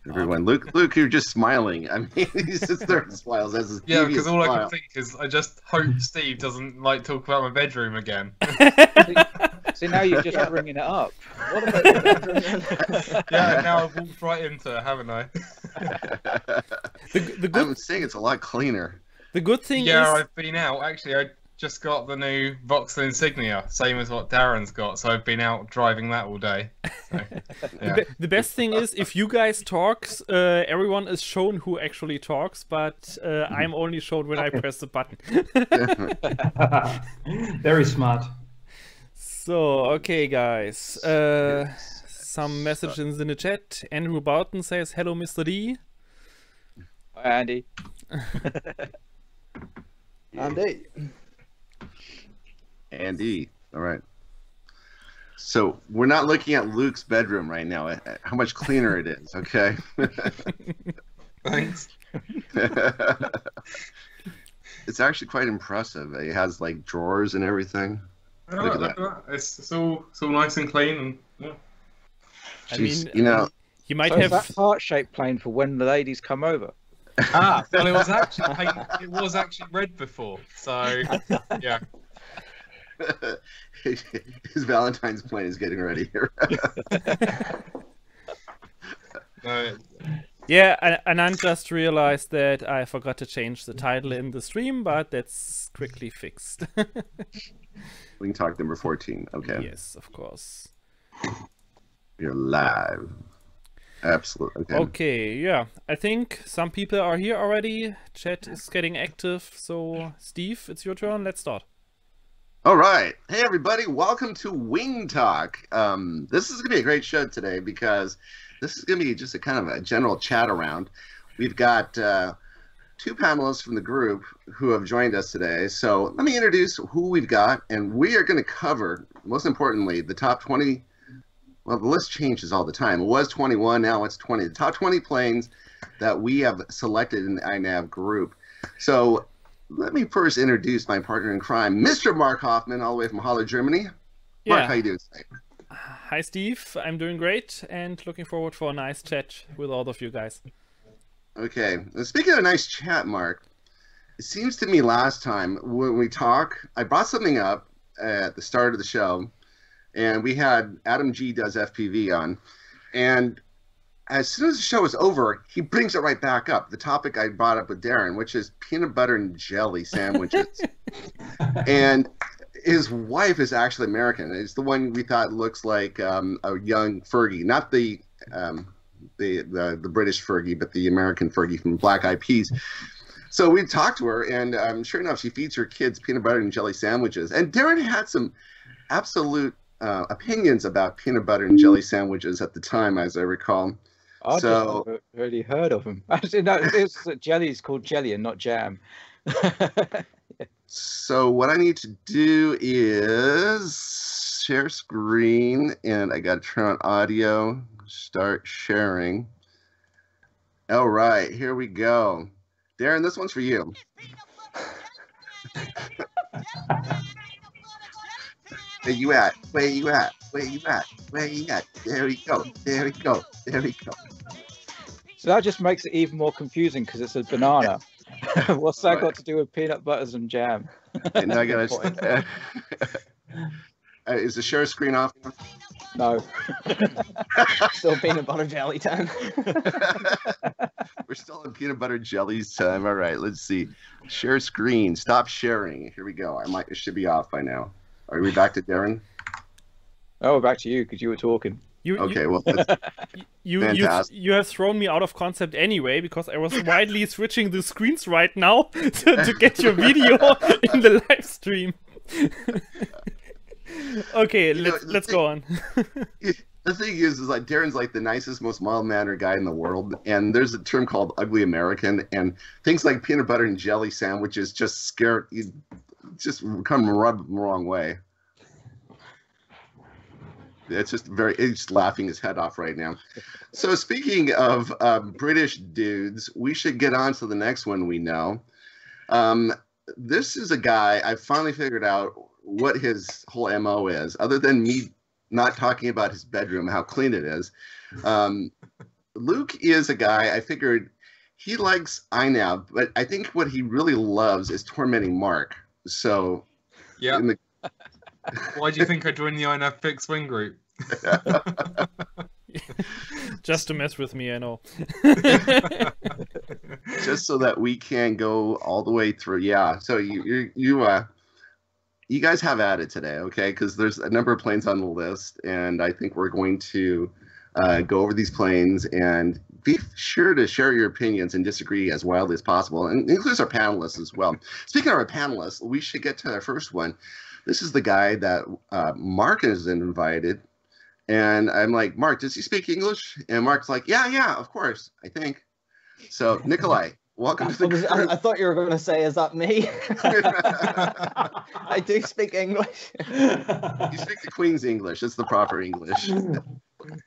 Everyone, Luke, you're just smiling. I mean, he sits there and smiles as his Yeah, devious because all I smile. can think is I just hope Steve doesn't like talk about my bedroom again. See, now you're just bringing it up. What about your bedroom? Yeah, now I've walked right into it, haven't I? I'm saying it's a lot cleaner. The good thing Yeah, is, I've been out. Actually, I just got the new Vauxhall Insignia, same as what Darren's got. So I've been out driving that all day. So, yeah. the best thing is if you guys talk, everyone is shown who actually talks, but I'm only shown when I press the button. Very smart. So, okay, guys. Some messages in the chat. Andrew Boughton says, "Hello, Mr. D." Hi, Andy. Andy. All right. So we're not looking at Luke's bedroom right now. How much cleaner it is, okay? Thanks. It's actually quite impressive. It has like drawers and everything. Look at that. It's all nice and clean. And, yeah. I Jeez, mean, you know, you might So is have. that heart-shaped plane for when the ladies come over? Well, it was actually red before. So yeah. his Valentine's plane is getting ready here. No, Yeah, and I just realized that I forgot to change the title in the stream, but that's quickly fixed. We can talk number 14. Okay. Yes, of course. You're live. Absolutely. Okay. Okay, yeah. I think some people are here already. Chat is getting active. So, Steve, it's your turn. Let's start. All right. Hey, everybody. Welcome to Wing Talk. This is going to be a great show today because this is going to be just a kind of a general chat around. We've got two panelists from the group who have joined us today. So let me introduce who we've got, and we are going to cover, most importantly, the top 20. Well, the list changes all the time. It was 21, now it's 20. The top 20 planes that we have selected in the INAV group. So let me first introduce my partner in crime, Mr. Mark Hoffman, all the way from Halle, Germany. Yeah. Mark, how you doing today? Hi, Steve. I'm doing great and looking forward for a nice chat with all of you guys. Okay. And speaking of a nice chat, Mark, it seems to me last time when we talk, I brought something up at the start of the show, and we had Adam G. does FPV on, and as soon as the show was over, he brings it right back up. The topic I brought up with Darren, which is peanut butter and jelly sandwiches. And his wife is actually American. It's the one we thought looks like a young Fergie, not the British Fergie, but the American Fergie from Black Eyed Peas. So we talked to her, and sure enough, she feeds her kids peanut butter and jelly sandwiches. And Darren had some absolute opinions about peanut butter and jelly sandwiches at the time, as I recall. I just never really heard of them. Actually, no, it's jelly is called jelly and not jam. So what I need to do is share screen, and I got to turn on audio, start sharing. All right, here we go. Darren, this one's for you. Where you at? Where you at? Where you at? Where you at? There we go. There we go. There we go. So that just makes it even more confusing because it's a banana. What's that got to do with peanut butters and jam? And I gotta. Is the share screen off? No. Still peanut butter jelly time. We're still in peanut butter jellies time. All right, let's see. Share screen. Stop sharing. Here we go. It should be off by now. Are we back to Darren? Oh, back to you because you were talking. Okay, well, you fantastic. have thrown me out of concept anyway because I was widely switching the screens right now to get your video in the live stream. Okay, let's go on. The thing is like Darren's like the nicest, most mild-mannered guy in the world, and there's a term called ugly American, and things like peanut butter and jelly sandwiches just scare you, just come rubbed the wrong way. It's just laughing his head off right now. So speaking of British dudes, we should get on to the next one we know. This is a guy I finally figured out what his whole MO is, other than me not talking about his bedroom, how clean it is. Luke is a guy, I figured he likes INAV, but I think what he really loves is tormenting Mark. So, Yeah. in the... Why do you think I joined the INAV Fixed Wing Group? Just to mess with me, I know. Just so that we can go all the way through. Yeah. So you guys have at it today, okay? Because there's a number of planes on the list, and I think we're going to go over these planes and be sure to share your opinions and disagree as wildly as possible, and includes our panelists as well. Speaking of our panelists, we should get to our first one. This is the guy that Mark has invited, and I'm like, Mark, does he speak English? And Mark's like, yeah, of course, I think. So, Nikolai, welcome to the group. I thought you were going to say, is that me? I do speak English. You speak the Queen's English. It's the proper English.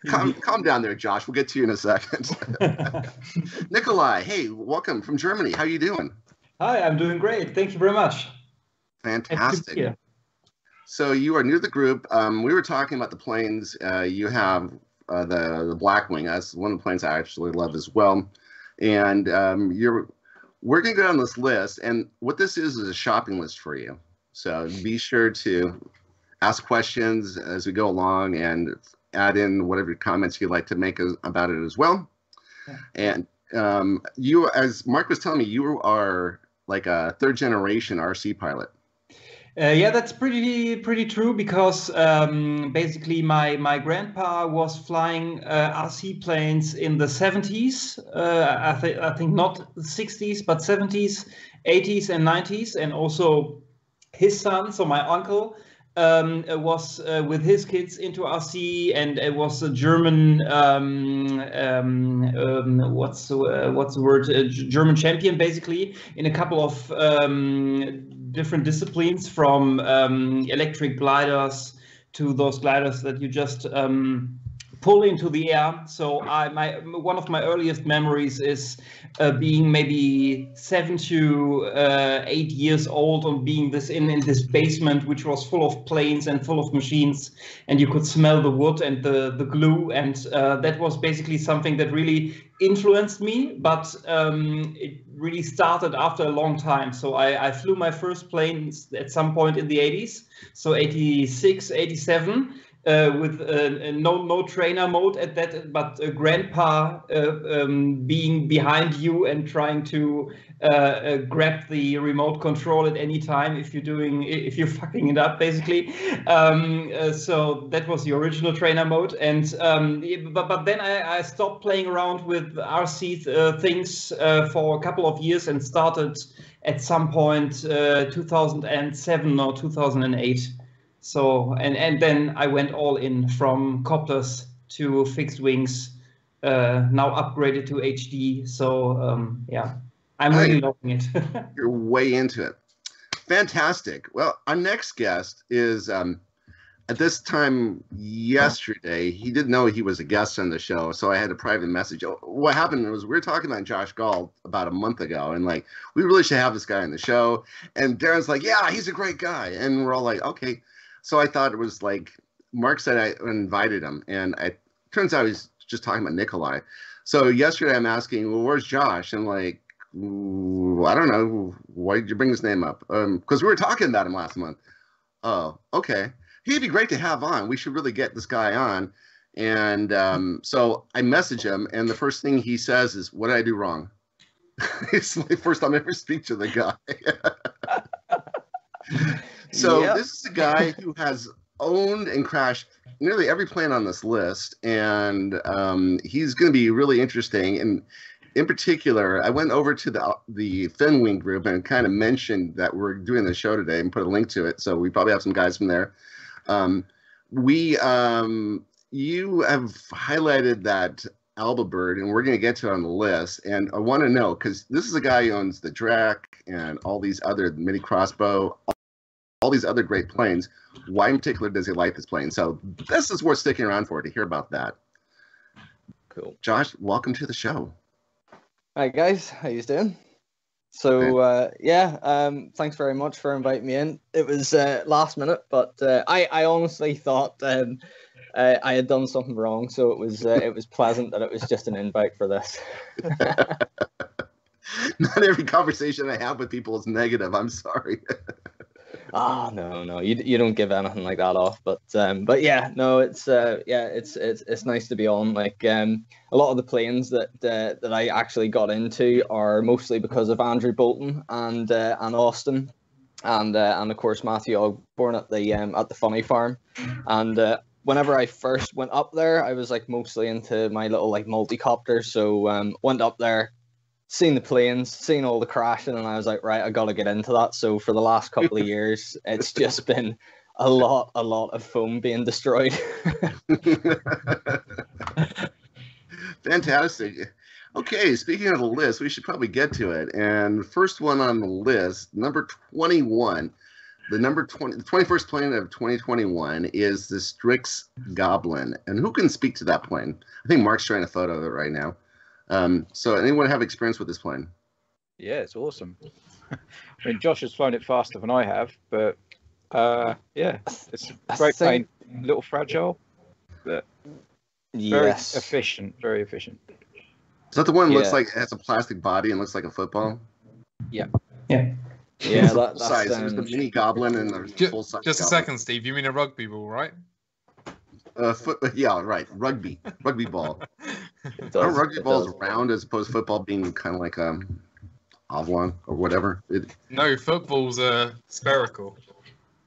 Calm down there, Josh. We'll get to you in a second. Nikolai, hey, welcome from Germany. How you doing? Hi, I'm doing great. Thank you very much. Fantastic. So you are new to the group. We were talking about the planes. You have the Blackwing. That's one of the planes I actually love as well. And we're going to go down this list. And what this is a shopping list for you. So be sure to ask questions as we go along and add in whatever comments you'd like to make about it as well. Yeah. And you, as Mark was telling me, you are like a third generation RC pilot. Yeah, that's pretty true, because basically my grandpa was flying RC planes in the 70s. I think not the 60s, but 70s, 80s, and 90s, and also his son, so my uncle, was with his kids into RC, and it was a German what's the word, German champion, basically, in a couple of different disciplines, from electric gliders to those gliders that you just pull into the air. So one of my earliest memories is being maybe 7 to 8 years old, and being in this basement, which was full of planes and full of machines, and you could smell the wood and the glue, and that was basically something that really influenced me, but it really started after a long time. So I flew my first planes at some point in the 80s, so 86, 87. With no trainer mode at that, but grandpa being behind you and trying to grab the remote control at any time if you're fucking it up, basically. So that was the original trainer mode, and but then I stopped playing around with RC things for a couple of years, and started at some point 2007 or 2008. So, and then I went all in, from copters to fixed wings, now upgraded to HD. So, yeah, I'm really loving it. You're way into it. Fantastic. Well, our next guest is, at this time yesterday, he didn't know he was a guest on the show, so I had a private message. What happened was, we were talking about Josh Gault about a month ago, and like, we really should have this guy on the show. And Darren's like, yeah, he's a great guy. And we're all like, okay. So I thought it was like, Mark said I invited him, and it turns out he's just talking about Nikolai. So yesterday I'm asking, well, where's Josh? And like, I don't know, why did you bring his name up? Because we were talking about him last month. Oh, okay. He'd be great to have on. We should really get this guy on. And so I message him, and the first thing he says is, what did I do wrong? It's my first time I ever speak to the guy. So yep. This is a guy who has owned and crashed nearly every plane on this list, and he's going to be really interesting. And in particular, I went over to the Fin Wing group and kind of mentioned that we're doing the show today, and put a link to it. So we probably have some guys from there. You have highlighted that Alba bird, and we're going to get to it on the list. And I want to know, because this is a guy who owns the Drac and all these other mini crossbow, all these other great planes. Why in particular does he like this plane? So this is worth sticking around for, to hear about that. Cool. Josh, welcome to the show. Hi guys, how you doing? So thanks very much for inviting me in. It was last minute, but I honestly thought I had done something wrong, so it was pleasant that it was just an invite for this. Not every conversation I have with people is negative. I'm sorry. Oh no, you don't give anything like that off. But yeah, no, it's nice to be on. Like a lot of the planes that I actually got into are mostly because of Andrew Bolton and Austin, and of course Matthew Ogborn at the Funny Farm, and whenever I first went up there, I was like mostly into my little like multi-copter. So went up there, seen the planes, seen all the crashing, and I was like, right, I got to get into that. So for the last couple of years, it's just been a lot of foam being destroyed. Fantastic. Okay, speaking of the list, we should probably get to it. And the first one on the list, number 21, the 21st plane of 2021 is the Strix Goblin. And who can speak to that plane? I think Mark's showing a photo of it right now. So anyone have experience with this plane? Yeah, it's awesome. I mean, Josh has flown it faster than I have, but yeah, it's a great plane. A little fragile, but very efficient, very efficient. Is that the one that looks like it has a plastic body and looks like a football? Yeah. That's size. There's the mini Goblin and the full size. Just a second, Steve. You mean a rugby ball, right? Yeah, right. Rugby ball. Rugby ball is round as opposed to football being kind of like oblong or whatever. No, footballs are spherical.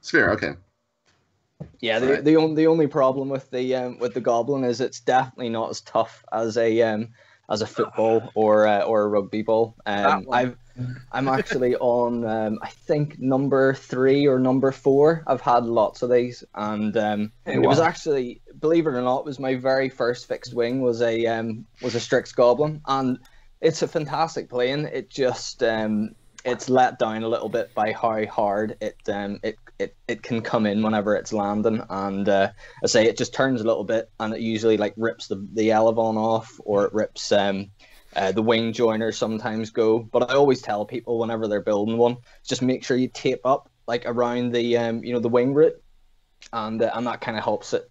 Sphere, okay. Yeah, the only problem with the Goblin is it's definitely not as tough as a football or a rugby ball. I'm actually on I think number 3 or number 4. I've had lots of these, and it was actually, believe it or not, was my very first fixed wing was a Strix Goblin, and it's a fantastic plane. It just it's let down a little bit by how hard it can come in whenever it's landing, and I say it just turns a little bit, and it usually like rips the elevon off, or it rips the wing joiners sometimes go. But I always tell people whenever they're building one, just make sure you tape up like around the the wing root, and that kind of helps it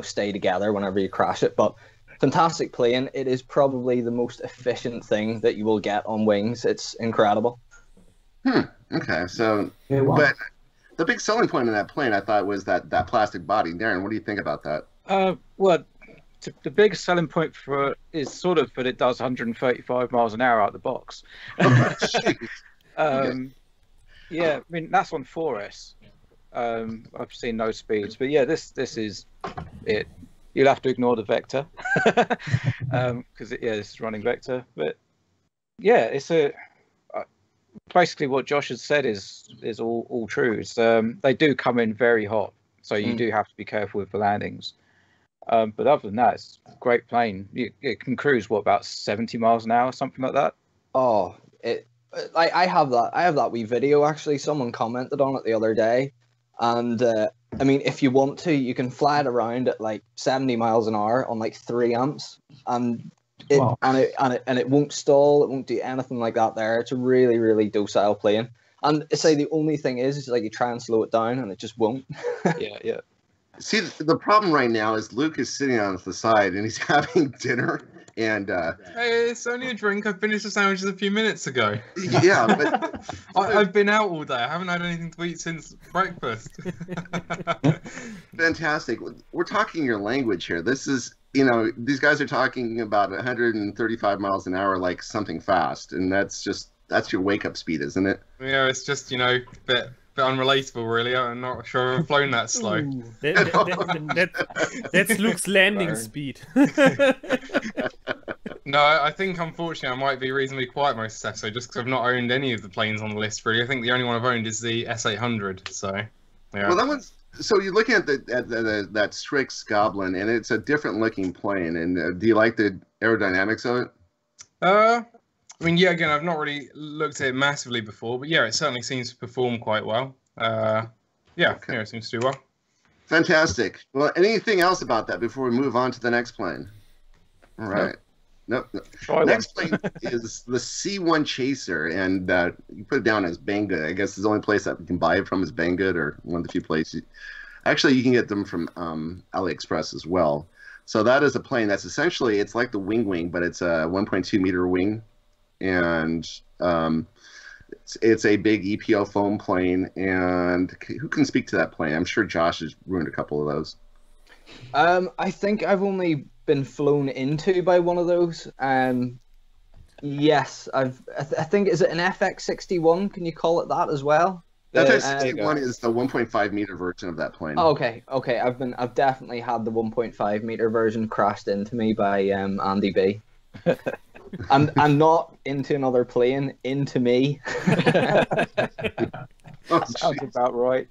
stay together whenever you crash it. But fantastic plane. It is probably the most efficient thing that you will get on wings. It's incredible. Okay, so but the big selling point of that plane, I thought, was that plastic body. Darren, what do you think about that? Well, the biggest selling point for it is sort of that it does 135 miles an hour out of the box. Yeah, I mean, that's on 4S. I've seen no speeds, but yeah, this is it. You'll have to ignore the vector because this is running vector. But yeah, it's basically what Josh has said is all true. It's, they do come in very hot, so you do have to be careful with the landings. But other than that, it's a great plane. It can cruise about 70 miles an hour, something like that. Oh, I have that wee video actually. Someone commented on it the other day, and I mean, if you want to, you can fly it around at like 70 miles an hour on like 3 amps, and it won't stall. It won't do anything like that. There, it's a really, really docile plane. And I say the only thing is like you try and slow it down, and it just won't. Yeah. See, the problem right now is Luke is sitting on the side and he's having dinner, and hey, it's only a drink. I finished the sandwiches a few minutes ago. Yeah, but I've been out all day. I haven't had anything to eat since breakfast. Fantastic. We're talking your language here. This is, these guys are talking about 135 miles an hour like something fast, and that's your wake-up speed, isn't it? Yeah, it's just, a bit unrelatable, really. I'm not sure I've flown that slow. That's Luke's landing speed. No, I think, unfortunately, I might be reasonably quiet most of the episode, just because I've not owned any of the planes on the list, really. I think the only one I've owned is the S800, so, yeah. Well, that one's... So you're looking at that Strix Goblin, and it's a different looking plane. And do you like the aerodynamics of it? I mean, yeah. Again, I've not really looked at it massively before, but yeah, it certainly seems to perform quite well. Yeah, it seems to do well. Fantastic. Well, anything else about that before we move on to the next plane? All right. Nope. Next plane is the C1 Chaser, and you put it down as Banggood. I guess the only place that you can buy it from is Banggood, or one of the few places. Actually, you can get them from AliExpress as well. So that is a plane that's essentially, it's like the wing, but it's a 1.2 meter wing, and it's a big EPO foam plane. And who can speak to that plane? I'm sure Josh has ruined a couple of those. I think I've only been flown into by one of those. Yes, I think, is it an FX61? Can you call it that as well? FX61 is the 1.5 meter version of that plane. Oh, okay. I've definitely had the 1.5 meter version crashed into me by Andy B. and not into another plane, into me. Sounds about right.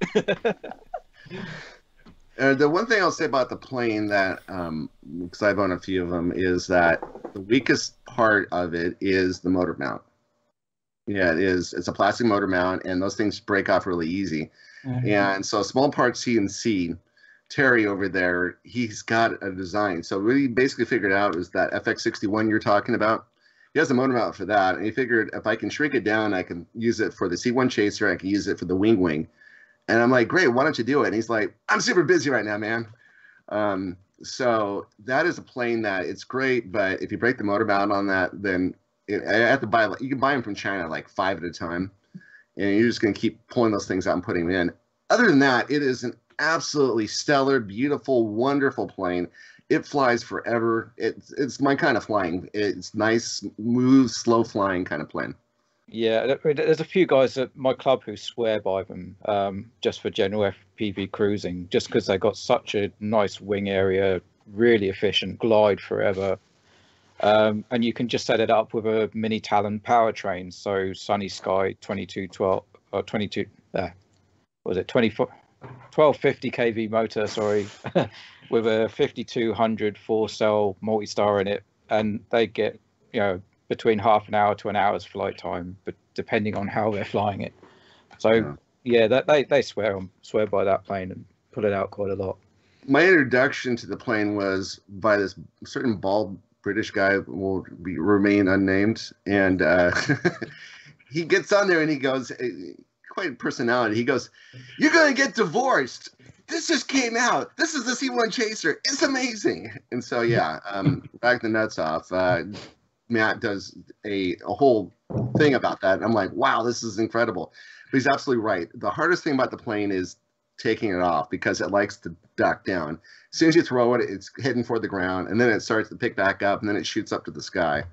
The one thing I'll say about the plane that, because I've owned a few of them, is that the weakest part of it is the motor mount. Yeah, it is. It's a plastic motor mount, and those things break off really easy. Mm-hmm. And so small part CNC, Terry over there, he's got a design. So what he basically figured out is that FX61 you're talking about. He has a motor mount for that, and he figured if I can shrink it down, I can use it for the C1 Chaser, I can use it for the wing. And I'm like, great, why don't you do it? And he's like, I'm super busy right now, man. So that is a plane that it's great, but if you break the motor mount on that, then I have to buy. You can buy them from China like 5 at a time, and you're just going to keep pulling those things out and putting them in. Other than that, it is an absolutely stellar, beautiful, wonderful plane. It flies forever. It's my kind of flying. It's nice, smooth, slow flying kind of plane. Yeah, there's a few guys at my club who swear by them just for general FPV cruising, just because they got such a nice wing area, really efficient, glide forever. And you can just set it up with a mini Talon powertrain. So Sunny Sky 2212 or 22, what was it, 1250 kV motor, sorry, with a 5200 4-cell multi-star in it, and they get, between half an hour to an hour's flight time, but depending on how they're flying it. So yeah, they swear by that plane and put it out quite a lot. My introduction to the plane was by this certain bald British guy, will remain unnamed, and he gets on there and he goes, quite a personality. He goes, "You're gonna get divorced. This just came out. This is the C1 Chaser. It's amazing." And so back the nuts off. Matt does a whole thing about that. And I'm like, wow, this is incredible. But he's absolutely right. The hardest thing about the plane is taking it off, because it likes to duck down. As soon as you throw it, it's heading for the ground, and then it starts to pick back up, and then it shoots up to the sky.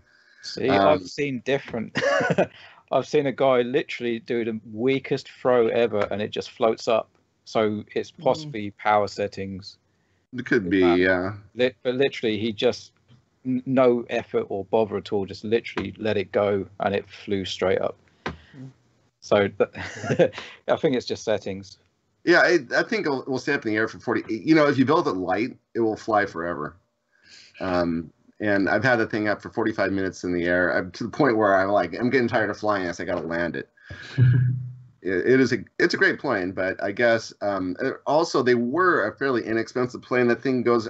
See, I've seen different. I've seen a guy literally do the weakest throw ever, and it just floats up. So it's possibly power settings. It could be, yeah. But literally, he just, no effort or bother at all, just literally let it go, and it flew straight up. So I think it's just settings. Yeah, I think it will stay up in the air for 40. If you build it light, it will fly forever. And I've had the thing up for 45 minutes in the air, to the point where I'm getting tired of flying this. I got to land it. It's a great plane, but I guess also they were a fairly inexpensive plane. That thing goes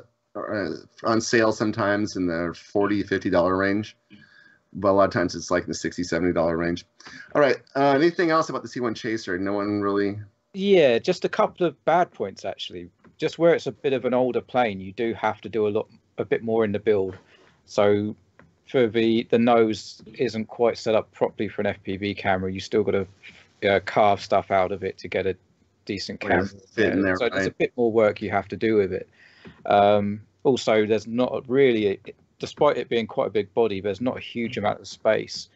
on sale sometimes in the $40, $50 range, but a lot of times it's like in the $60, $70 range. All right, anything else about the C1 Chaser? No one really. Yeah, just a couple of bad points actually. Just where it's a bit of an older plane, you do have to do a bit more in the build. So for the nose isn't quite set up properly for an FPV camera. You still got to carve stuff out of it to get a decent camera. Fit in there, so right? There's a bit more work you have to do with it. Also, there's not really, despite it being quite a big body, there's not a huge amount of space.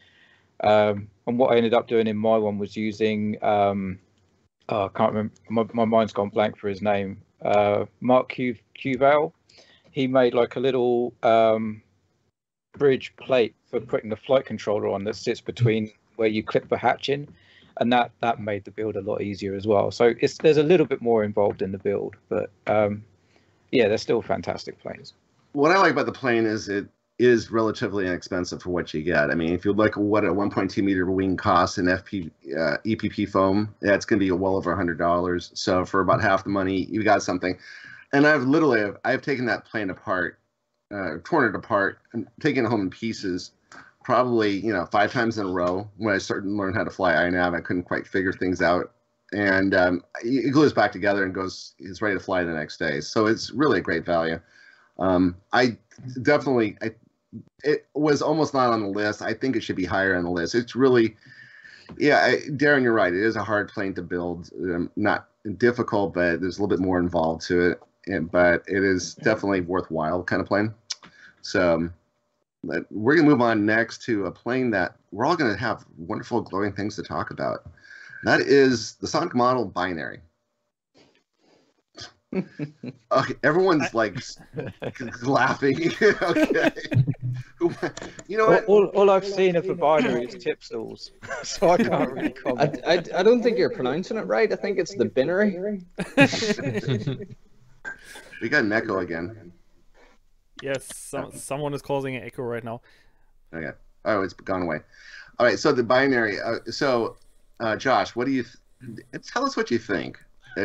And what I ended up doing in my one was using, I can't remember, my mind's gone blank for his name, Mark Cuvale. He made like a little bridge plate for putting the flight controller on that sits between where you clip the hatch in, and that made the build a lot easier as well. So there's a little bit more involved in the build, but yeah, they're still fantastic planes. What I like about the plane is it is relatively inexpensive for what you get. I mean, if you look at what a 1.2 meter wing costs in EPP foam, that's going to be well over $100. So for about half the money, you got something. And I've taken that plane apart, torn it apart, and taken it home in pieces, probably 5 times in a row. When I started to learn how to fly INAV, I couldn't quite figure things out and he glues back together and he's ready to fly the next day. So it's really a great value. It was almost not on the list. I think it should be higher on the list. It's really, Darren, you're right. It is a hard plane to build. Not difficult, but there's a little bit more involved to it. But it is definitely worthwhile kind of plane. So we're going to move on next to a plane that we're all going to have wonderful, glowing things to talk about. That is the Sonic Model Binary. Okay, everyone's like laughing. Okay. You know what? All I've seen of the binary is tip stalls, so I can't really comment. I don't think you're pronouncing it right. I think it's the binary. We got an echo again. Yes, someone is causing an echo right now. Okay. Oh, it's gone away. All right. So the binary. Josh, what do you? Tell us what you think.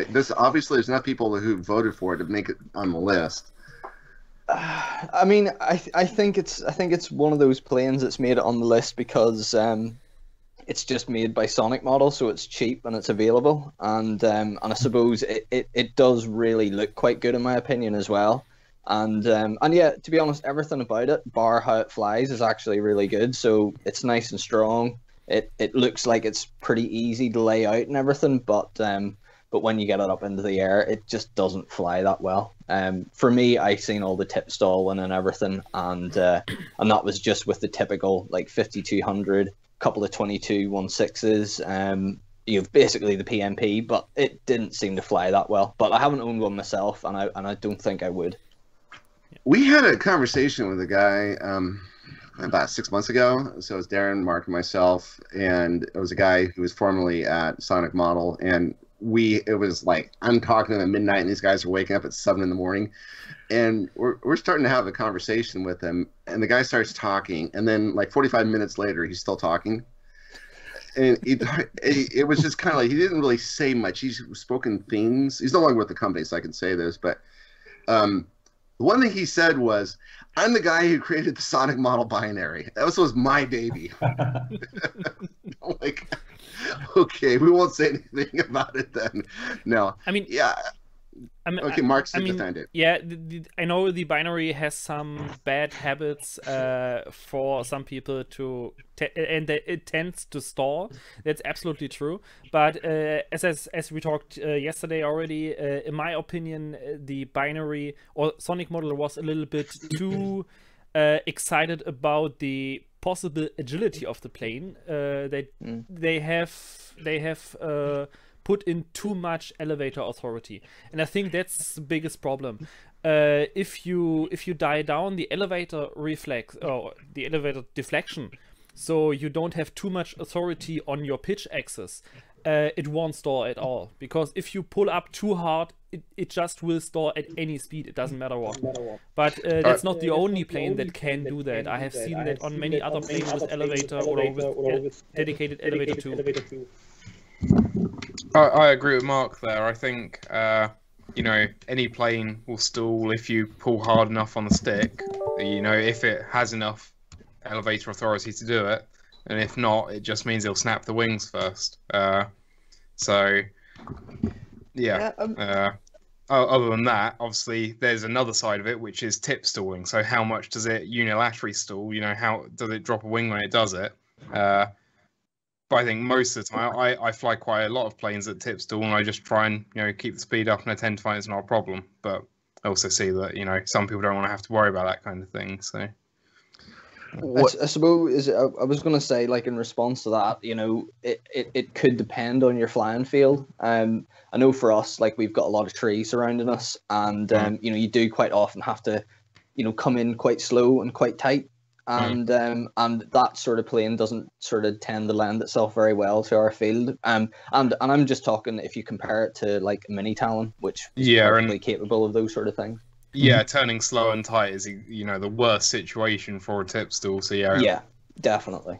This obviously there's enough people who voted for it to make it on the list. I mean, I think it's one of those planes that's made it on the list because it's just made by Sonic Model, so it's cheap and it's available, and I suppose it does really look quite good in my opinion as well. And yeah, to be honest, everything about it, bar how it flies, is actually really good. So it's nice and strong. It looks like it's pretty easy to lay out and everything, but when you get it up into the air, it just doesn't fly that well. For me, I seen all the tip stalling and everything, and that was just with the typical like 5200, couple of 22-16s. You've basically the PMP, but it didn't seem to fly that well. But I haven't owned one myself, and I don't think I would. We had a conversation with a guy about 6 months ago. So it was Darren, Mark, and myself, and it was a guy who was formerly at Sonic Model, and it was like I'm talking to them at midnight, and these guys are waking up at 7 in the morning, and we're starting to have a conversation with him, and the guy starts talking, and then like 45 minutes later, he's still talking. And it was just kind of like he didn't really say much. He's spoken themes. He's no longer with the company, so I can say this, but the one thing he said was, I'm the guy who created the Sonic Model Binary. That was my baby. I'm like, okay, we won't say anything about it then. No. I mean, yeah. Okay, Mark's to defend it. Yeah, I know the binary has some bad habits for some people and it tends to stall. That's absolutely true. But as we talked yesterday already, in my opinion, the binary or Sonic Model was a little bit too excited about the possible agility of the plane. They have put in too much elevator authority, and I think that's the biggest problem. If you die down the elevator reflex or the elevator deflection, so you don't have too much authority on your pitch axis, it won't stall at all, because if you pull up too hard, it just will stall at any speed. It doesn't matter what. But that's not the only plane that can do that. I have seen that on many other planes with elevator or with dedicated elevator too. I agree with Mark there. I think any plane will stall if you pull hard enough on the stick. If it has enough elevator authority to do it, and if not, it just means it'll snap the wings first. Other than that, obviously, there's another side of it, which is tip stalling. So how much does it unilaterally stall? How does it drop a wing when it does it? But I think most of the time, I fly quite a lot of planes at tip stall, and I just try and keep the speed up, and I tend to find it's not a problem. But I also see that some people don't want to have to worry about that kind of thing. So I suppose I was going to say, like, in response to that, it could depend on your flying field. I know for us, like, we've got a lot of trees surrounding us, and you do quite often have to come in quite slow and quite tight. And that sort of plane doesn't sort of tend to lend itself very well to our field. And I'm just talking if you compare it to like Mini Talon, which is perfectly capable of those sort of things. Yeah, turning slow and tight is the worst situation for a tip stall. So yeah, definitely.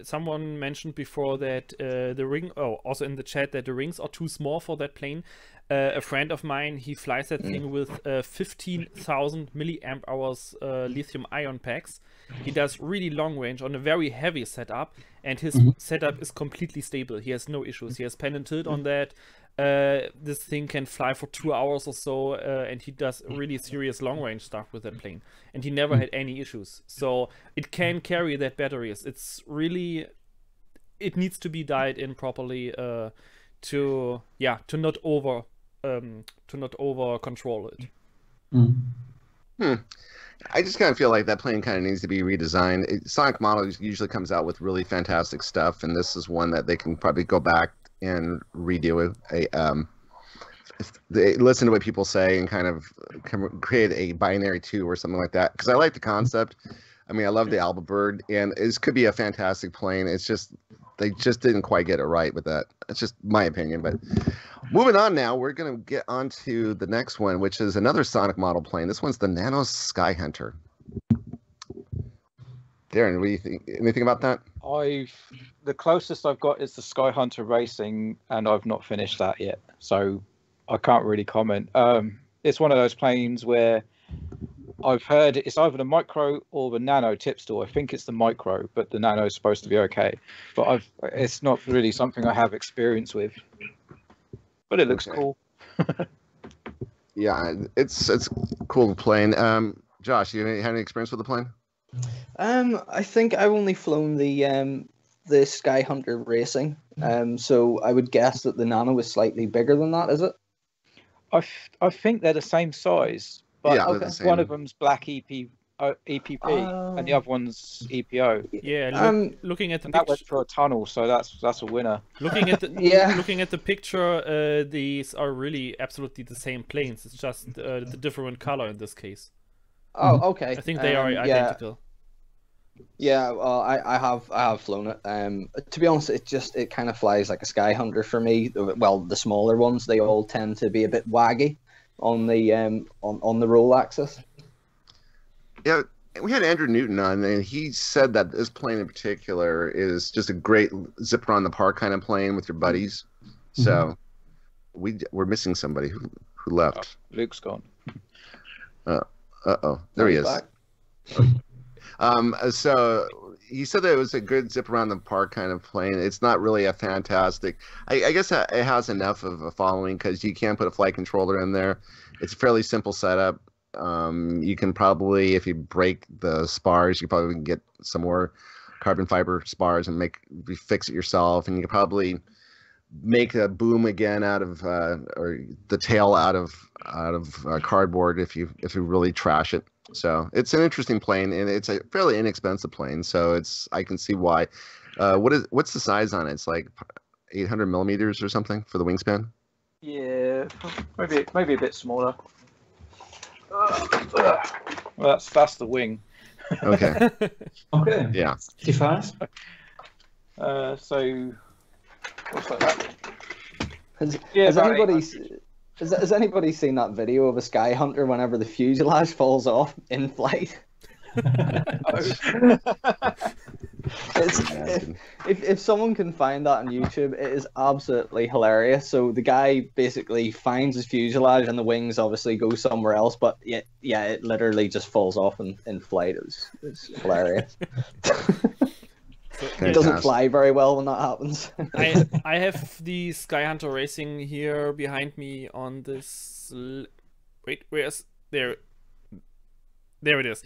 Someone mentioned before that the ring, also in the chat, that the rings are too small for that plane. A friend of mine, he flies that thing with 15,000 milliamp hours lithium ion packs. He does really long range on a very heavy setup, and his setup is completely stable. He has no issues. He has pen and tilt on that. This thing can fly for 2 hours or so, and he does really serious long range stuff with that plane, and he never had any issues. So it can carry that batteries. It's really, it needs to be dialed in properly to not over control it. I just kind of feel like that plane kind of needs to be redesigned. Sonic Model usually comes out with really fantastic stuff, and this is one that they can probably go back and redo if they listen to what people say and kind of create a binary 2 or something like that. Because I like the concept. I mean, I love the Alba Bird, and this could be a fantastic plane. It's just they just didn't quite get it right with that. That's just my opinion. But moving on now, we're going to get on to the next one, which is another Sonic Model plane. This one's the Nano Sky Hunter. Darren, what do you think? Anything about that? The closest I've got is the Sky Hunter Racing, and I've not finished that yet, so I can't really comment. It's one of those planes where I've heard it's either the micro or the nano tipstall. I think it's the micro, but the nano is supposed to be okay. But it's not really something I have experience with. But it looks cool. Yeah, it's a cool plane. Josh, you had any experience with the plane? I think I've only flown the Sky Hunter Racing. So I would guess that the Nano is slightly bigger than that, is it? I think they're the same size, but yeah, one of them's black EPP and the other one's EPO. Yeah, looking at the that went for a tunnel, so that's a winner. Looking at the looking at the picture, these are really absolutely the same planes. It's just the different color in this case. Oh, okay. I think they are identical. Yeah, well, I have flown it. To be honest, it kind of flies like a Sky Hunter for me. Well, the smaller ones, they all tend to be a bit waggy on the on the roll axis. Yeah, we had Andrew Newton on, and he said that this plane in particular is just a great zip around the park kind of plane with your buddies. So we're missing somebody who left. Luke's gone. There he is. Back. So he said that it was a good zip around the park kind of plane. It's not really a fantastic. I guess it has enough of a following because you can put a flight controller in there. It's a fairly simple setup. You can probably, if you break the spars, you probably can get some more carbon fiber spars and fix it yourself. And you can probably make a boom again out of or the tail out of cardboard if you really trash it. So it's an interesting plane, and it's a fairly inexpensive plane. So I can see why. What's the size on it? It's like 800 millimeters or something for the wingspan. Yeah, maybe a bit smaller. Well, that's the wing. Okay. Okay. Yeah. 55. So what's that? Has anybody seen that video of a Sky Hunter whenever the fuselage falls off in flight? If someone can find that on YouTube, it is absolutely hilarious. So the guy basically finds his fuselage and the wings obviously go somewhere else, but yeah, it literally just falls off in flight. It's hilarious. It doesn't fly very well when that happens. I have the Sky Hunter Racing here behind me on this. Wait, where's there? There it is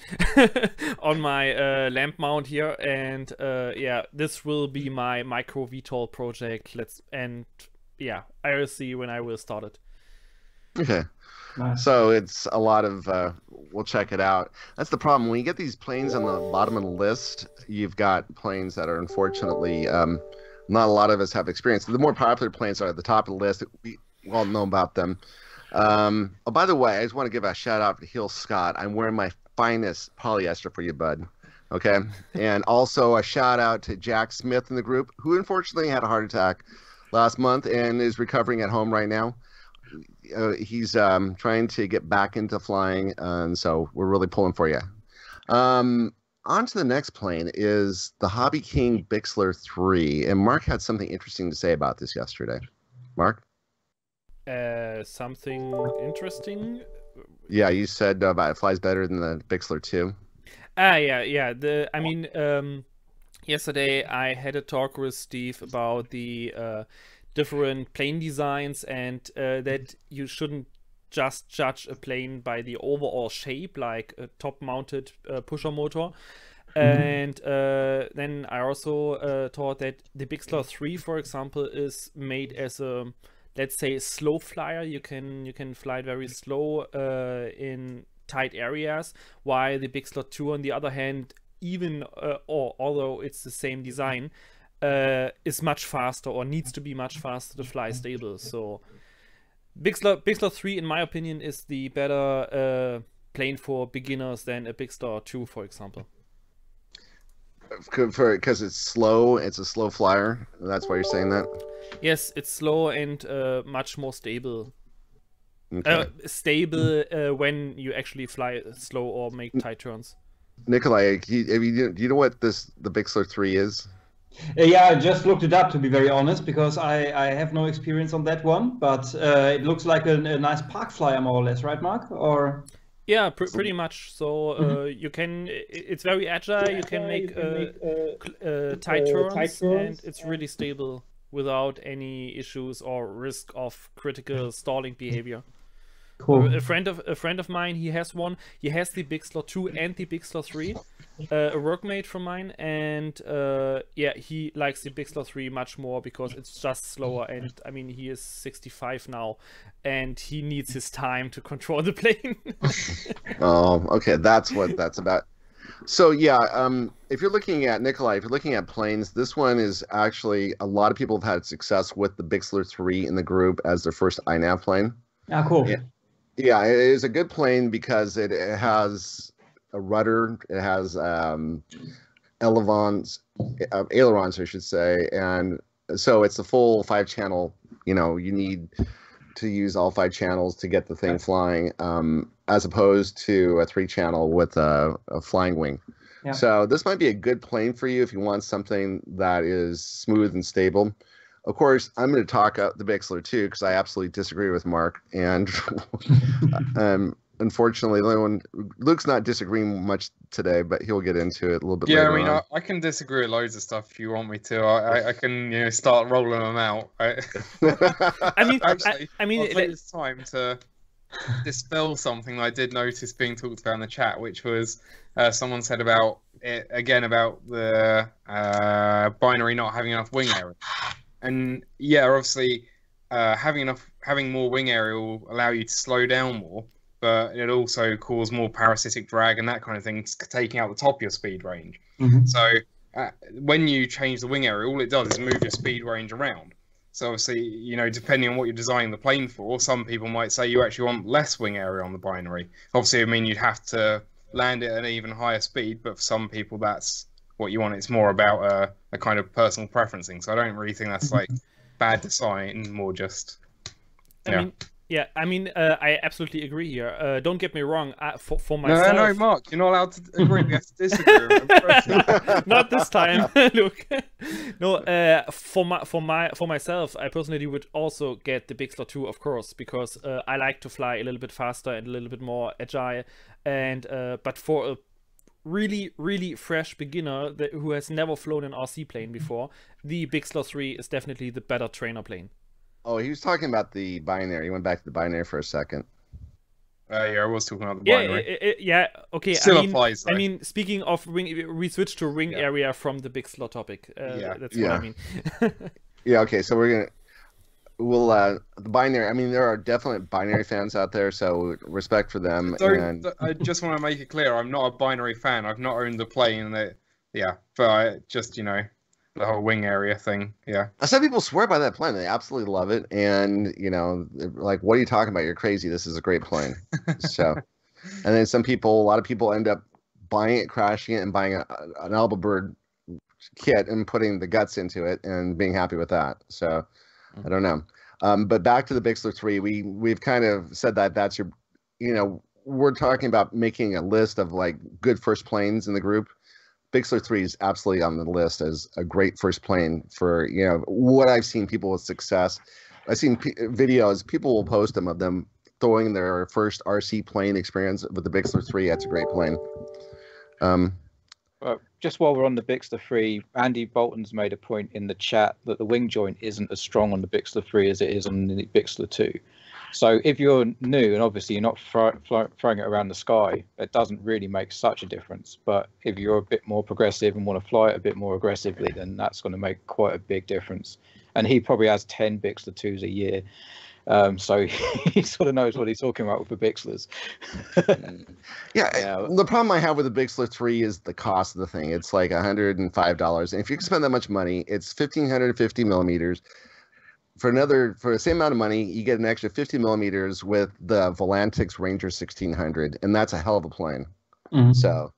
on my lamp mount here, and yeah, this will be my micro VTOL project. I will see when I will start it. Okay. Nice. So So it's a lot of, we'll check it out. That's the problem. When you get these planes on the bottom of the list, you've got planes that are unfortunately, not a lot of us have experience. The more popular planes are at the top of the list. We all know about them. Oh, by the way, I just want to give a shout out to Hill Scott. I'm wearing my finest polyester for you, bud. Okay. And also a shout out to Jack Smith in the group, who unfortunately had a heart attack last month and is recovering at home right now. He's trying to get back into flying, and so we're really pulling for you. on to the next plane is the Hobby King Bixler 3. And Mark had something interesting to say about this yesterday. Mark? Something interesting? Yeah, you said about it flies better than the Bixler 2. Yeah. Yesterday I had a talk with Steve about the different plane designs, and that you shouldn't just judge a plane by the overall shape, like a top-mounted pusher motor. And then I also thought that the Bixler 3, for example, is made as a, let's say, slow flyer. You can fly it very slow in tight areas, while the Bixler 2, on the other hand, even although it's the same design, is much faster, or needs to be much faster to fly stable. So Bixler 3, in my opinion, is the better plane for beginners than a Bixler 2, for example. Because it's slow, it's a slow flyer. That's why you're saying that? Yes, it's slow and much more stable. Okay. Stable when you actually fly slow or make tight turns. Nikolai, do you know what the Bixler 3 is? Yeah, I just looked it up, to be very honest, because I have no experience on that one, but it looks like a nice park flyer, more or less, right, Mark? Or yeah, pretty much. So you can, it's very agile. You can make tight turns, and it's really stable without any issues or risk of critical stalling behavior. cool. A friend of mine, he has one. He has the Bixler 2 and the Bixler 3. A workmate from mine, and yeah, he likes the Bixler 3 much more because it's just slower. And I mean, he is 65 now, and he needs his time to control the plane. Oh, okay, that's what that's about. So yeah, if you're looking at Nikolai, if you're looking at planes, this one is actually, a lot of people have had success with the Bixler 3 in the group as their first INAV plane. Ah, cool. Yeah, it is a good plane because it has a rudder, it has ailerons, I should say, and so it's a full 5-channel. You know, you need to use all 5 channels to get the thing flying, as opposed to a 3-channel with a flying wing. Yeah. So this might be a good plane for you if you want something that is smooth and stable. Of course, I'm going to talk up the Bixler too, because I absolutely disagree with Mark. And unfortunately, the only one, Luke's not disagreeing much today, but he'll get into it a little bit later. Yeah, I mean, on. I can disagree with loads of stuff if you want me to. I can start rolling them out. I mean, Actually, I mean, I'll take this time to dispel something that I did notice being talked about in the chat, which was someone said about it again about the binary not having enough wing area. And yeah, obviously, having more wing area will allow you to slow down more, but it also cause more parasitic drag and that kind of thing, taking out the top of your speed range. Mhm. So when you change the wing area, all it does is move your speed range around. So obviously, depending on what you're designing the plane for, some people might say you actually want less wing area on the binary. Obviously, I mean, you'd have to land it at an even higher speed, but for some people, that's what you want. It's more about a kind of personal preferencing. So I don't really think that's like bad design, more just. I mean, I absolutely agree here. Don't get me wrong. For myself, No, Mark, you're not allowed to agree. We have to disagree. Not this time, Luke. No, for myself, I personally would also get the Bixler 2, of course, because I like to fly a little bit faster and a little bit more agile. And but for a really, really fresh beginner who has never flown an RC plane before, the Bixler 3 is definitely the better trainer plane. Oh, he was talking about the binary. He went back to the binary for a second. Yeah, I was talking about the binary. Yeah, okay. Still applies, though. I mean, speaking of wing, we switched to wing area from the Bixler topic. That's what I mean. Yeah, okay, so we'll the binary. I mean, there are definite binary fans out there, so respect for them. I just want to make it clear, I'm not a binary fan. I've not owned the plane. But I just, the whole wing area thing. Yeah. Some people swear by that plane. They absolutely love it. And, like, what are you talking about? You're crazy. This is a great plane. So, and then a lot of people end up buying it, crashing it, and buying an Alba Bird kit and putting the guts into it and being happy with that. So, I don't know. But back to the Bixler 3, we've kind of said that's your, we're talking about making a list of like good first planes in the group. Bixle 3 is absolutely on the list as a great first plane for, you know, what I've seen people with success. I've seen videos, people will post them of them throwing their first RC plane experience with the Bixle 3. That's a great plane. Just while we're on the Bixle 3, Andy Bolton's made a point in the chat that the wing joint isn't as strong on the Bixle 3 as it is on the Bixle 2. So if you're new and obviously you're not throwing it around the sky, it doesn't really make such a difference. But if you're a bit more progressive and want to fly it a bit more aggressively, then that's going to make quite a big difference. And he probably has 10 Bixle 2s a year. So he sort of knows what he's talking about with the Bixlers. Yeah, the problem I have with the Bixle 3 is the cost of the thing. It's like $105, and if you can spend that much money, it's 1,550 millimeters. For the same amount of money, you get an extra 50 millimeters with the Volantix Ranger 1600, and that's a hell of a plane. So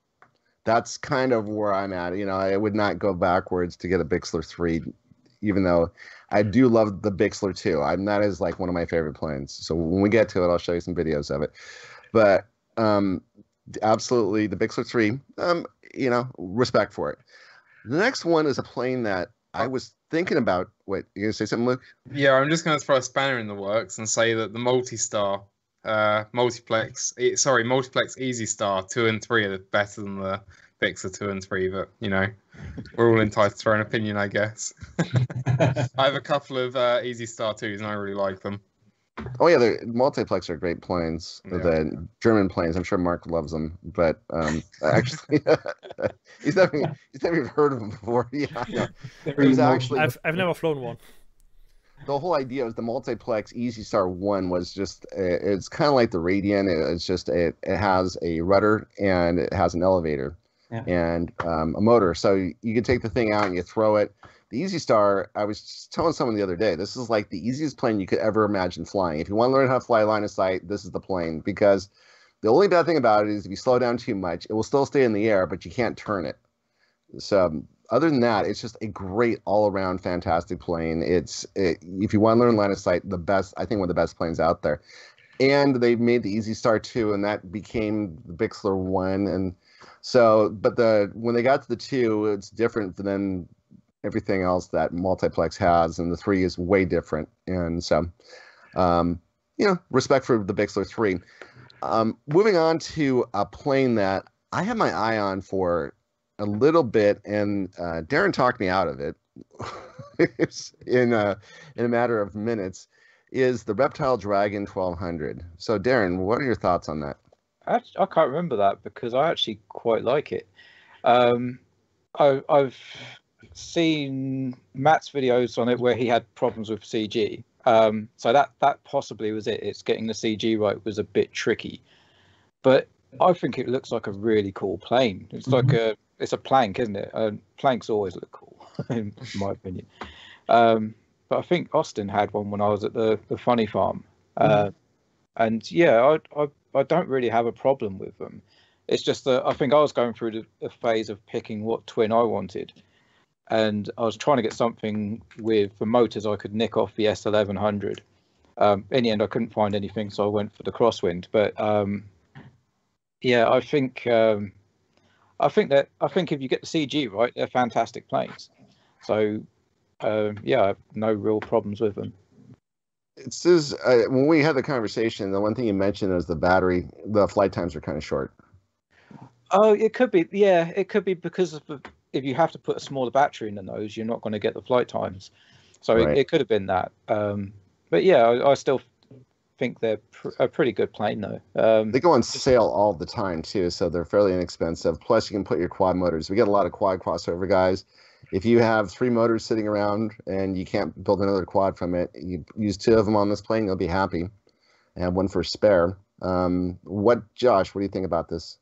that's kind of where I'm at. You know, I would not go backwards to get a Bixle 3, even though I do love the Bixle 2. That is like one of my favorite planes. So when we get to it, I'll show you some videos of it. But absolutely, the Bixle 3, you know, respect for it. The next one is a plane that I was thinking about. Wait, you gonna say something, Luke? Yeah, I'm just going to throw a spanner in the works and say that the Multistar, Multiplex Easy Star 2 and 3 are better than the Bixle 2 and 3, but you know, we're all entitled to our own opinion, I guess. I have a couple of Easy Star 2s and I really like them. Oh yeah, the Multiplex are great planes. Yeah. The German planes. I'm sure Mark loves them, but actually, he's never even heard of them before. Yeah, I've never flown one. The whole idea was the Multiplex Easy Star 1 was just it's kind of like the Radian. It's just it has a rudder and it has an elevator and a motor. So you can take the thing out and you throw it. The Easy Star, I was just telling someone the other day, this is like the easiest plane you could ever imagine flying. If you want to learn how to fly line of sight, this is the plane, because the only bad thing about it is if you slow down too much, it will still stay in the air, but you can't turn it. So other than that, it's just a great all-around fantastic plane. If you want to learn line of sight, I think one of the best planes out there. And they made the Easy Star 2, and that became the Bixler 1. And so, but when they got to the 2, it's different than everything else that Multiplex has, and the 3 is way different. And so, you know, respect for the Bixler 3. Moving on to a plane that I have my eye on for a little bit, and Darren talked me out of it in a matter of minutes, is the Reptile Dragon 1200. So, Darren, what are your thoughts on that? I can't remember that because I actually quite like it. I've seen Matt's videos on it where he had problems with CG. So that possibly was it. It's getting the CG right was a bit tricky, but I think it looks like a really cool plane. It's like it's a plank, isn't it? Planks always look cool, in my opinion. But I think Austin had one when I was at the Funny Farm, and yeah, I don't really have a problem with them. It's just that I think I was going through the phase of picking what twin I wanted. And I was trying to get something with the motors I could nick off the S1100. In the end, I couldn't find anything, so I went for the crosswind. But yeah, I think if you get the CG right, they're fantastic planes. So yeah, I have no real problems with them. It says when we had the conversation, the one thing you mentioned is the battery. The flight times are kind of short. Oh, it could be. Yeah, it could be because of if you have to put a smaller battery in the nose, you're not going to get the flight times. So right. it could have been that. But yeah, I still think they're a pretty good plane, though. They go on sale all the time, too, so they're fairly inexpensive. Plus, you can put your quad motors. We get a lot of quad crossover guys. If you have 3 motors sitting around and you can't build another quad from it, you use 2 of them on this plane, you'll be happy. And have one for spare. Josh, what do you think about this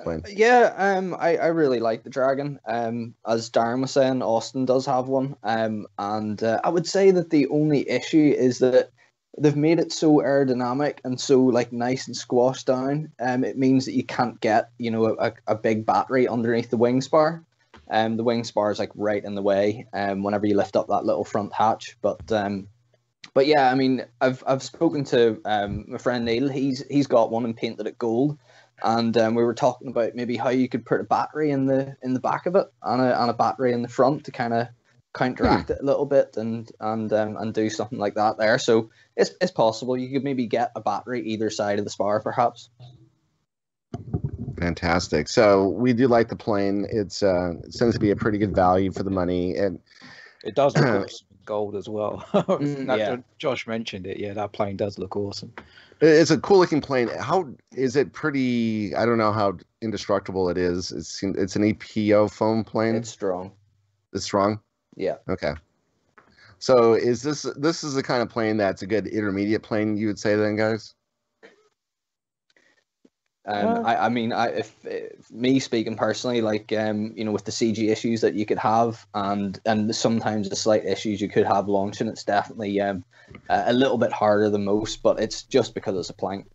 plane? Yeah, I really like the Dragon. As Darren was saying, Austin does have one. And I would say that the only issue is that they've made it so aerodynamic and so like nice and squashed down. It means that you can't get, you know, a big battery underneath the wing spar. The wing spar is like right in the way whenever you lift up that little front hatch. But yeah, I mean, I've spoken to my friend Neil. He's got one and painted it gold. and we were talking about maybe how you could put a battery in the back of it and a battery in the front to kind of counteract it a little bit and do something like that there. So it's possible you could maybe get a battery either side of the spar, perhaps. Fantastic. So we do like the plane. It seems to be a pretty good value for the money, and it does look awesome in gold as well. Yeah. Josh mentioned it. Yeah, that plane does look awesome. It's a cool looking plane. How is it? Pretty. I don't know how indestructible it is. It's an EPO foam plane. It's strong. It's strong. Yeah. Okay. So is this is the kind of plane that's a good intermediate plane, you would say then, guys? I mean, if me speaking personally, like with the CG issues that you could have, and sometimes the slight issues you could have launching, it's definitely a little bit harder than most, but it's just because it's a plank.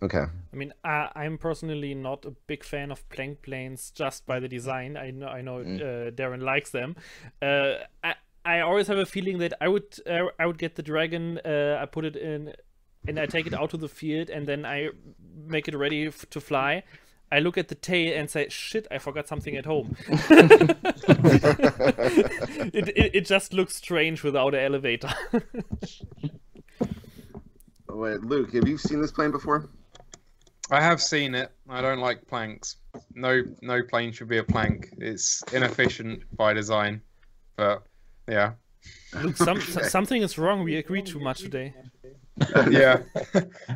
Okay. I mean, I'm personally not a big fan of plank planes just by the design. I know Darren likes them. I always have a feeling that I would get the Dragon. I put it in, and I take it out to the field, and then I make it ready to fly. I look at the tail and say, "Shit, I forgot something at home." it just looks strange without an elevator. Wait, Luke, have you seen this plane before? I have seen it. I don't like planks. No plane should be a plank. It's inefficient by design. But yeah. Luke, something is wrong. We agree too much today. Yeah.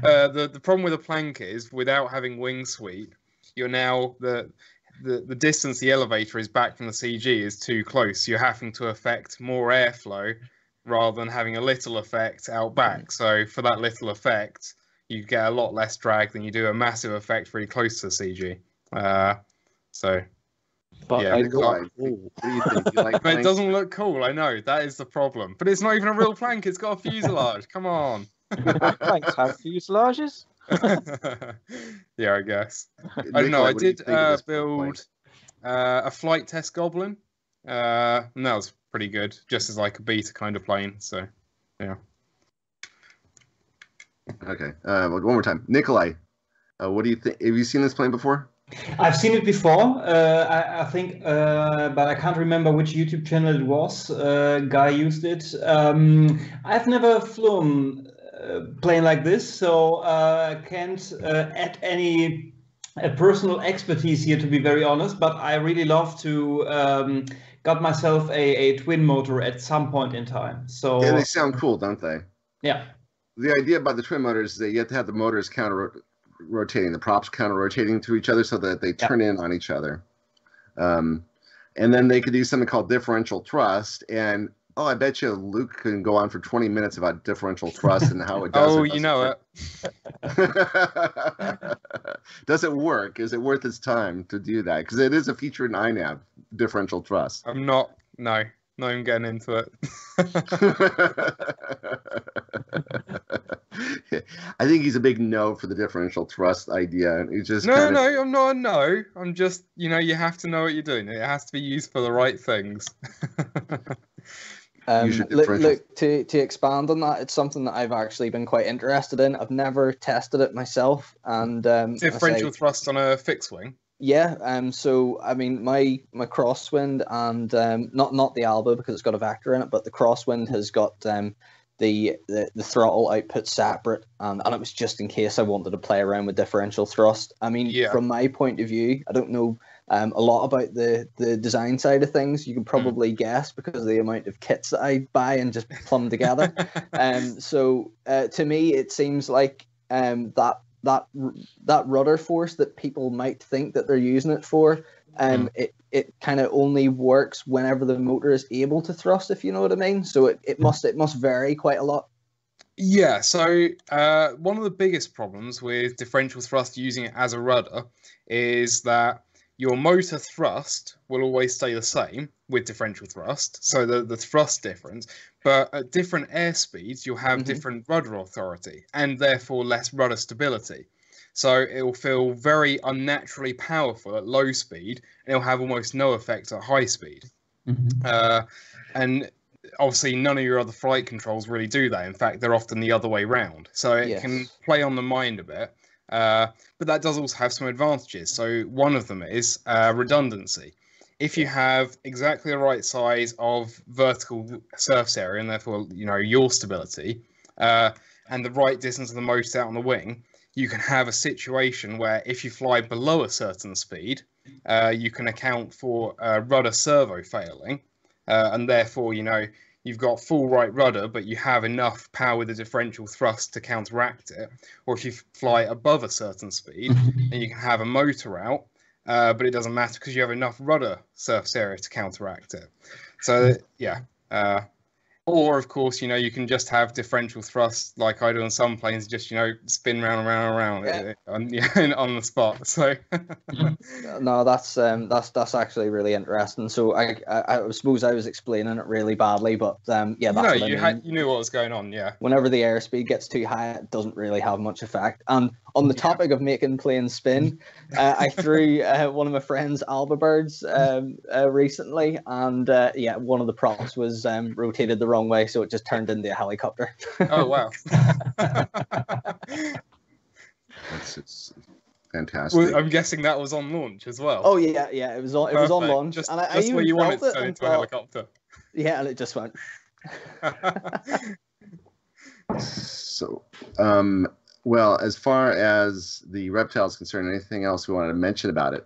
The problem with a plank is without having wing sweep, you're now the distance the elevator is back from the CG is too close. You're having to affect more airflow rather than having a little effect out back. So for that little effect, you get a lot less drag than you do a massive effect really close to the CG. But yeah, What do you think? You like but it doesn't look cool. I know that is the problem. But it's not even a real plank. It's got a fuselage. Come on. planks have fuselages. Yeah, I guess. I don't know. I did build a flight test Goblin. And that was pretty good, just as like a beta kind of plane. So, yeah. Okay. One more time, Nikolai. What do you think? Have you seen this plane before? I've seen it before. I think, but I can't remember which YouTube channel it was. Guy used it. I've never flown a plane like this, so I can't add any personal expertise here, to be very honest. But I really love to got myself a twin motor at some point in time. So Yeah, they sound cool, don't they? yeah. The idea about the twin motors is that you have to have the motors counter-rotating, the props counter-rotating to each other so that they turn in on each other. And then they could do something called differential thrust. And, I bet you Luke can go on for 20 minutes about differential thrust and how it does. Oh, you know it. Does it work? Is it worth its time to do that? Because it is a feature in INAV, differential thrust. I'm not. No, not even getting into it. I think he's a big no for the differential thrust idea. He's just No, I'm not a no. I'm just, you have to know what you're doing. It has to be used for the right things. Look, to expand on that, it's something that I've actually been quite interested in. I've never tested it myself, and differential thrust on a fixed wing. Yeah, so I mean, my crosswind and not the Alba because it's got a Vector in it, but the crosswind has got the throttle output separate, and it was just in case I wanted to play around with differential thrust. I mean, from my point of view, I don't know a lot about the design side of things. You can probably guess because of the amount of kits that I buy and just plumb together. So to me, it seems like that rudder force that people might think that they're using it for, it kind of only works whenever the motor is able to thrust, if you know what I mean. So it must vary quite a lot. Yeah, so one of the biggest problems with differential thrust using it as a rudder is that your motor thrust will always stay the same with differential thrust, so the thrust difference, but at different airspeeds you'll have different rudder authority and therefore less rudder stability. So it will feel very unnaturally powerful at low speed, and it'll have almost no effect at high speed. And obviously none of your other flight controls really do that. In fact, they're often the other way round. So it can play on the mind a bit. But that does also have some advantages. So one of them is redundancy. If you have exactly the right size of vertical surface area, and therefore your stability, and the right distance of the motor out on the wing, you can have a situation where if you fly below a certain speed, you can account for rudder servo failing, and therefore you've got full right rudder, but you have enough power with the differential thrust to counteract it. Or if you fly above a certain speed, then you can have a motor out, but it doesn't matter because you have enough rudder surface area to counteract it. So yeah. Or of course, you can just have differential thrust like I do on some planes, just spin round and round and round on the spot. So no, that's actually really interesting. So I suppose I was explaining it really badly, but yeah, that's what I mean. You knew what was going on, yeah. Whenever the airspeed gets too high, it doesn't really have much effect. And on the topic of making planes spin, I threw one of my friends' Alba birds recently, and yeah, one of the props was rotated the wrong way, so it just turned into a helicopter. Oh wow. It's fantastic. Well, I'm guessing that was on launch as well. Oh yeah, it was on. It was on launch, just, and I just even where you felt want it to turn into a helicopter. Yeah, and it just went. So, well, as far as the reptile is concerned, anything else we wanted to mention about it?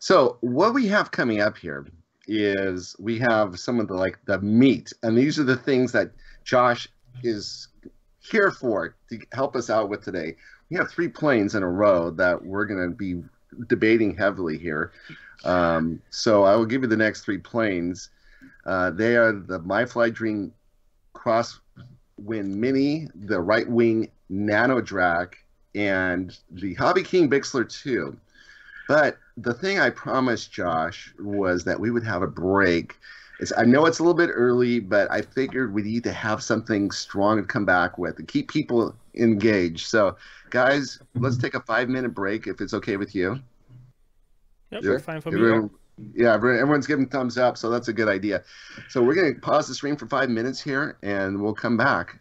So, what we have coming up here is we have some of the meat, and these are the things that Josh is here for to help us out with today. We have 3 planes in a row that we're going to be debating heavily here. So I will give you the next 3 planes. They are the MyFly Dream Crosswind Mini, the right wing Nano Drag, and the Hobby King Bixler 2. But the thing I promised Josh was that we would have a break. I know it's a little bit early, but I figured we need to have something strong to come back with and keep people engaged. So, guys, let's take a 5-minute break if it's okay with you. Yep, fine for me. Yeah, everyone's giving thumbs up, so that's a good idea. So we're going to pause the stream for 5 minutes here, and we'll come back.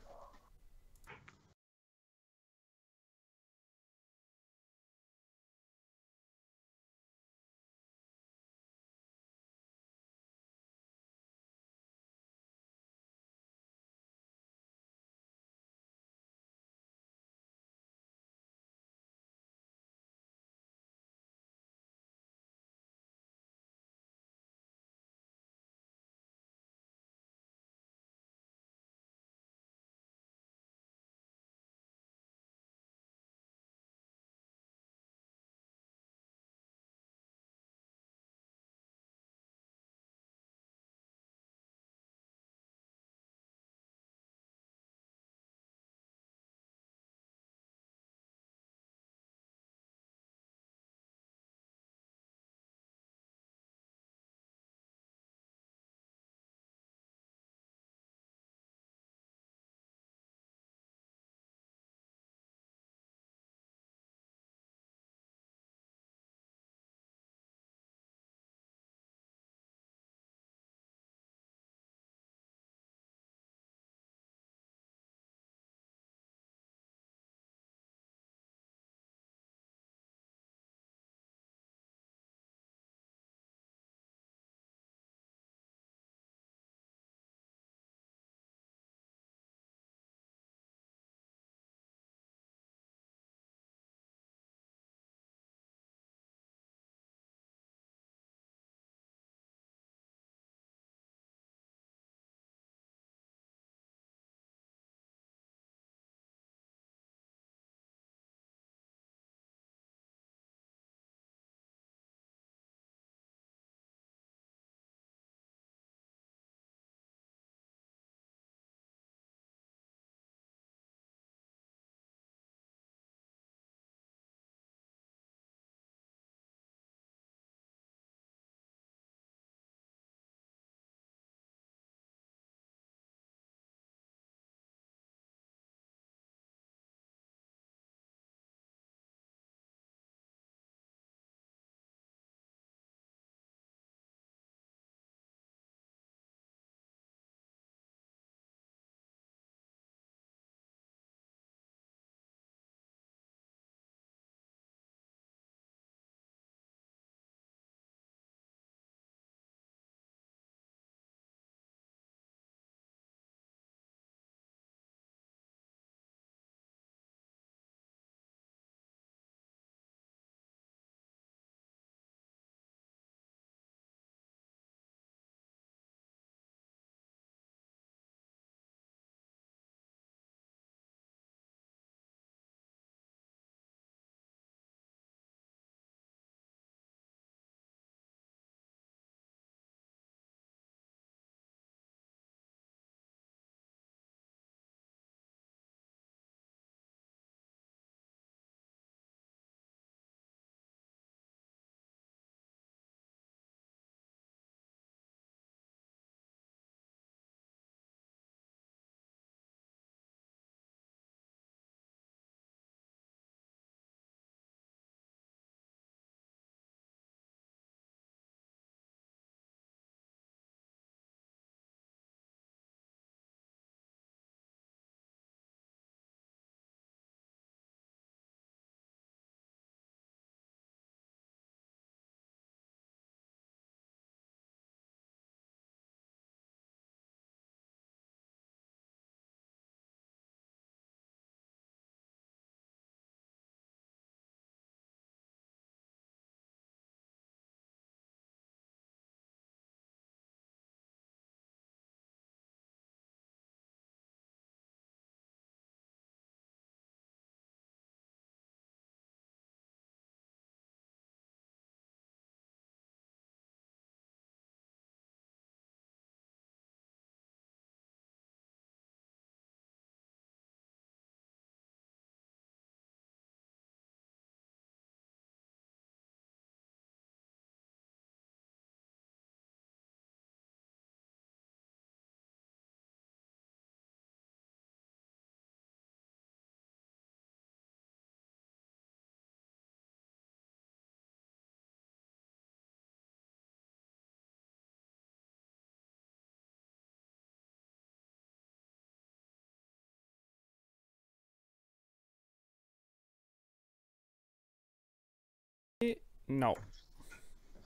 No.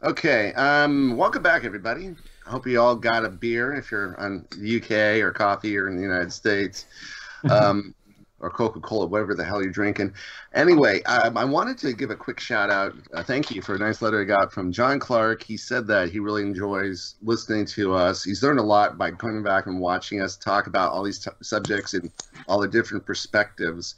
Okay, welcome back, everybody. I hope you all got a beer if you're on the UK, or coffee, or in the United States, or Coca-Cola, whatever the hell you're drinking. Anyway, I wanted to give a quick shout out. Thank you for a nice letter I got from John Clark. He said that he really enjoys listening to us. He's learned a lot by coming back and watching us talk about all these subjects and all the different perspectives.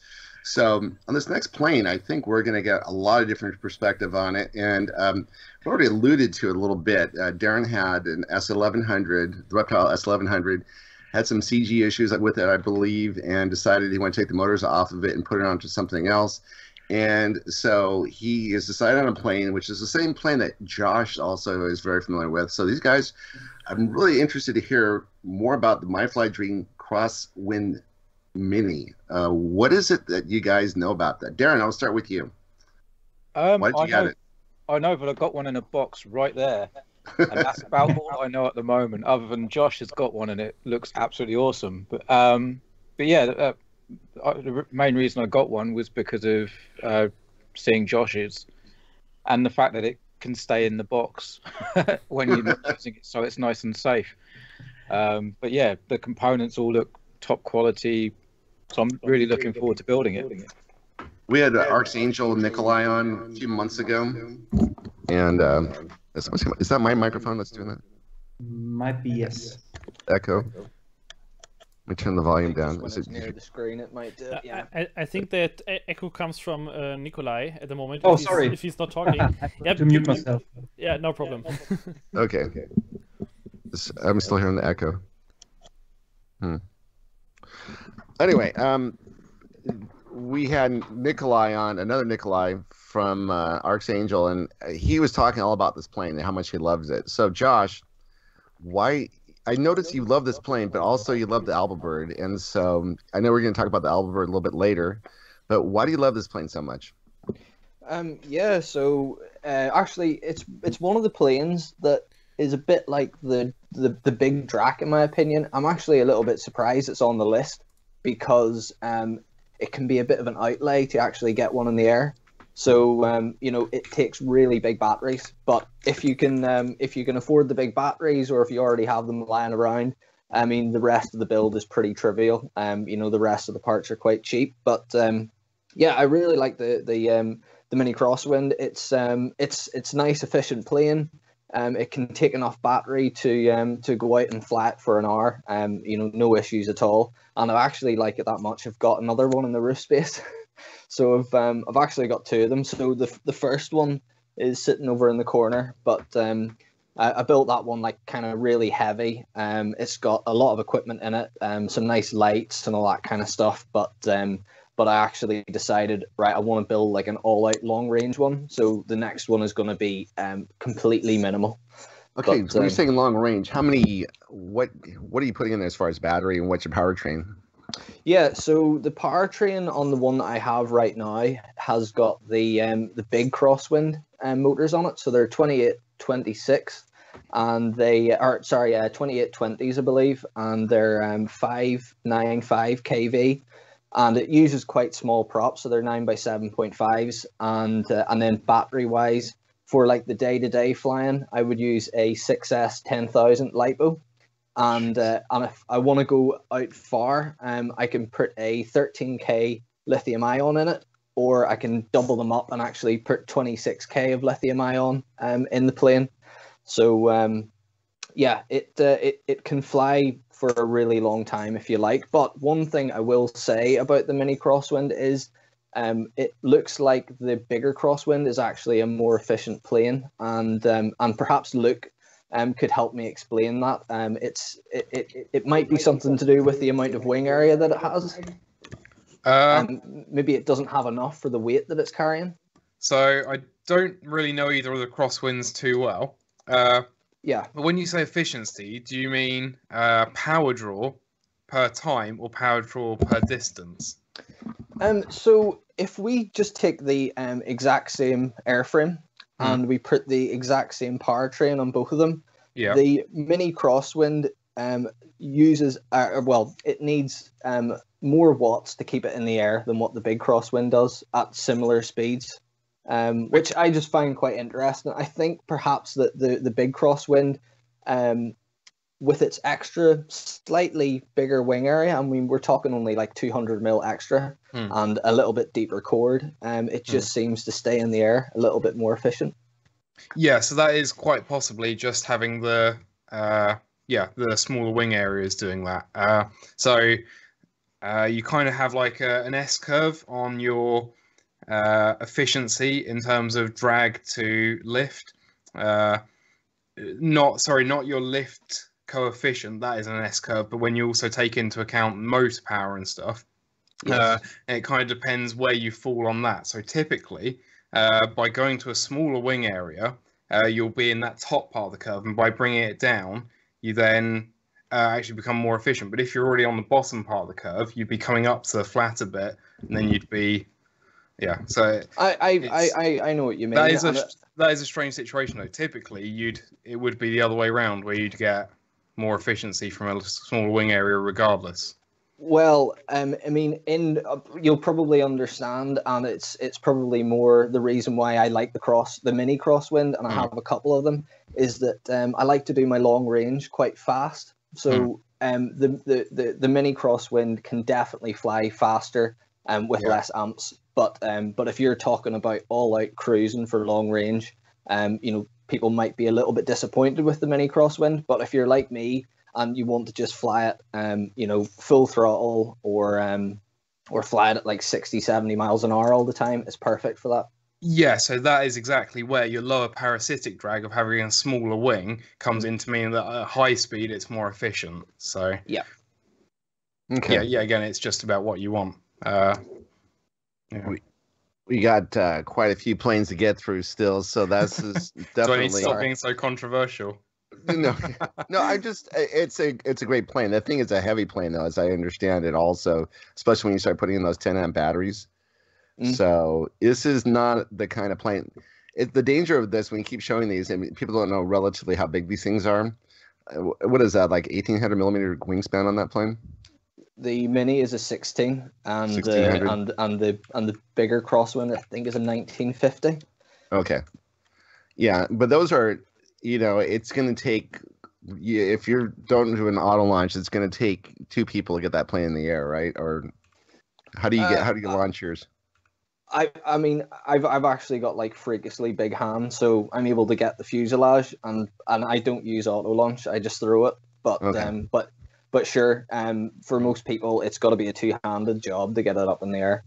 So on this next plane, I think we're going to get a lot of different perspective on it. And I've already alluded to it a little bit. Darren had an S1100, the Reptile S1100, had some CG issues with it, I believe, and decided he wanted to take the motors off of it and put it onto something else. And so he has decided on a plane, which is the same plane that Josh also is very familiar with. So these guys, I'm really interested to hear more about the My Fly Dream Crosswind Mini. What is it that you guys know about that? Darren, I'll start with you. Why did you get it? I know, but I got one in a box right there. And that's about all I know at the moment, other than Josh has got one and it looks absolutely awesome. But yeah, the main reason I got one was because of seeing Josh's and the fact that it can stay in the box when you're not using it, so it's nice and safe. But yeah, the components all look top quality, so I'm really looking forward to building it. We had Archangel Nikolai on a few months ago, and is that my microphone that's doing that? Might be, yes. Echo. Let me turn the volume down. When it's near the screen, it might do. Yeah. I think that echo comes from Nikolai at the moment. Oh, sorry. If he's not talking. To mute myself. Yeah, no problem. Okay. I'm still hearing the echo. Anyway, we had Nikolai on, another Nikolai from Archangel, and he was talking all about this plane and how much he loves it. So, Josh, why? I noticed you love this plane, but also you love the Albabird, and so I know we're going to talk about the Albabird a little bit later. But why do you love this plane so much? Yeah, so actually, it's one of the planes that is a bit like the Big Drac, in my opinion. I'm actually a little bit surprised it's on the list because it can be a bit of an outlay to actually get one in the air. So you know, it takes really big batteries. But if you can afford the big batteries, or if you already have them lying around, I mean, the rest of the build is pretty trivial. You know, the rest of the parts are quite cheap. But yeah, I really like the Mini Crosswind. It's nice, efficient plane. It can take enough battery to go out and fly it for an hour. You know, no issues at all. And I actually like it that much. I've got another one in the roof space, so I've actually got two of them. So the first one is sitting over in the corner, but I built that one like kind of really heavy. It's got a lot of equipment in it, some nice lights and all that kind of stuff. But I actually decided, right, I want to build like an all-out long-range one. So the next one is going to be completely minimal. Okay, But, so when you're saying long range, how many? What are you putting in there as far as battery, and what's your powertrain? Yeah, so the powertrain on the one that I have right now has got the big Crosswind motors on it. So they're 2826, and they are 2820s, I believe, and they're 595 kV. And it uses quite small props, so they're 9x7.5s. And then battery wise, for like the day-to-day flying, I would use a 6S 10,000 LiPo. And if I want to go out far, I can put a 13K lithium ion in it, or I can double them up and actually put 26K of lithium ion in the plane. So yeah, it can fly for a really long time if you like. But one thing I will say about the Mini Crosswind is it looks like the bigger Crosswind is actually a more efficient plane, and perhaps Luke could help me explain that. It might be something to do with the amount of wing area that it has. Maybe it doesn't have enough for the weight that it's carrying. So I don't really know either of the crosswinds too well. Yeah. But when you say efficiency, do you mean power draw per time or power draw per distance? So if we just take the exact same airframe and we put the exact same powertrain on both of them, the Mini Crosswind uses, it needs more watts to keep it in the air than what the big Crosswind does at similar speeds. which I just find quite interesting. I think perhaps that the big crosswind, with its extra slightly bigger wing area, I mean, we're talking only like 200 mil extra and a little bit deeper chord, it just seems to stay in the air a little bit more efficient. Yeah, so that is quite possibly just having the smaller wing areas doing that. So you kind of have like an S curve on your efficiency in terms of drag to lift. Not your lift coefficient, that is an S curve, but when you also take into account motor power and stuff, it kind of depends where you fall on that. So typically, by going to a smaller wing area, you'll be in that top part of the curve, and by bringing it down, you then actually become more efficient. But if you're already on the bottom part of the curve, you'd be coming up to the flatter bit, and then you'd be, So I know what you mean. That is a strange situation, though. Typically, it would be the other way around, where you'd get more efficiency from a smaller wing area, regardless. Well, I mean, you'll probably understand, and it's probably more the reason why I like the mini crosswind, and I have a couple of them, is that I like to do my long range quite fast. So the mini crosswind can definitely fly faster with less amps. But if you're talking about all out cruising for long range, people might be a little bit disappointed with the mini crosswind. But if you're like me and you want to just fly it, full throttle or fly it at like 60, 70 miles an hour all the time, it's perfect for that. Yeah, so that is exactly where your lower parasitic drag of having a smaller wing comes into meaning that at high speed it's more efficient. So Okay. Yeah. Again, it's just about what you want. We got quite a few planes to get through still, so that's definitely. Do I need to stop being so controversial? No. It's a great plane. That thing is a heavy plane, though, as I understand it. Also, especially when you start putting in those 10 amp batteries. So this is not the kind of plane. The danger of this when you keep showing these, I mean, people don't know relatively how big these things are. What is that, like 1,800 millimeter wingspan on that plane? The mini is a 16, and the bigger crosswind I think is a 1950. Okay, yeah, but those are, it's going to take, if you don't do an auto launch, it's going to take two people to get that plane in the air, right? Or how do you launch yours? I mean, I've actually got like freakishly big hands, so I'm able to get the fuselage, and I don't use auto launch. I just throw it. But But sure, for most people, it's got to be a two-handed job to get it up in the air.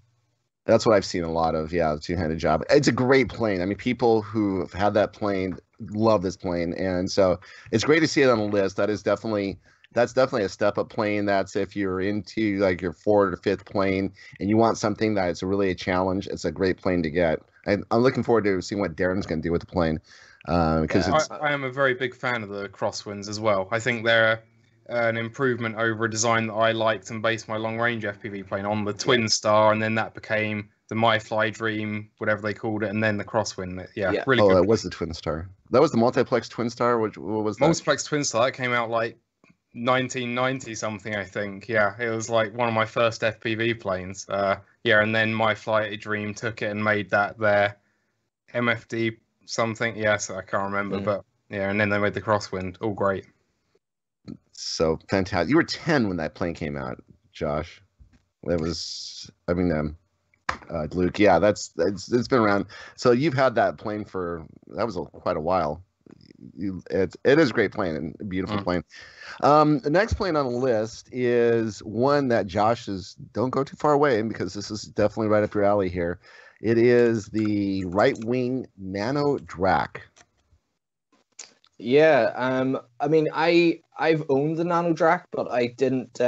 That's what I've seen a lot of, the two-handed job. It's a great plane. I mean, people who have had that plane love this plane, and so it's great to see it on the list. That's definitely a step-up plane. That's if you're into like your fourth or fifth plane and you want something that's really a challenge, it's a great plane to get. I'm looking forward to seeing what Darren's going to do with the plane. Because I am a very big fan of the crosswinds as well. I think they're an improvement over a design that I liked and based my long-range FPV plane on, the Twin Star, and then that became the My Fly Dream, whatever they called it, and then the Crosswind. Really good. That was the Twin Star. That was the Multiplex Twin Star? What was that? Multiplex Twin Star, that came out like 1990 something, I think. Yeah, it was like one of my first FPV planes. And then My Fly Dream took it and made that their MFD something. Yes, I can't remember, but and then they made the Crosswind. All great. So fantastic. You were 10 when that plane came out, Josh. That was, Luke. Yeah, it's been around. So you've had that plane for quite a while. It is a great plane and a beautiful plane. The next plane on the list is one that Josh don't go too far away, because this is definitely right up your alley here. It is the right wing Nano Drac. Yeah, I mean, I've owned the Nano Drac, but I didn't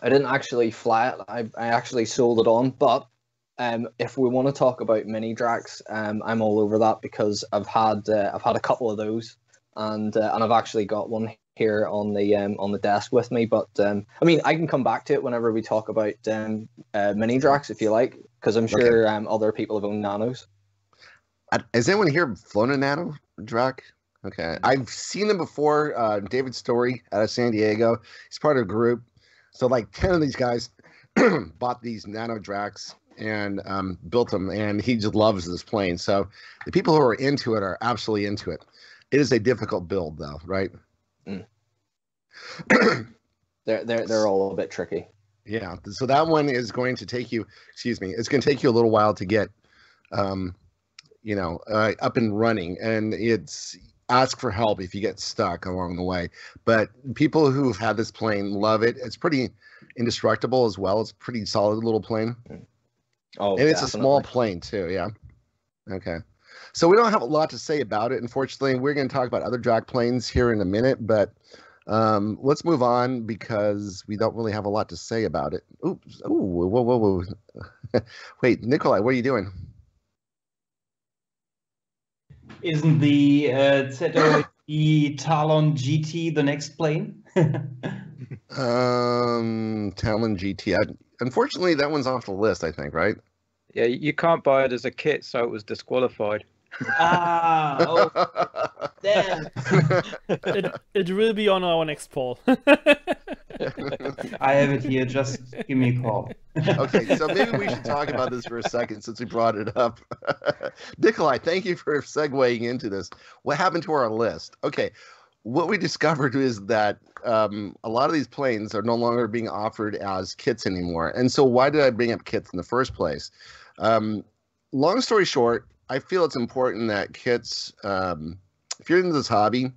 actually fly it. I actually sold it on. But if we want to talk about mini Dracs, I'm all over that, because I've had a couple of those, and I've actually got one here on the desk with me. But I mean, I can come back to it whenever we talk about mini Dracs if you like, because I'm sure other people have owned Nanos. Has anyone here flown a Nano Drac? Okay, I've seen them before. David Story out of San Diego. He's part of a group. So like 10 of these guys bought these Nano Dracs, and built them, and he just loves this plane. So the people who are into it are absolutely into it. It is a difficult build, though, right? Mm. They're all a bit tricky. Yeah. So that one is going to take you. Excuse me. It's going to take you a little while to get, up and running, and it's ask for help if you get stuck along the way. But people who've had this plane love it. It's pretty indestructible as well. It's a pretty solid little plane. Oh, and it's a small plane too. Yeah. Okay. So we don't have a lot to say about it. Unfortunately, we're going to talk about other drag planes here in a minute, but let's move on because we don't really have a lot to say about it. Oops. Ooh, whoa. Wait, Nikolai, what are you doing? Isn't the ZOE Talon GT the next plane? Talon GT. Unfortunately, that one's off the list, I think, right? Yeah, you can't buy it as a kit, so it was disqualified. Oh, damn. It will be on our next poll. I have it here. Just give me a call. Okay, so maybe we should talk about this for a second since we brought it up. Nikolai, thank you for segueing into this. What happened to our list? Okay, what we discovered is that a lot of these planes are no longer being offered as kits anymore. And so why did I bring up kits in the first place? Long story short, I feel it's important that kits, if you're into this hobby,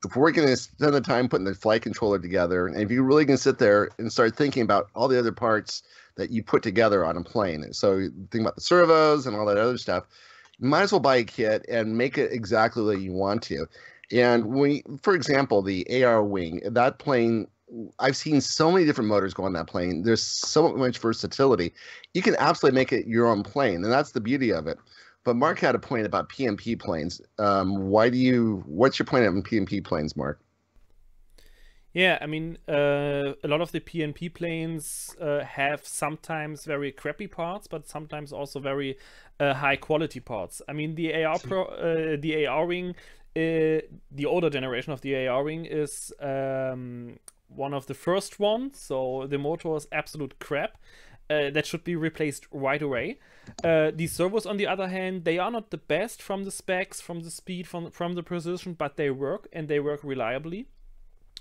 if we're going to spend the time putting the flight controller together, and if you really can sit there and start thinking about all the other parts that you put together on a plane, so think about the servos and all that other stuff, you might as well buy a kit and make it exactly the way you want to. And for example, the AR wing, that plane, I've seen so many different motors go on that plane. There's so much versatility. You can absolutely make it your own plane, and that's the beauty of it. But Mark had a point about PMP planes. What's your point on PMP planes, Mark? Yeah, I mean, a lot of the PNP planes have sometimes very crappy parts, but sometimes also very high quality parts. I mean, the the AR wing, the older generation of the AR wing is one of the first ones, so the motor is absolute crap. That should be replaced right away. These servos, on the other hand, they are not the best from the specs, from the speed, from the precision, but they work, and they work reliably.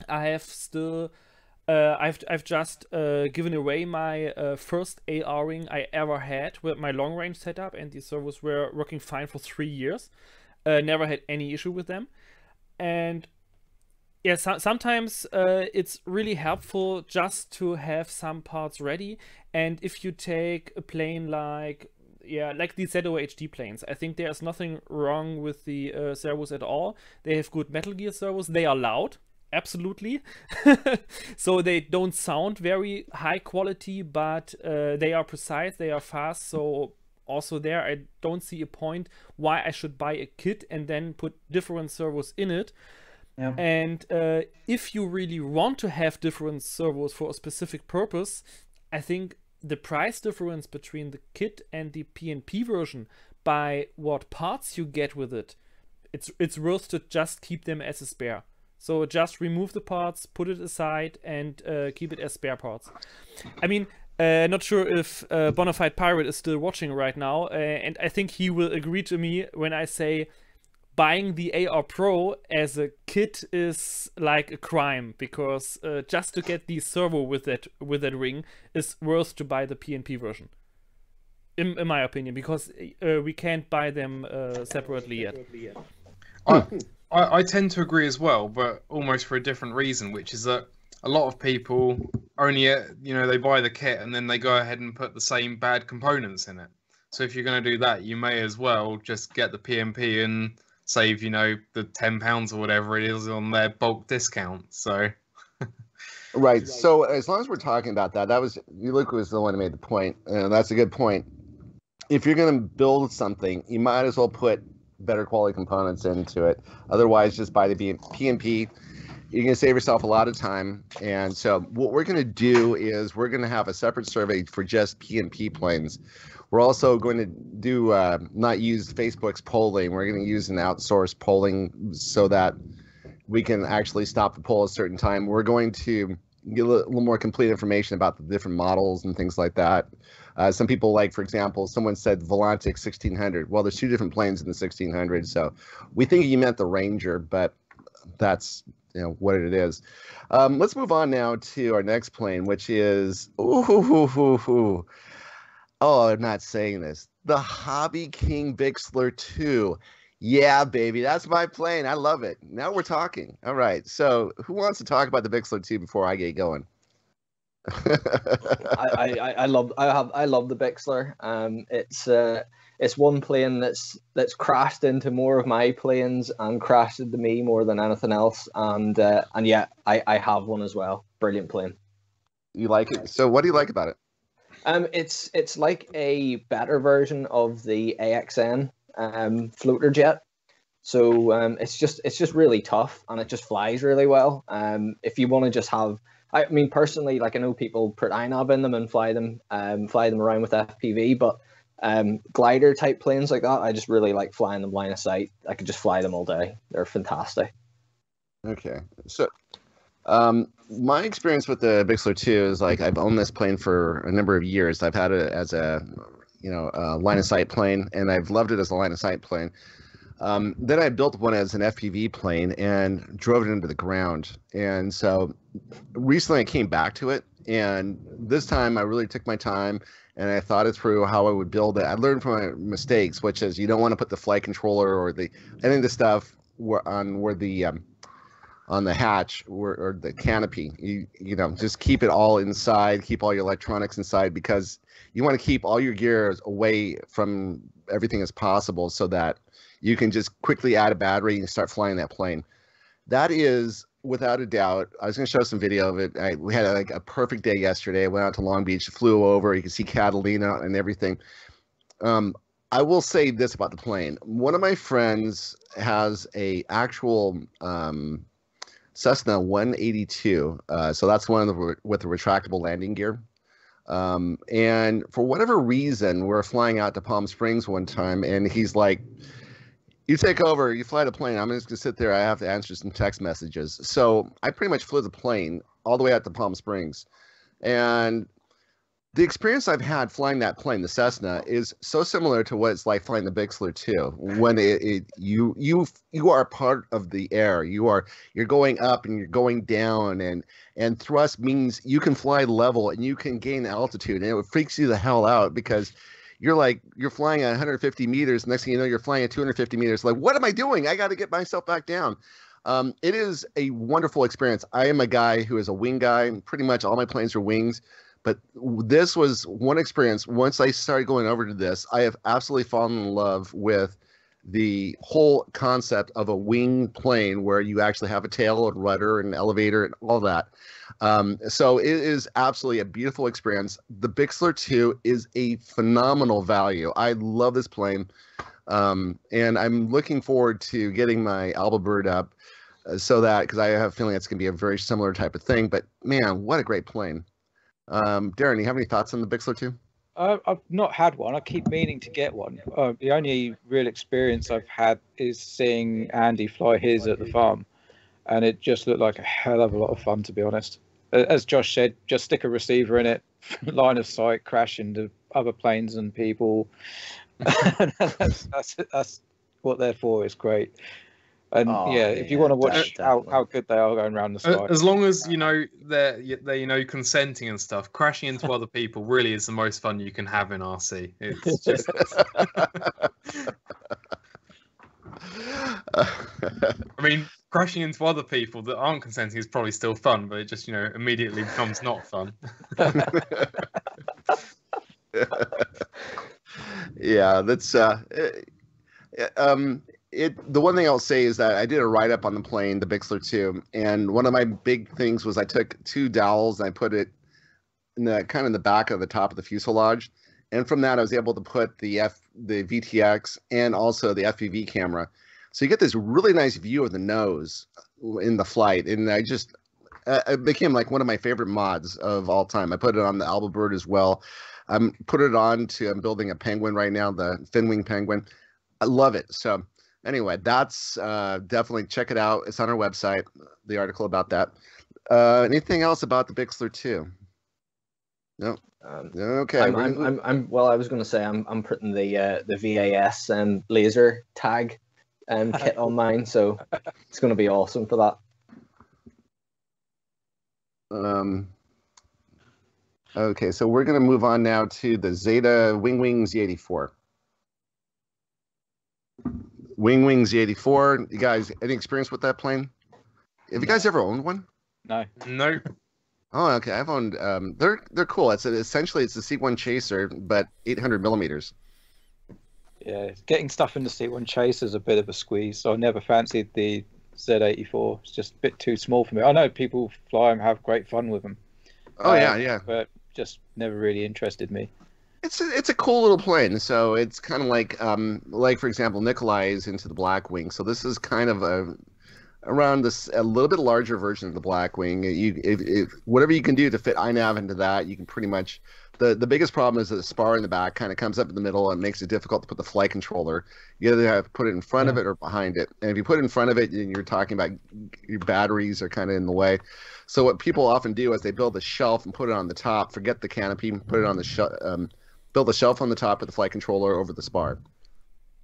I have still, I've just given away my first AR wing I ever had with my long range setup, and these servos were working fine for 3 years. Never had any issue with them, and yeah, sometimes it's really helpful just to have some parts ready. And if you take a plane like the ZOHD planes, I think there's nothing wrong with the servos at all. They have good Metal Gear servos. They are loud, absolutely. So they don't sound very high quality, but they are precise, they are fast. So also there, I don't see a point why I should buy a kit and then put different servos in it. Yeah. And if you really want to have different servos for a specific purpose, I think the price difference between the kit and the PNP version, by what parts you get with it, it's worth to just keep them as a spare. So just remove the parts, put it aside, and keep it as spare parts. I mean, not sure if Bonafide Pirate is still watching right now, and I think he will agree to me when I say buying the AR Pro as a kit is like a crime, because just to get the servo with that ring is worth to buy the PNP version, in my opinion, because we can't buy them separately yet. I tend to agree as well, but almost for a different reason, which is that a lot of people only, they buy the kit and then they go ahead and put the same bad components in it. So if you're going to do that, you may as well just get the PMP and save, the £10 or whatever it is on their bulk discount. So, right. So as long as we're talking about that, Luke was the one who made the point, and that's a good point. If you're going to build something, you might as well put better quality components into it. Otherwise, just buy the PMP. You're going to save yourself a lot of time. And so what we're going to do is we're going to have a separate survey for just PMP planes. We're also going to do not use Facebook's polling. We're going to use an outsourced polling so that we can actually stop the poll at a certain time. We're going to get a little more complete information about the different models and things like that. Some people like, for example, someone said Volantic 1600. Well, there's two different planes in the 1600, so we think you meant the Ranger, but that's what it is. Let's move on now to our next plane, which is oh, I'm not saying this. The Hobby King Bixler 2. Yeah, baby, that's my plane. I love it. Now we're talking. All right. So, who wants to talk about the Bixler 2 before I get going? I love the Bixler. It's one plane that's crashed into more of my planes and crashed into me more than anything else. And yeah, I have one as well. Brilliant plane. You like it? So what do you like about it? It's like a better version of the AXN floater jet. So it's just really tough, and it just flies really well. If you want to just have, I mean, personally, like I know people put INAV in them and fly them around with FPV, but glider type planes like that, I just really like flying them line of sight. I could just fly them all day. They're fantastic. Okay, so my experience with the Bixler 2 is like I've owned this plane for a number of years. I've had it as a line of sight plane, and I've loved it as a line of sight plane. Then I built one as an FPV plane and drove it into the ground. And so recently I came back to it, and this time I really took my time and I thought it through how I would build it. I learned from my mistakes, which is you don't want to put the flight controller or any of the stuff on the hatch or the canopy. You just keep it all inside, keep all your electronics inside, because you want to keep all your gear away from everything as possible so that you can just quickly add a battery and start flying that plane. That is, without a doubt, I was going to show some video of it. We had like a perfect day yesterday. I went out to Long Beach, flew over. You can see Catalina and everything. I will say this about the plane. One of my friends has a actual Cessna 182. So that's one with the retractable landing gear. And for whatever reason, we're flying out to Palm Springs one time, and he's like, you take over, you fly the plane. I'm just going to sit there. I have to answer some text messages. So I pretty much flew the plane all the way out to Palm Springs. And the experience I've had flying that plane, the Cessna, is so similar to what it's like flying the Bixler 2. When you are part of the air. You're going up and you're going down, and thrust means you can fly level and you can gain altitude, and it freaks you the hell out because you're flying at 150 meters. Next thing you know, you're flying at 250 meters. Like, what am I doing? I got to get myself back down. It is a wonderful experience. I am a guy who is a wing guy. Pretty much all my planes are wings. But this was one experience. Once I started going over to this, I have absolutely fallen in love with the whole concept of a wing plane where you actually have a tail and rudder and elevator and all that. So it is absolutely a beautiful experience. The Bixler 2 is a phenomenal value. I love this plane. And I'm looking forward to getting my Alba Bird up because I have a feeling it's going to be a very similar type of thing. But man, what a great plane. Darren, you have any thoughts on the Bixler 2? I've not had one. I keep meaning to get one. The only real experience I've had is seeing Andy fly his at the farm, and it just looked like a hell of a lot of fun, to be honest. As Josh said, just stick a receiver in it, line of sight, crash into other planes and people. that's what they're for. It's great. And if you want to watch how good they are going around the sky, as long as they're consenting and stuff, crashing into other people really is the most fun you can have in RC. It's just I mean, crashing into other people that aren't consenting is probably still fun, but it just immediately becomes not fun. Yeah, that's the one thing I'll say is that I did a write-up on the plane, the Bixler 2, and one of my big things was I took two dowels and I put it in the back of the top of the fuselage, and from that I was able to put the VTX and also the FPV camera, so you get this really nice view of the nose in the flight, and it became like one of my favorite mods of all time. I put it on the Alba Bird as well. I'm building a penguin right now, the fin wing penguin. I love it. So anyway, that's definitely check it out. It's on our website, the article about that. Anything else about the Bixler 2? No. Okay. I was going to say I'm putting the VAS laser tag kit on mine, so it's going to be awesome for that. Okay, so we're going to move on now to the Zeta Wing Z84. Wing Z84. You guys, any experience with that plane? Have you guys ever owned one? No. No. Oh, okay. I've owned. They're cool. Essentially it's a C1 chaser, but 800 millimeters. Yeah, getting stuff in the C1 chaser is a bit of a squeeze. So I never fancied the Z84. It's just a bit too small for me. I know people fly them, have great fun with them. Oh yeah. But just never really interested me. It's a cool little plane. So it's kind of like for example, Nikolai is into the Blackwing. So this is kind of around this a little bit larger version of the Blackwing. If whatever you can do to fit INAV into that, you can pretty much. The biggest problem is that the spar in the back kind of comes up in the middle and makes it difficult to put the flight controller. You either have to put it in front of it or behind it. And if you put it in front of it, you're talking about your batteries are kind of in the way. So what people often do is they build a shelf and put it on the top, forget the canopy, put it on the build a shelf on the top with the flight controller over the spar.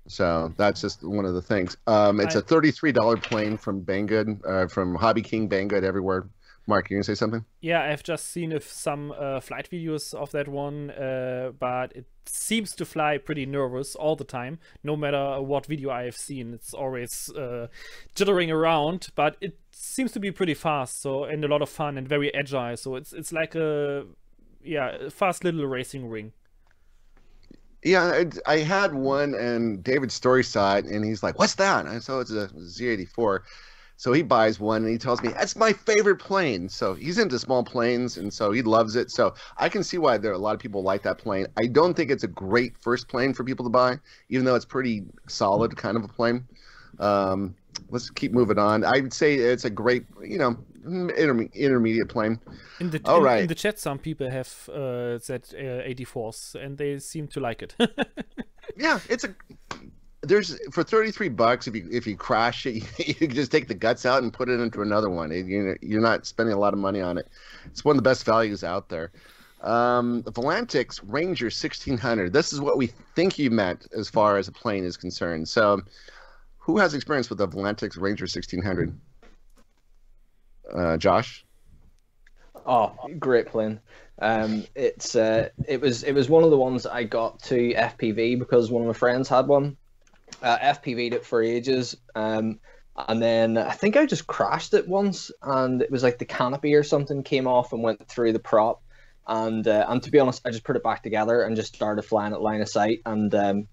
So that's just one of the things. It's a $33 plane from Banggood, from Hobby King, Banggood, everywhere. Mark, you gonna say something? Yeah, I've just seen some flight videos of that one, but it seems to fly pretty nervous all the time. No matter what video I have seen, it's always jittering around, but it seems to be pretty fast, so and a lot of fun and very agile. So it's like a fast little racing ring. Yeah, I had one, and David Story saw it, and he's like, "What's that?" And so it's a Z84. So he buys one, and he tells me, "That's my favorite plane." So he's into small planes, and so he loves it. So I can see why there are a lot of people like that plane. I don't think it's a great first plane for people to buy, even though it's pretty solid kind of a plane. Let's keep moving on. I would say it's a great, intermediate plane. In the chat, some people have Z84s, and they seem to like it. Yeah, there's for $33 if you crash it, you can just take the guts out and put it into another one. You're not spending a lot of money on it. It's one of the best values out there. The Volantix Ranger 1600. This is what we think you meant as far as a plane is concerned. So, who has experience with the Volantix Ranger 1600? Josh? Oh, great plane. It was one of the ones that I got to FPV because one of my friends had one. FPV'd it for ages, and then I think I just crashed it once, and it was like the canopy or something came off and went through the prop, and to be honest, I just put it back together and just started flying at line of sight, and I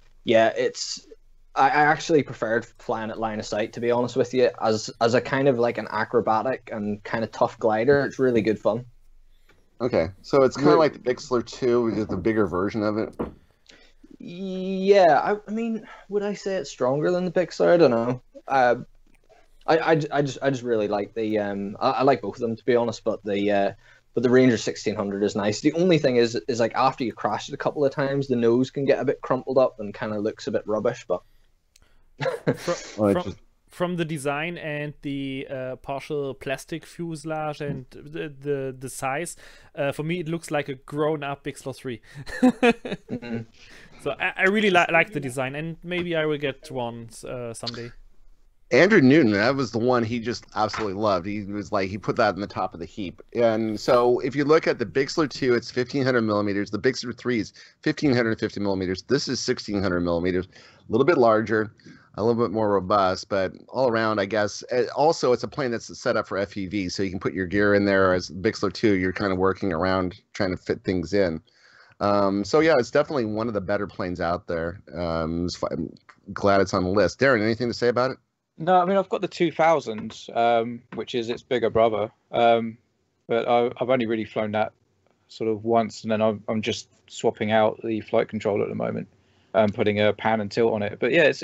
actually preferred flying at line of sight, to be honest with you, as a kind of like an acrobatic and kind of tough glider. It's really good fun. Okay, so it's kind of like the Bixler 2, just a bigger version of it. Yeah, I mean, would I say it's stronger than the Bixler? I don't know. I just really like the I like both of them, to be honest, but the Ranger 1600 is nice. The only thing is like after you crash it a couple of times, the nose can get a bit crumpled up and kind of looks a bit rubbish, but from the design and the partial plastic fuselage and the size, for me it looks like a grown-up Bixler 3. Mm-hmm. So I really like the design, and maybe I will get one someday. Andrew Newton, that was the one he just absolutely loved. He was like, he put that in the top of the heap. And so if you look at the Bixler 2, it's 1,500 millimeters. The Bixler 3 is 1,550 millimeters. This is 1,600 millimeters. A little bit larger, a little bit more robust, but all around, I guess. Also, it's a plane that's set up for FPV, so you can put your gear in there. As Bixler 2, you're kind of working around trying to fit things in. So yeah, it's definitely one of the better planes out there. I'm glad it's on the list. Darren, anything to say about it? No, I mean, I've got the 2000, which is its bigger brother, but I've only really flown that sort of once, and then I'm just swapping out the flight controller at the moment, putting a pan and tilt on it. But yeah, it's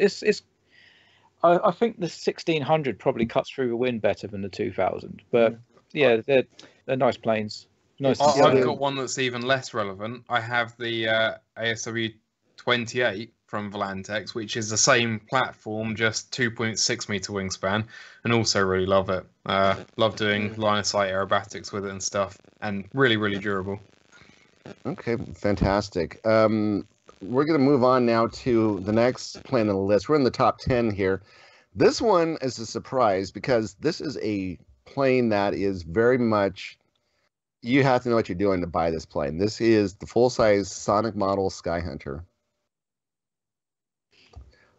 I think the 1600 probably cuts through the wind better than the 2000. But yeah, they're nice planes. Nice. I've got one that's even less relevant. I have the ASW 28 from Volantex, which is the same platform, just 2.6 meter wingspan, and also really love it. Love doing line of sight aerobatics with it and stuff, and really, really durable. Okay, fantastic. We're going to move on now to the next plane on the list. We're in the top 10 here. This one is a surprise because this is a plane that is very much, you have to know what you're doing to buy this plane. This is the full-size Sonic model Sky Hunter.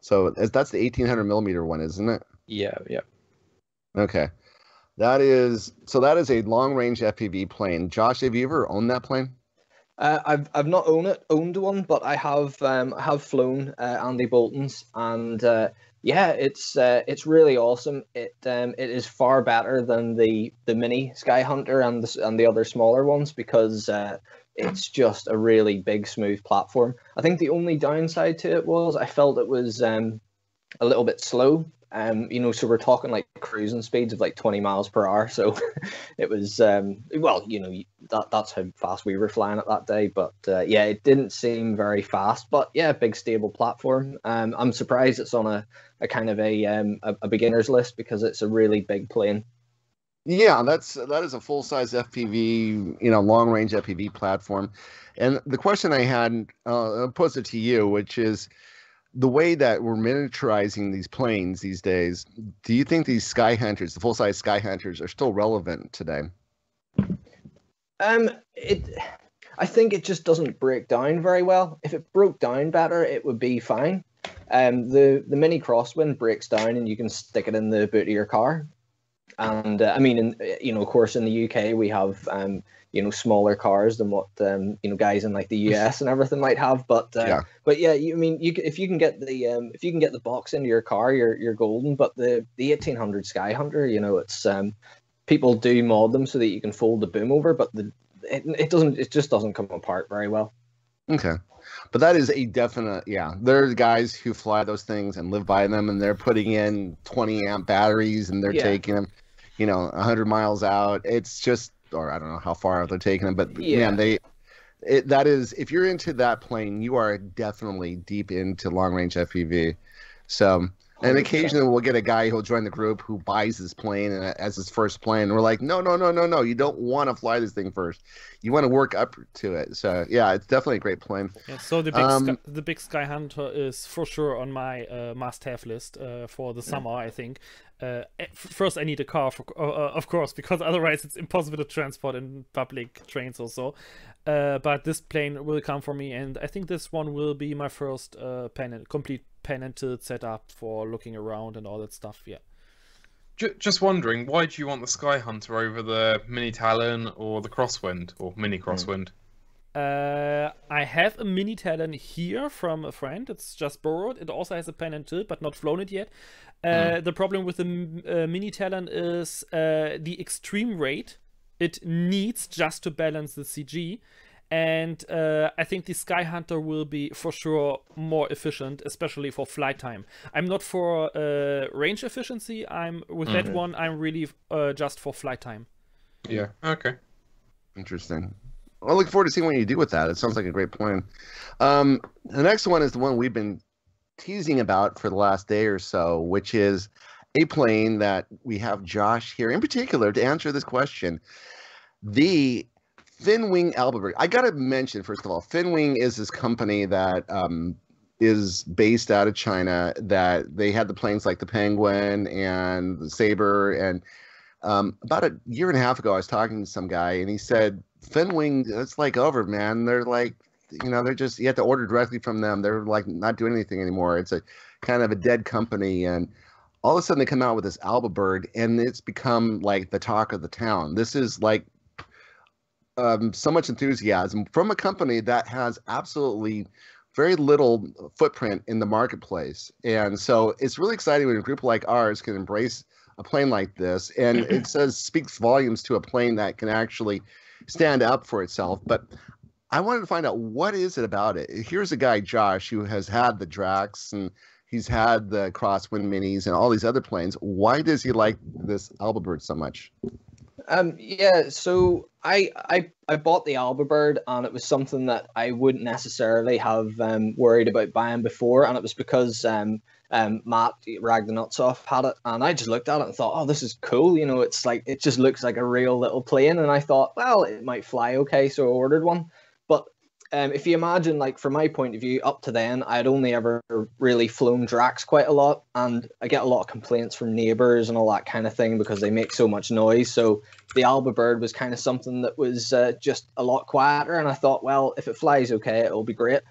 So that's the 1800 millimeter one, isn't it? Yeah. Okay. That is a long-range FPV plane. Josh, have you ever owned that plane? I've not owned one, but I have flown Andy Bolton's, and yeah, it's really awesome. It is far better than the mini Sky Hunter and the other smaller ones because it's just a really big, smooth platform. I think the only downside to it was I felt it was a little bit slow. So we're talking like cruising speeds of like 20 miles per hour. So it was, that's how fast we were flying at that day. But yeah, it didn't seem very fast. But yeah, big stable platform. I'm surprised it's on a kind of a beginner's list because it's a really big plane. Yeah, that is a full-size FPV, long-range FPV platform. And the question I had, I'll pose it to you, which is, the way that we're miniaturizing these planes these days, do you think these Sky Hunters, the full-size Sky Hunters, are still relevant today? I think it just doesn't break down very well. If it broke down better, it would be fine. The mini Crosswind breaks down and you can stick it in the boot of your car. And of course, in the UK we have smaller cars than what guys in like the US and everything might have. But yeah, if you can get the box into your car, you're golden. But the 1800 Sky Hunter, it's people do mod them so that you can fold the boom over, but it just doesn't come apart very well. Okay. But that is a definite, there are guys who fly those things and live by them, and they're putting in 20 amp batteries and they're taking them, 100 miles out. It's just, or I don't know how far they're taking them, but man, that is, if you're into that plane, you are definitely deep into long range FPV. So, and occasionally we'll get a guy who'll join the group who buys this plane as his first plane. And we're like, no. You don't want to fly this thing first. You want to work up to it. So yeah, it's definitely a great plane. Yeah, so the big Sky Hunter is for sure on my must-have list for the summer, I think. First, I need a car, of course, because otherwise it's impossible to transport in public trains or so. But this plane will come for me, and I think this one will be my first complete pen and tilt setup for looking around and all that stuff. Yeah. Just wondering, why do you want the Sky Hunter over the Mini Talon or the Crosswind or Mini Crosswind? I have a Mini Talon here from a friend. It's just borrowed. It also has a pen and tilt, but not flown it yet. The problem with the Mini Talon is the extreme rate it needs just to balance the CG. And I think the Sky Hunter will be for sure more efficient, especially for flight time. I'm not for range efficiency. With that one, I'm really just for flight time. Yeah. Okay. Interesting. I look forward to seeing what you do with that. It sounds like a great plan. The next one is the one we've been teasing about for the last day or so, which is a plane that we have Josh here in particular to answer this question. The Finwing Albert. I got to mention, first of all, Finwing is this company that is based out of China, that they had the planes like the Penguin and the Sabre. And about a year and a half ago, I was talking to some guy, and he said, Finwing, it's like over, man. They're like, they're just, you have to order directly from them. They're like not doing anything anymore. It's a kind of a dead company. And all of a sudden they come out with this Alba Bird, and it's become like the talk of the town. This is like, so much enthusiasm from a company that has absolutely very little footprint in the marketplace. And so it's really exciting when a group like ours can embrace a plane like this. And it speaks volumes to a plane that can actually stand up for itself. But I wanted to find out, what is it about it? Here's a guy, Josh, who has had the Drax and he's had the Crosswind Minis and all these other planes. Why does he like this Alba Bird so much? Yeah, so I bought the Alba Bird, and it was something that I wouldn't necessarily have worried about buying before, and it was because Matt Rag the Nuts Off had it, and I just looked at it and thought, oh, this is cool. You know, it's like, it just looks like a real little plane, and I thought, well, it might fly okay, so I ordered one. But if you imagine, like, from my point of view, up to then, I'd only ever really flown Drax quite a lot, and I get a lot of complaints from neighbors and all that kind of thing because they make so much noise. So the Alba Bird was kind of something that was just a lot quieter, and I thought, well, if it flies okay, it'll be great.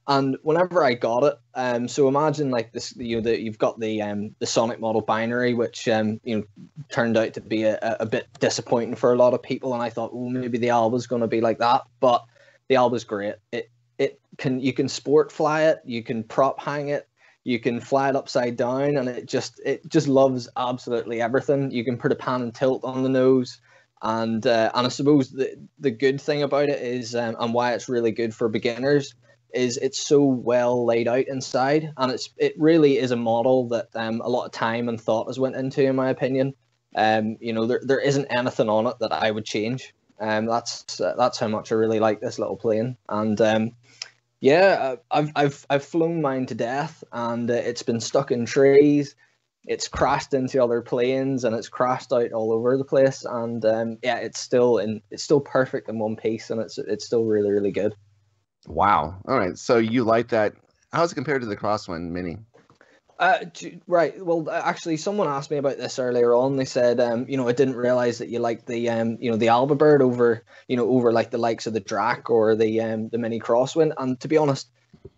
And whenever I got it, so imagine like this, you know, you've got the Sonic model binary, which you know, turned out to be a bit disappointing for a lot of people, and I thought, well, maybe the Alba's going to be like that, but the Alba's great. You can sport fly it, you can prop hang it, you can fly it upside down, and it just loves absolutely everything. You can put a pan and tilt on the nose, and I suppose the good thing about it is, and why it's really good for beginners, is it's so well laid out inside, and it really is a model that a lot of time and thought has went into, in my opinion. You know, there isn't anything on it that I would change. That's how much I really like this little plane, and yeah, I've flown mine to death, and it's been stuck in trees, it's crashed into other planes, and it's crashed out all over the place, and yeah, it's still perfect in one piece, and it's still really, really good. Wow. All right. So you like that? How's it compared to the Crosswind Mini? Right. Well, actually, someone asked me about this earlier on. They said, you know, I didn't realize that you liked the, you know, the Alba Bird over like the likes of the Drac or the Mini Crosswind. And to be honest,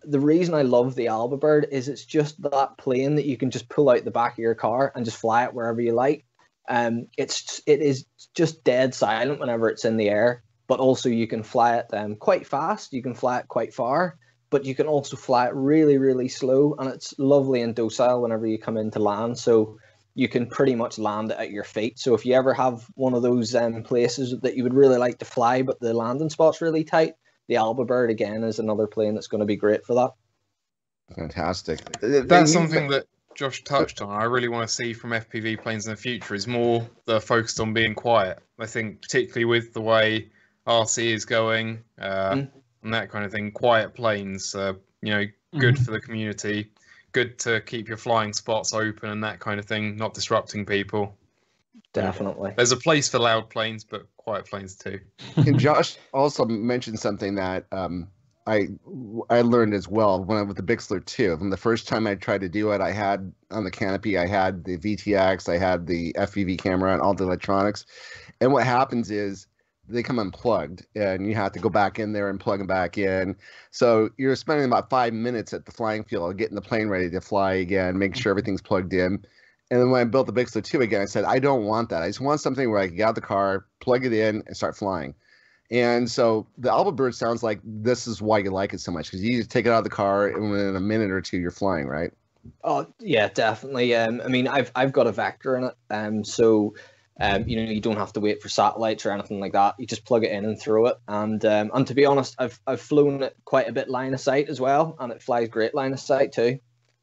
the reason I love the Alba Bird is it's just that plane that you can just pull out the back of your car and just fly it wherever you like. It is just dead silent whenever it's in the air, but also you can fly it quite fast. You can fly it quite far, but you can also fly it really, really slow, and it's lovely and docile whenever you come into land, so you can pretty much land it at your feet. So if you ever have one of those places that you would really like to fly, but the landing spot's really tight, the Alba Bird, again, is another plane that's going to be great for that. Fantastic. That's something that Josh touched on. I really want to see from FPV planes in the future is more they're focused on being quiet. I think particularly with the way RC is going, and that kind of thing, quiet planes, you know, good for the community, good to keep your flying spots open and that kind of thing, not disrupting people. Definitely. There's a place for loud planes, but quiet planes too. And Josh also mentioned something that I learned as well when I with the Bixler too. From the first time I tried to do it, I had on the canopy, I had the VTX, I had the FPV camera and all the electronics. And what happens is they come unplugged, and you have to go back in there and plug them back in. So you're spending about 5 minutes at the flying field, getting the plane ready to fly again, making sure everything's plugged in. And then when I built the Bixler 2 again, I said, I don't want that. I just want something where I can get out the car, plug it in, and start flying. And so the Alba Bird sounds like this is why you like it so much, because you just take it out of the car, and within a minute or two, you're flying, right? Oh, yeah, definitely. I mean, I've got a Vector in it, so you know, you don't have to wait for satellites or anything like that. You just plug it in and throw it. And to be honest, I've flown it quite a bit line of sight as well, and it flies great line of sight too.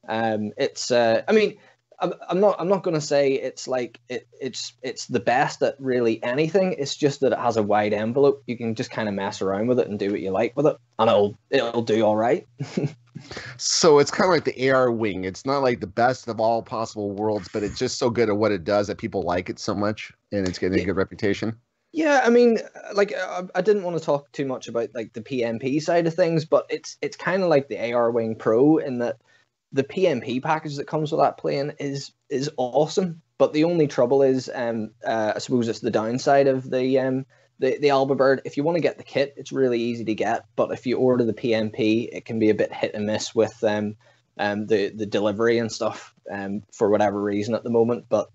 It's I mean, I'm not going to say it's like it's the best at really anything. It's just that it has a wide envelope. You can just kind of mess around with it and do what you like with it, and it'll do all right. So it's kind of like the AR wing. It's not like the best of all possible worlds, but it's just so good at what it does that people like it so much, and it's getting a good reputation. Yeah, I mean, like I didn't want to talk too much about like the PMP side of things, but it's kind of like the AR Wing Pro in that the PMP package that comes with that plane is awesome. But the only trouble is, I suppose it's the downside of the Alba Bird. If you want to get the kit, it's really easy to get, but if you order the PMP, it can be a bit hit and miss with the delivery and stuff for whatever reason at the moment. But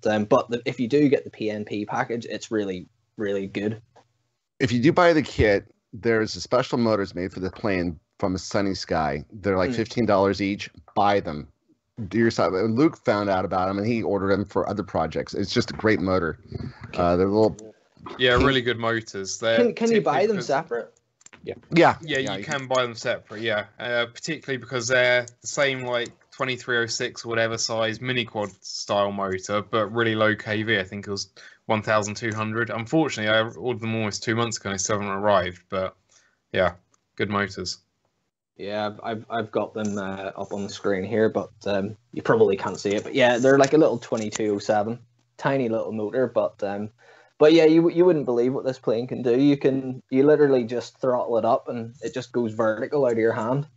if you do get the PMP package, it's really, really good. If you do buy the kit, there's a special motors made for the plane from a Sunny Sky. They're like $15 each. Buy them. Do yourself. Luke found out about them, and he ordered them for other projects. It's just a great motor. They're little. Yeah, really good motors. Can you buy them separate? Yeah, you can buy them separate. Yeah, particularly because they're the same like 2306 or whatever size mini quad style motor, but really low kV. I think it was 1,200. Unfortunately, I ordered them almost 2 months ago and they still haven't arrived. But yeah, good motors. Yeah, I've got them up on the screen here, but you probably can't see it. But yeah, they're like a little 2207, tiny little motor. But yeah, you wouldn't believe what this plane can do. You literally just throttle it up and it just goes vertical out of your hand.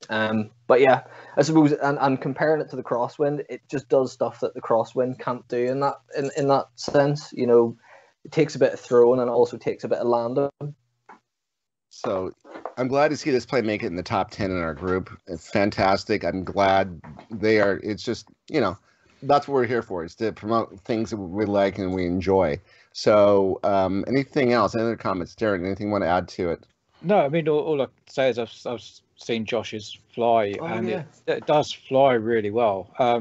But yeah, I suppose, and comparing it to the Crosswind, it just does stuff that the Crosswind can't do in that sense. You know, it takes a bit of throwing and it also takes a bit of landing. So I'm glad to see this plane make it in the top 10 in our group. It's fantastic. I'm glad they are. It's just, that's what we're here for, is to promote things that we like and we enjoy. So anything else? Any other comments? Darren, anything you want to add to it? No, I mean, all I say is I've seen Josh's fly, it does fly really well. I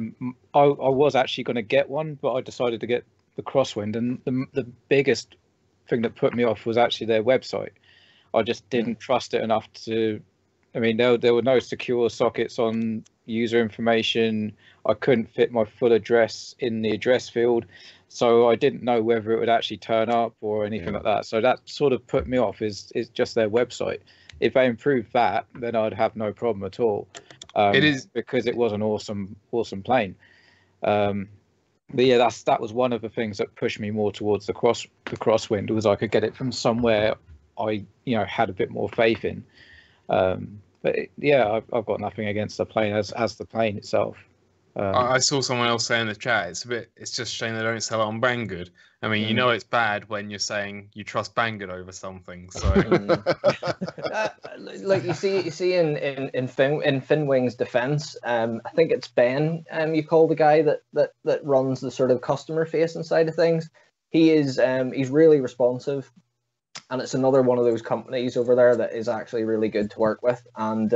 was actually going to get one, but I decided to get the Crosswind, and the biggest thing that put me off was actually their website. I just didn't trust it enough to. I mean, there were no secure sockets on user information. I couldn't fit my full address in the address field, so I didn't know whether it would actually turn up or anything like that. So that sort of put me off. Is just their website. If they improved that, then I'd have no problem at all. It is because it was an awesome plane. But yeah, that was one of the things that pushed me more towards the Crosswind, was I could get it from somewhere I had a bit more faith in. But I've got nothing against the plane as the plane itself. I saw someone else say in the chat, it's just a shame they don't sell it on Banggood. I mean, it's bad when you're saying you trust Banggood over something. So, like you see in Finwing's defense, I think it's Ben. You call the guy that runs the sort of customer facing side of things. He's really responsive. And it's another one of those companies over there that is actually really good to work with. And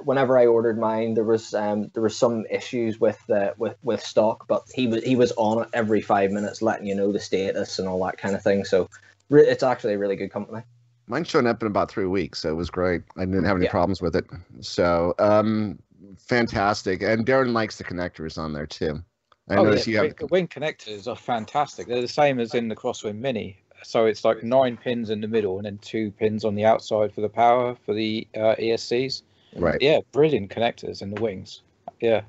whenever I ordered mine, there was some issues with stock, but he was on it every 5 minutes, letting you know the status and all that kind of thing. So it's actually a really good company. Mine's showing up in about 3 weeks, so it was great. I didn't have any problems with it. So fantastic. And Darren likes the connectors on there too. The wing connectors are fantastic. They're the same as in the Crosswind Mini. So it's like 9 pins in the middle and then 2 pins on the outside for the power for the ESCs. Right. Yeah, brilliant connectors in the wings. Yeah.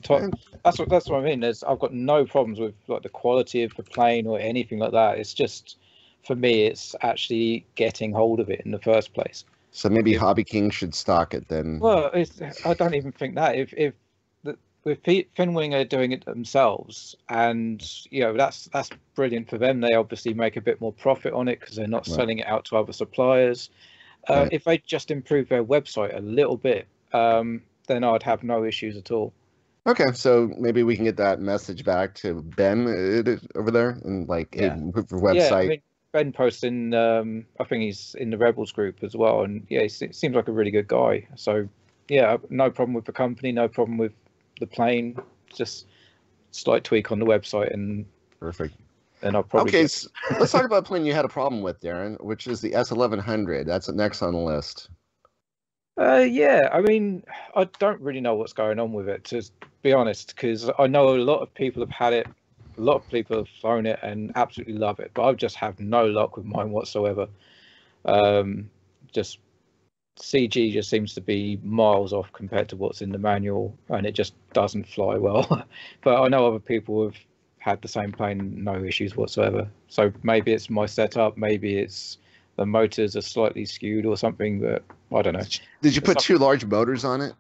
That's what I mean. I've got no problems with like the quality of the plane or anything like that. It's just, for me, it's actually getting hold of it in the first place. So maybe Hobby King should stock it then. Well, I don't even think that. If Finwing are doing it themselves, and that's brilliant for them. They obviously make a bit more profit on it because they're not selling it out to other suppliers. If they just improve their website a little bit, then I'd have no issues at all. Okay, so maybe we can get that message back to Ben over there and improve your website. Yeah, I mean, Ben posts in. I think he's in the Rebels group as well, and he seems like a really good guy. So yeah, no problem with the company, no problem with the plane, just slight tweak on the website and perfect. And I'll probably so let's talk about a plane you had a problem with, Darren, which is the S1100. That's next on the list. I mean, I don't really know what's going on with it, to be honest, because I know a lot of people have had it, a lot of people have flown it and absolutely love it, but I just have no luck with mine whatsoever. Just CG just seems to be miles off compared to what's in the manual, and it just doesn't fly well. But I know other people have had the same plane, no issues whatsoever. So maybe it's my setup, maybe it's the motors are slightly skewed or something, but I don't know. Did you put 2 large motors on it?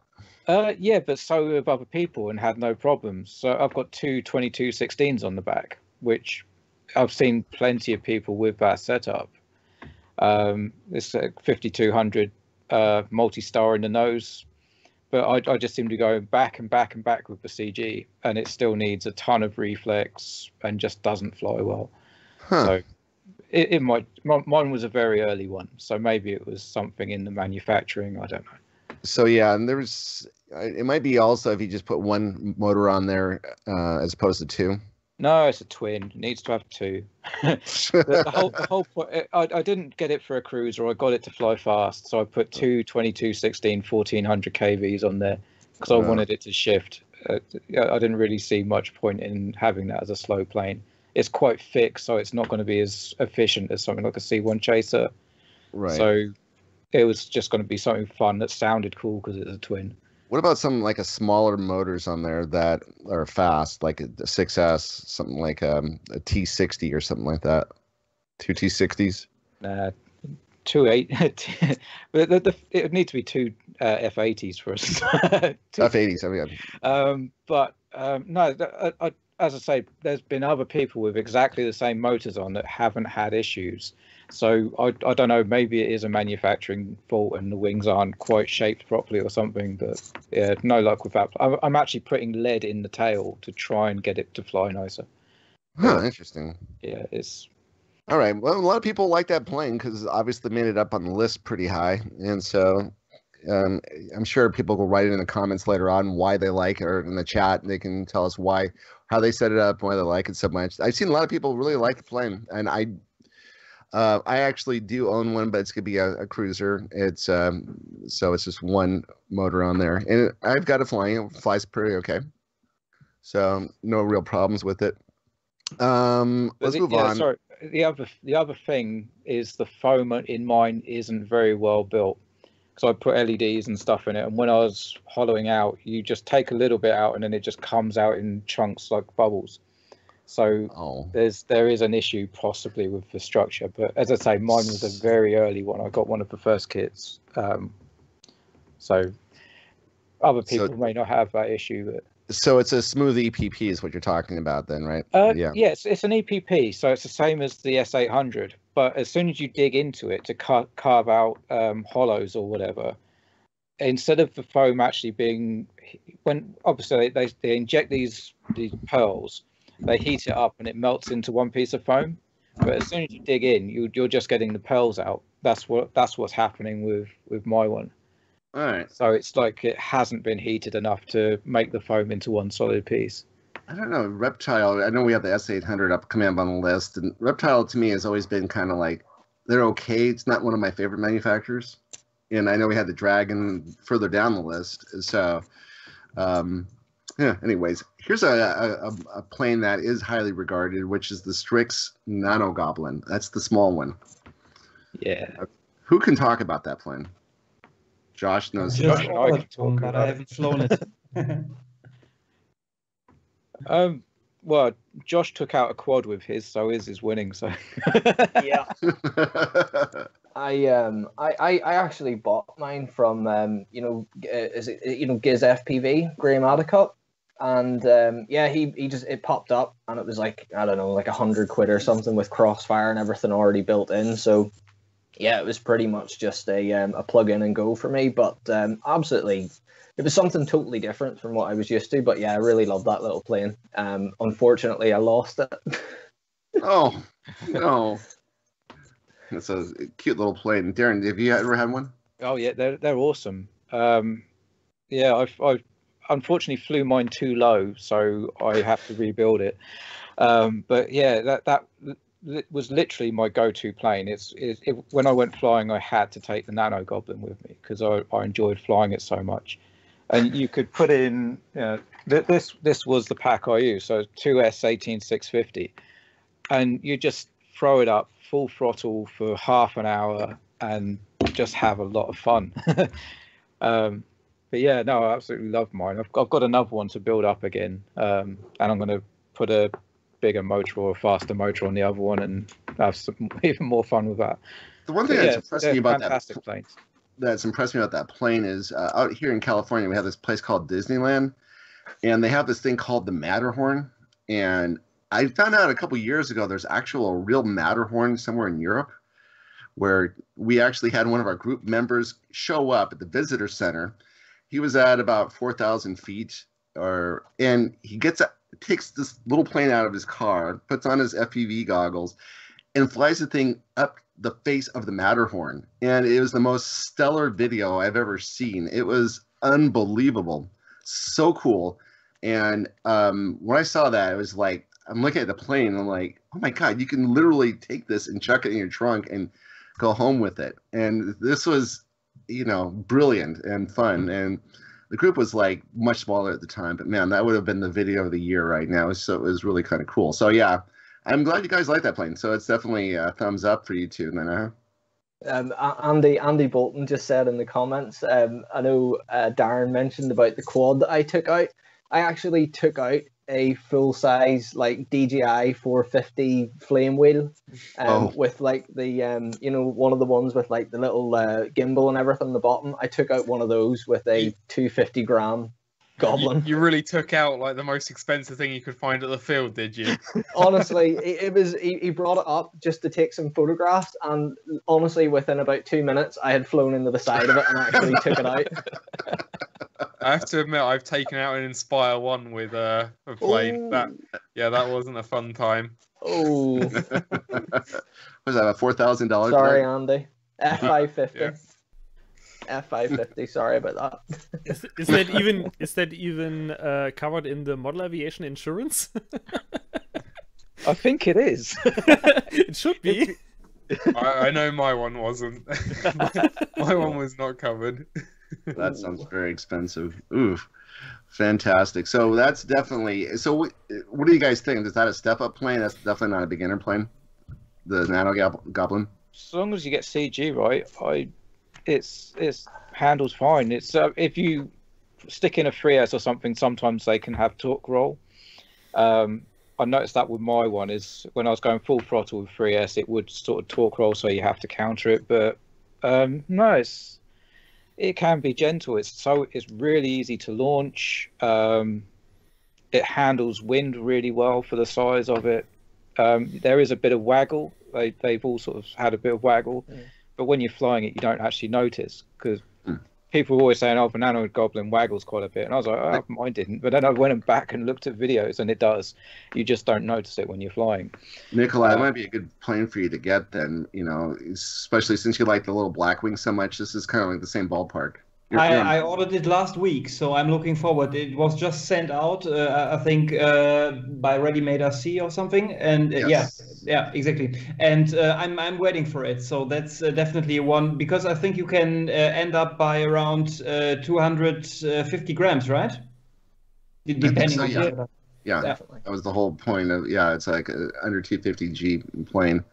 Yeah, but so have other people and had no problems. So I've got 2 2216s on the back, which I've seen plenty of people with that setup. It's a 5200 multi-star in the nose, but I just seem to go back and back and back with the CG, and it still needs a ton of reflex and just doesn't fly well. So it might, mine was a very early one, so maybe it was something in the manufacturing, I don't know. So yeah, and it might be also if you just put 1 motor on there as opposed to 2. No, it's a twin. It needs to have 2. the whole point. I didn't get it for a cruiser. I got it to fly fast, so I put 2 2216 1400 kVs on there because I wanted it to shift. I didn't really see much point in having that as a slow plane. it's quite fixed, so it's not going to be as efficient as something like a C1 Chaser. Right. So it was just going to be something fun that sounded cool because it's a twin. What about some like a smaller motors on there that are fast, like a 6S, something like a T60 or something like that? Two T60s? 2.8. But it would need to be two F80s for us. F80s, I mean. No, as I say, there's been other people with exactly the same motors on that haven't had issues. So I don't know, maybe it is a manufacturing fault and the wings aren't quite shaped properly or something, but yeah, no luck with that. I'm actually putting lead in the tail to try and get it to fly nicer. Huh, interesting. Yeah, it's... All right, well, a lot of people like that plane because obviously made it up on the list pretty high, and so I'm sure people will write it in the comments later on why they like it, or in the chat they can tell us how they set it up, why they like it so much. I've seen a lot of people really like the plane, and I actually do own one, but it's gonna be a cruiser. It's so it's just one motor on there, and I've got it flying. It flies pretty okay, so no real problems with it. Let's move on. Sorry, the other thing is the foam in mine isn't very well built. So I put LEDs and stuff in it, and when I was hollowing out, you just take a little bit out, and then it just comes out in chunks like bubbles. So there is an issue possibly with the structure, but as I say, mine was a very early one. I got one of the first kits, so other people may not have that issue. But... So it's a smooth EPP is what you're talking about then, right? Yeah, it's an EPP, so it's the same as the S800. But as soon as you dig into it to carve out hollows or whatever, instead of the foam actually being, when obviously they inject these pearls, they heat it up and it melts into one piece of foam. But as soon as you dig in, you're just getting the pearls out. That's what's happening with my one. All right. So it's like it hasn't been heated enough to make the foam into one solid piece. I don't know, Reptile, I know we have the S800 up coming up on the list, and Reptile to me has always been kind of like, they're okay. It's not one of my favorite manufacturers. And I know we had the Dragon further down the list. So, yeah, anyways, here's a plane that is highly regarded, which is the Strix Nano Goblin. That's the small one. Yeah. Who can talk about that plane? Josh knows. Just but I haven't flown it. Well, Josh took out a quad with his, so his is winning. So yeah. I actually bought mine from is it Giz FPV, Graham Addicup, and yeah, he just, it popped up and it was like, I don't know, like £100 or something with Crossfire and everything already built in. So yeah, it was pretty much just a plug in and go for me. But absolutely, it was something totally different from what I was used to. But yeah, I really loved that little plane. Unfortunately, I lost it. Oh no. It's a cute little plane. Darren, have you ever had one? Oh yeah, they're awesome. Yeah, I unfortunately flew mine too low, so I have to rebuild it. But yeah, that was literally my go-to plane. When I went flying, I had to take the Nano Goblin with me because I enjoyed flying it so much. And you could put in, this was the pack I used, so 2S18650, and you just throw it up full throttle for half an hour and just have a lot of fun. But yeah, no, I absolutely love mine. I've got another one to build up again, and I'm going to put a bigger motor or a faster motor on the other one and have some even more fun with that. The one thing that's impressed me about planes. That's impressed me about that plane is out here in California, we have this place called Disneyland, and they have this thing called the Matterhorn. And I found out a couple years ago there's actual real Matterhorn somewhere in Europe, where we actually had one of our group members show up at the visitor center. He was at about 4,000 feet, and he takes this little plane out of his car, puts on his FPV goggles, and flies the thing up the face of the Matterhorn. And it was the most stellar video I've ever seen. It was unbelievable. So cool. And when I saw that, it was like, I'm looking at the plane and I'm like, oh my God, you can literally take this and chuck it in your trunk and go home with it. And this was, brilliant and fun. And the group was like much smaller at the time, but man, that would have been the video of the year right now. So it was really kind of cool. So yeah, I'm glad you guys like that plane. So it's definitely a thumbs up for you two, then. Andy Bolton just said in the comments, I know Darren mentioned about the quad that I took out. I actually took out a full-size like DJI 450 flame wheel with like the you know, one of the ones with like the little gimbal and everything on the bottom. I took out one of those with a 250-gram Goblin. You really took out like the most expensive thing you could find at the field, did you? Honestly, it was. He brought it up just to take some photographs, and honestly, within about 2 minutes, I had flown into the side of it and actually took it out. I have to admit, I've taken out an Inspire 1 with a plane. That wasn't a fun time. Oh, was that a $4,000? Sorry, Andy. F550. Yeah. F550. Sorry about that. Is that even covered in the model aviation insurance? I think it is. It should be. I know my one wasn't. My one was not covered. That sounds very expensive. Oof. Fantastic. So that's definitely. So what do you guys think? Is that a step-up plane? That's definitely not a beginner plane. The Nano Goblin. As long as you get CG right, it's handles fine. It's if you stick in a 3S or something, sometimes they can have torque roll. I noticed that with my one is when I was going full throttle with 3S, it would sort of torque roll, so you have to counter it. But no, it can be gentle. It's really easy to launch. It handles wind really well for the size of it. There is a bit of waggle. They've all sort of had a bit of waggle. Yeah. But when you're flying it, you don't actually notice, because people are always saying, "Oh, the Nano Goblin waggles quite a bit," and I was like, "Oh, mine didn't." But then I went back and looked at videos, and it does. You just don't notice it when you're flying. Nikolai, it might be a good plane for you to get then. You know, especially since you like the little Blackwing so much. This is kind of like the same ballpark. I ordered it last week, so I'm looking forward. It was just sent out, I think, by Ready Made RC or something, and yes. yeah, exactly. And I'm waiting for it. So that's definitely one, because I think you can end up by around 250 grams, right? Depending so, on yeah, definitely. That was the whole point of it's like a under 250G plane,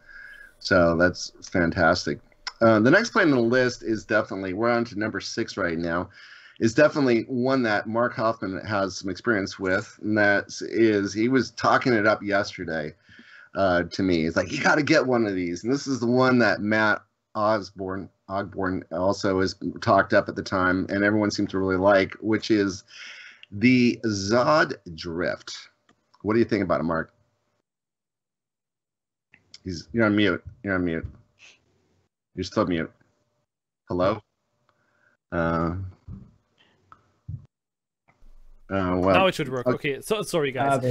so that's fantastic. The next plane on the list is definitely, we're on to number 6 right now, is definitely one that Mark Hoffman has some experience with, and that is, he was talking it up yesterday to me. He's like, you got to get one of these. And this is the one that Matt Ogborn also has talked up at the time, and everyone seemed to really like, which is the Zod Drift. What do you think about it, Mark? You're on mute. You're on mute. You're still mute. Hello? Well. Now it should work. Okay, so sorry guys.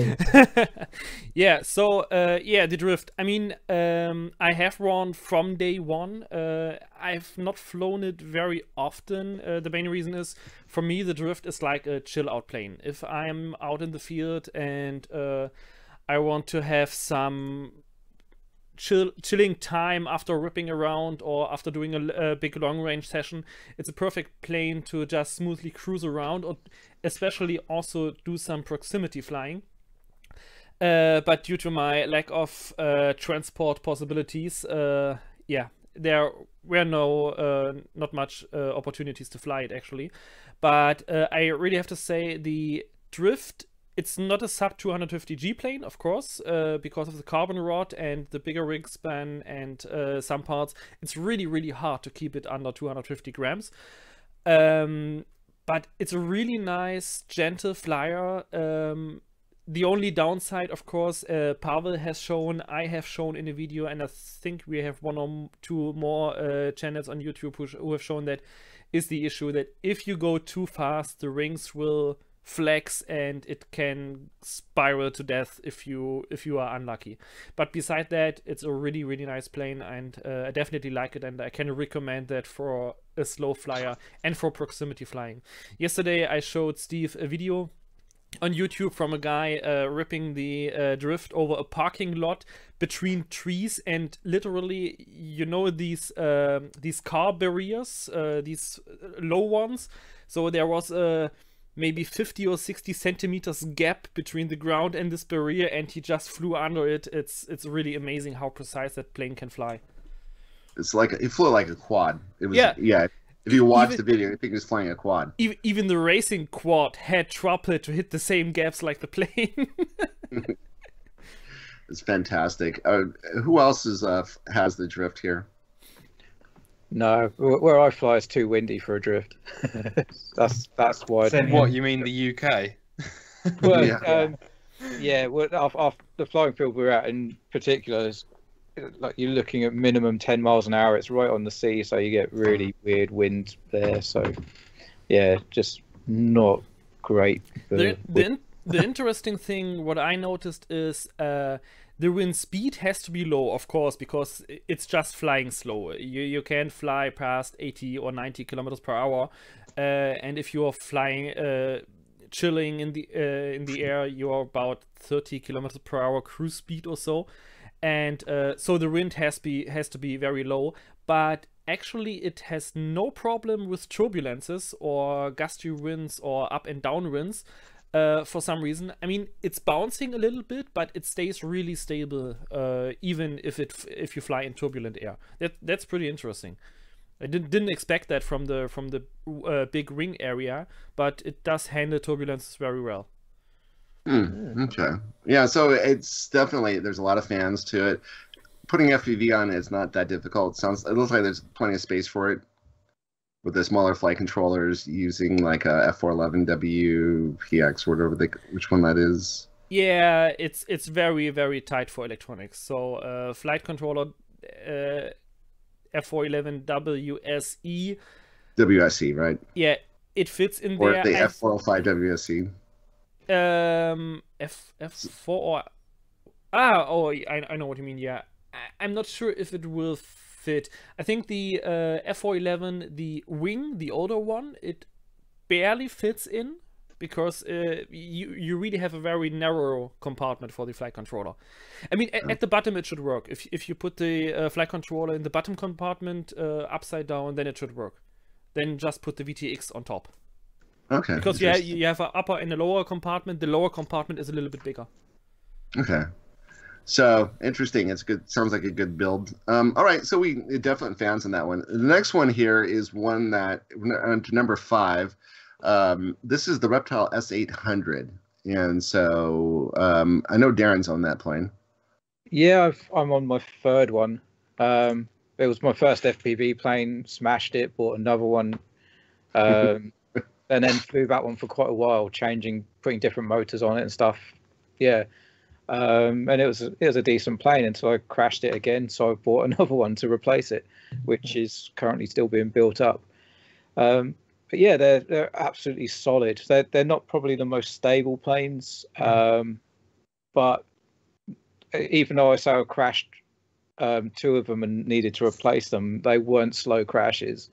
Yeah, so the Drift. I mean, I have one from day one. I've not flown it very often. The main reason is, for me, the Drift is like a chill out plane. If I'm out in the field and I want to have some chilling time after ripping around or after doing a big long range session, it's a perfect plane to just smoothly cruise around, or especially also do some proximity flying. But due to my lack of transport possibilities, there were not much opportunities to fly it actually. But I really have to say, the Drift, it's not a sub 250G plane, of course, because of the carbon rod and the bigger wingspan and some parts. It's really, really hard to keep it under 250 grams. But it's a really nice, gentle flyer. The only downside, of course, Pavel has shown, I have shown in a video, and I think we have 1 or 2 more channels on YouTube who have shown that, is the issue that if you go too fast, the wings will flex and it can spiral to death if you are unlucky. But beside that, it's a really, really nice plane, and I definitely like it, and I can recommend that for a slow flyer and for proximity flying. Yesterday I showed Steve a video on YouTube from a guy ripping the Drift over a parking lot between trees, and literally, you know, these car barriers, these low ones. So there was a maybe 50 or 60 centimeters gap between the ground and this barrier, and he just flew under it. It's really amazing how precise that plane can fly. It's like it flew like a quad. It was Yeah. If you watch the video, you think it was flying a quad. Even the racing quad had trouble to hit the same gaps like the plane. It's fantastic. Who else has the drift here? No, where I fly is too windy for a drift. that's why. What, you mean the UK? Well, the flying field we're at in particular is like you're looking at minimum 10 miles an hour. It's right on the sea, so you get really weird wind there. So, yeah, just not great. The interesting thing, what I noticed is the wind speed has to be low, of course, because it's just flying slow. You can't fly past 80 or 90 kilometers per hour, and if you are flying, chilling in the air, you are about 30 kilometers per hour cruise speed or so. And so the wind has to be very low, but actually it has no problem with turbulences or gusty winds or up and down winds for some reason. I mean, it's bouncing a little bit, but it stays really stable even if you fly in turbulent air. That's pretty interesting. I didn't expect that from the big ring area, but it does handle turbulences very well. Okay. Yeah, so it's definitely, there's a lot of fans to it. Putting FPV on is not that difficult. It looks like there's plenty of space for it with the smaller flight controllers using like a F411 WPX, which one that is. Yeah, it's very, very tight for electronics. So flight controller F411 WSE. WSE, right? Yeah, it fits in or there. Or the F405 WSE. F4 or I know what you mean. Yeah, I'm not sure if it will fit. I think the F411, the wing, the older one, it barely fits in because you really have a very narrow compartment for the flight controller. I mean, at the bottom it should work. If you put the flight controller in the bottom compartment upside down, then it should work. Then just put the VTX on top. Okay. Because you have an upper and a lower compartment. The lower compartment is a little bit bigger. Okay. So interesting. It's good. Sounds like a good build. All right. So we definitely fans on that one. The next one here is one that to number 5. This is the Reptile S800, and so I know Darren's on that plane. Yeah, I'm on my third one. It was my first FPV plane. Smashed it. Bought another one. And then flew that one for quite a while, putting different motors on it and stuff. Yeah, and it was a decent plane until I crashed it again. So I bought another one to replace it, which is currently still being built up. But yeah, they're absolutely solid. They're not probably the most stable planes, but even though I crashed 2 of them and needed to replace them, they weren't slow crashes.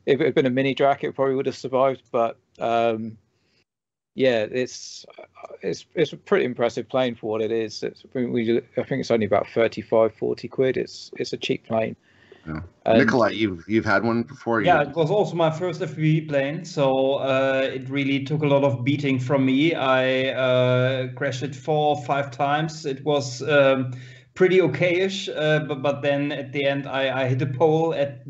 If it had been a mini Drac, it probably would have survived. But yeah, it's a pretty impressive plane for what it is. I think it's only about 35-40 quid. It's a cheap plane. Yeah. Nikolai, you've had one before? Yeah, it was also my first FPV plane, so it really took a lot of beating from me. I crashed it 4 or 5 times. It was pretty okayish, but then at the end I hit a pole at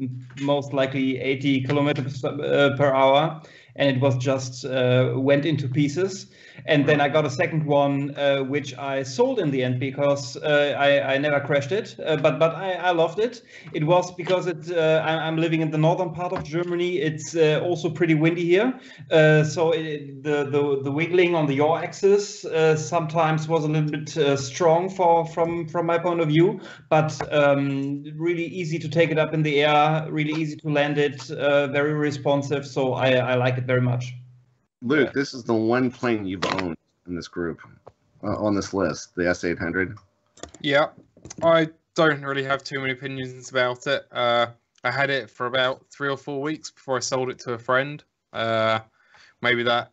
most likely 80 kilometers per hour, and it was just went into pieces. And then I got a second one, which I sold in the end because I never crashed it, but I loved it. It was because I'm living in the northern part of Germany. It's also pretty windy here, so the wiggling on the yaw axis sometimes was a little bit strong from my point of view, but really easy to take it up in the air, really easy to land it, very responsive. So I like it very much. Luke, this is the one plane you've owned in this group, on this list, the S800. Yeah, I don't really have too many opinions about it. I had it for about 3 or 4 weeks before I sold it to a friend. Maybe that,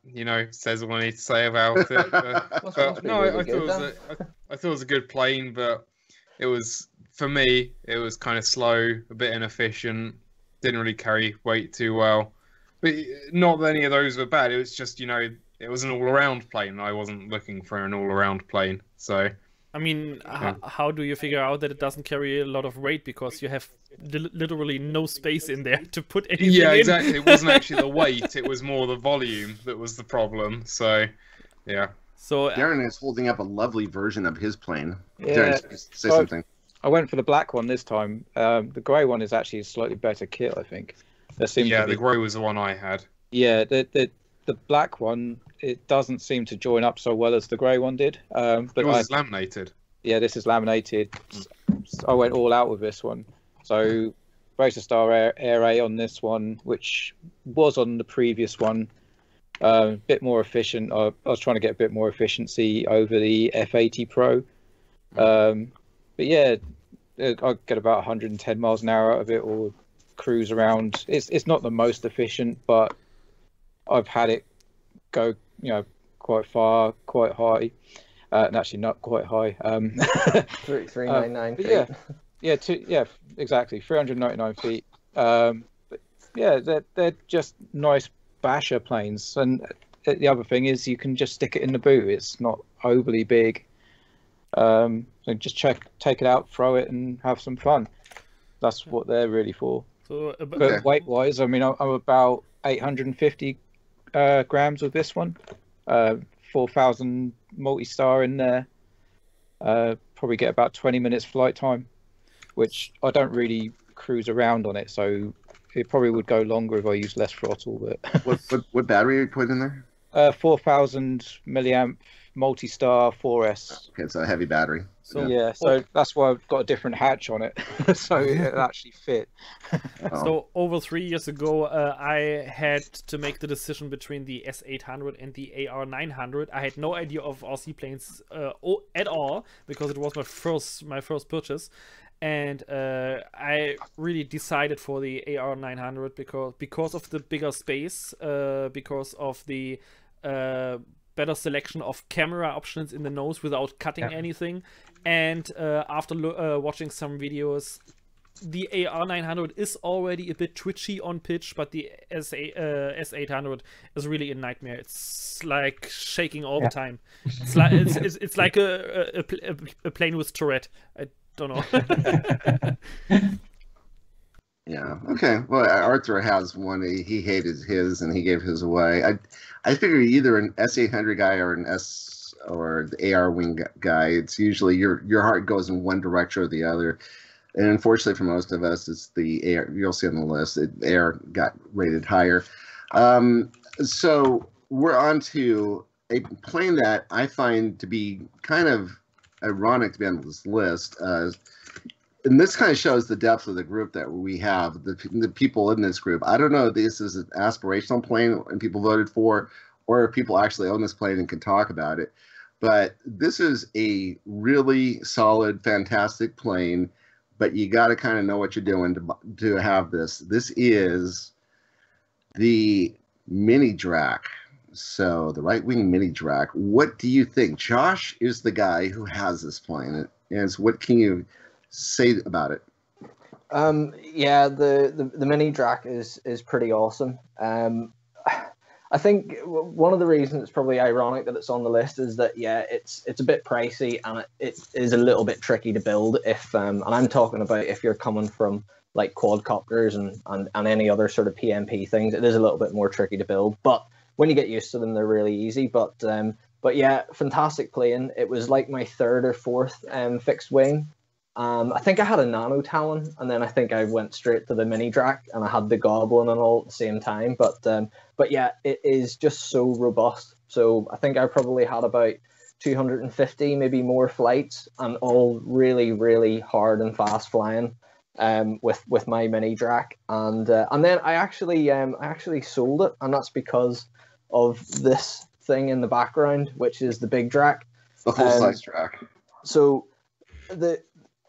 says all I need to say about it. But no, I thought it was a good plane, but it was, for me, it was kind of slow, a bit inefficient, didn't really carry weight too well. But not that any of those were bad. It was just, you know, it was an all-around plane. I wasn't looking for an all-around plane, so. I mean, how do you figure out that it doesn't carry a lot of weight because you have literally no space in there to put anything Yeah, in? exactly. It wasn't actually the weight; it was more the volume that was the problem. So, yeah. So Darren is holding up a lovely version of his plane. Yeah. Darren, say something. I went for the black one this time. The grey one is actually a slightly better kit, I think. There seems Yeah, to be... the grey was the one I had. Yeah, the black one, it doesn't seem to join up so well as the grey one did. But It was laminated. Yeah, this is laminated. I went all out with this one. So Racer Star Air A on this one, which was on the previous one. A bit more efficient. I was trying to get a bit more efficiency over the F80 Pro. But yeah, I get about 110 miles an hour out of it, or cruise around. It's not the most efficient, but I've had it go, quite far, quite high. And actually not quite high. 399 feet. Yeah, exactly, 399 feet. But yeah, they're just nice basher planes. And the other thing is you can just stick it in the boot. It's not overly big. So just take it out, throw it, and have some fun. That's what they're really for. So, But weight-wise, I mean, I'm about 850 grams with this one. 4,000 multi-star in there. Probably get about 20 minutes flight time, which I don't really cruise around on it, so it probably would go longer if I used less throttle. But What battery are you putting in there? 4,000 milliamp multi-star 4S. Okay, it's a heavy battery. So Yeah, so that's why I've got a different hatch on it, so it actually fit. So over 3 years ago, I had to make the decision between the S800 and the AR900. I had no idea of RC planes at all because it was my first purchase, and I really decided for the AR900 because of the bigger space, because of the better selection of camera options in the nose without cutting anything, and after watching some videos, the AR900 is already a bit twitchy on pitch, but the S800 is really a nightmare. It's like shaking all the time. It's like it's like a plane with Tourette. I don't know. Yeah. Okay. Well, Arthur has one. He hated his, and he gave his away. I figure either an S800 guy or the AR wing guy. It's usually your heart goes in one direction or the other. And unfortunately for most of us, it's the air. You'll see on the list, air got rated higher. So we're on to a plane that I find to be kind of ironic to be on this list. And this kind of shows the depth of the group that we have, the people in this group. I don't know if this is an aspirational plane and people voted for, or if people actually own this plane and can talk about it. But this is a really solid, fantastic plane. But you got to kind of know what you're doing to have this. This is the Mini Drac. So the right wing Mini Drac. What do you think? Josh is the guy who has this plane. And what can you say about it? Yeah, the Mini Drac is pretty awesome. I think one of the reasons it's probably ironic that it's on the list is that, yeah, it's a bit pricey and it is a little bit tricky to build if and I'm talking about if you're coming from like quadcopters and any other sort of PMP things. It is a little bit more tricky to build, but when you get used to them, they're really easy. But yeah, fantastic plane. It was like my third or fourth fixed wing. I think I had a Nano Talon, and then I think I went straight to the Mini Drac, and I had the Goblin and all at the same time. But yeah, it is just so robust. So I think I probably had about 250, maybe more flights, and all really, really hard and fast flying with my Mini Drac. And then I actually sold it, and that's because of this thing in the background, which is the big Drac. The full size Drac. So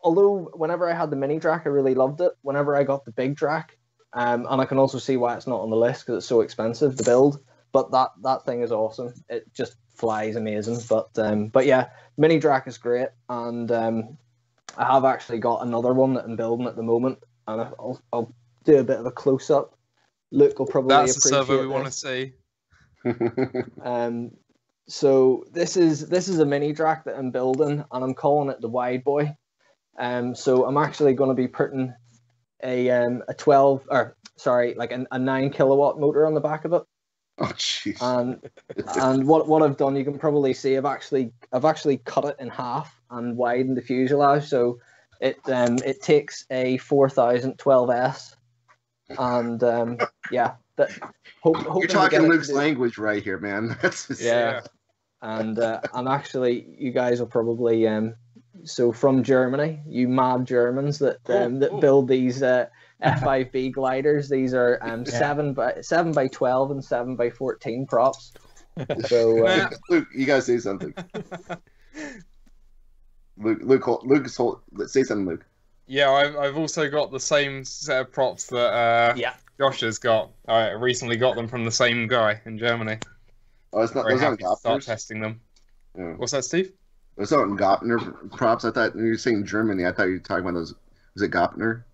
although whenever I had the Mini Drac, I really loved it. Whenever I got the big Drac, and I can also see why it's not on the list because it's so expensive to build. But that thing is awesome. It just flies amazing. But yeah, Mini Drac is great, and I have actually got another one that I'm building at the moment, and I'll do a bit of a close up Luke will probably That's the appreciate server we want to this. see. So this is a mini drac that I'm building, and I'm calling it the Wide Boy. So I'm actually going to be putting a 12, or sorry, like a 9 kilowatt motor on the back of it. Oh jeez. And what I've done, you can probably see, I've actually cut it in half and widened the fuselage, so it takes a 4012S, and yeah, that. You're talking Luke's language right here, man. Yeah. And I'm actually, you guys will probably so from Germany, you mad Germans that build these F5B gliders. These are 7 by 12 and 7 by 14 props. So Luke, you gotta say something. Luke, say something, Luke. Yeah, I've also got the same set of props that Josh has got. I recently got them from the same guy in Germany. Oh, it's not. Very Those aren't happy to start Gopners. testing them. Yeah. What's that, Steve? Those aren't Gopner props. I thought you were saying Germany. I thought you were talking about those. Was it Gopner?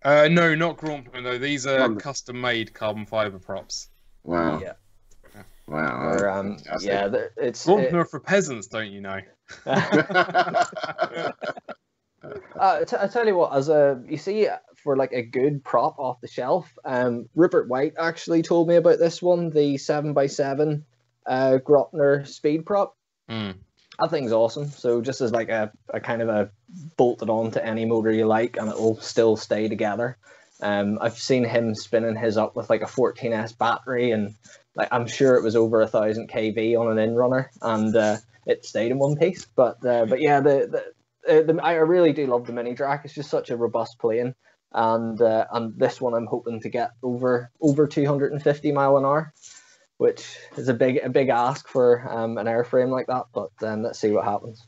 No, not Graumpner though. These are Oh. custom-made carbon fiber props. Wow. yeah, Wow. or, yeah, it's Graumpner for peasants, don't you know? I tell you what, you see, for like a good prop off the shelf, Rupert White actually told me about this one, the 7x7 Grotner speed prop. That thing's awesome. So just as like a kind of a bolted on to any motor you like, and it will still stay together. I've seen him spinning his up with like a 14S battery, and like I'm sure it was over 1000 kV on an in runner, and it stayed in one piece. But yeah, I really do love the mini drac. It's just such a robust plane, and this one I'm hoping to get over 250 mile an hour, which is a big ask for an airframe like that. But let's see what happens.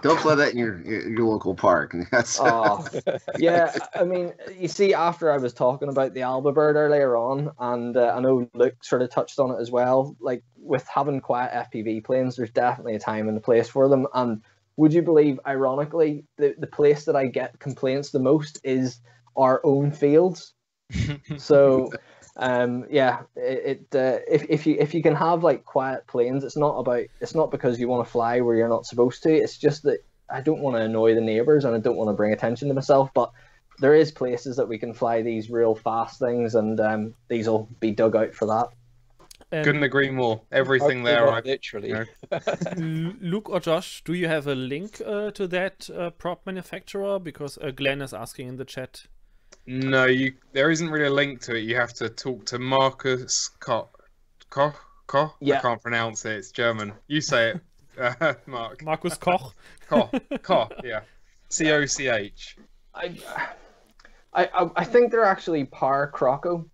Don't play that in your local park. That's Yeah, I mean, you see, after I was talking about the Alba Bird earlier on, and I know Luke sort of touched on it as well, like with having quiet FPV planes, there's definitely a time and a place for them. And would you believe, ironically, the place that I get complaints the most is our own fields. So yeah, if you can have like quiet planes, it's not because you want to fly where you're not supposed to. It's just that I don't want to annoy the neighbors, and I don't want to bring attention to myself. But there is places that we can fly these real fast things, and these will be dug out for that. Couldn't agree more. Everything there, literally. Luke or Josh, do you have a link to that prop manufacturer? Because Glenn is asking in the chat. No, there isn't really a link to it. You have to talk to Marcus Koch. Yeah. I can't pronounce it. It's German. You say it, Mark. Markus Koch. Koch, yeah. Coch. I think they're actually Par Croco.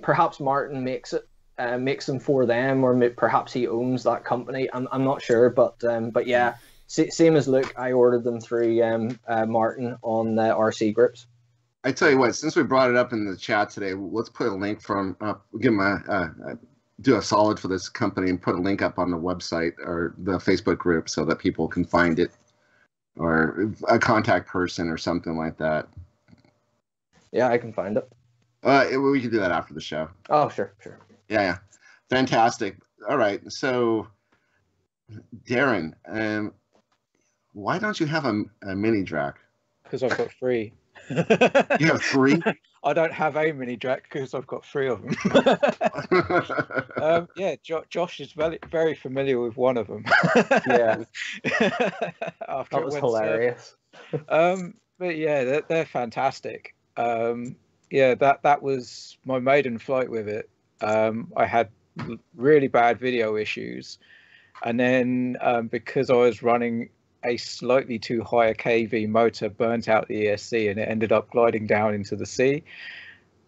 Perhaps Martin makes them for them, or perhaps he owns that company. I'm not sure, but yeah, same as Luke, I ordered them through Martin on RC Grips. I tell you what, since we brought it up in the chat today, let's put a link from give them do a solid for this company and put a link up on the website or the Facebook group so that people can find it, or a contact person or something like that. Yeah, I can find it. We can do that after the show. Oh, sure. Yeah. Fantastic. All right. So, Darren, why don't you have a mini drac? Because I've got 3. You have 3? I don't have a mini drac because I've got 3 of them. Yeah, Josh is very familiar with one of them. Yeah. After that was hilarious. But yeah, they're fantastic. Yeah, that was my maiden flight with it. I had really bad video issues, and then because I was running a slightly too high a KV motor, burnt out the ESC, and it ended up gliding down into the sea.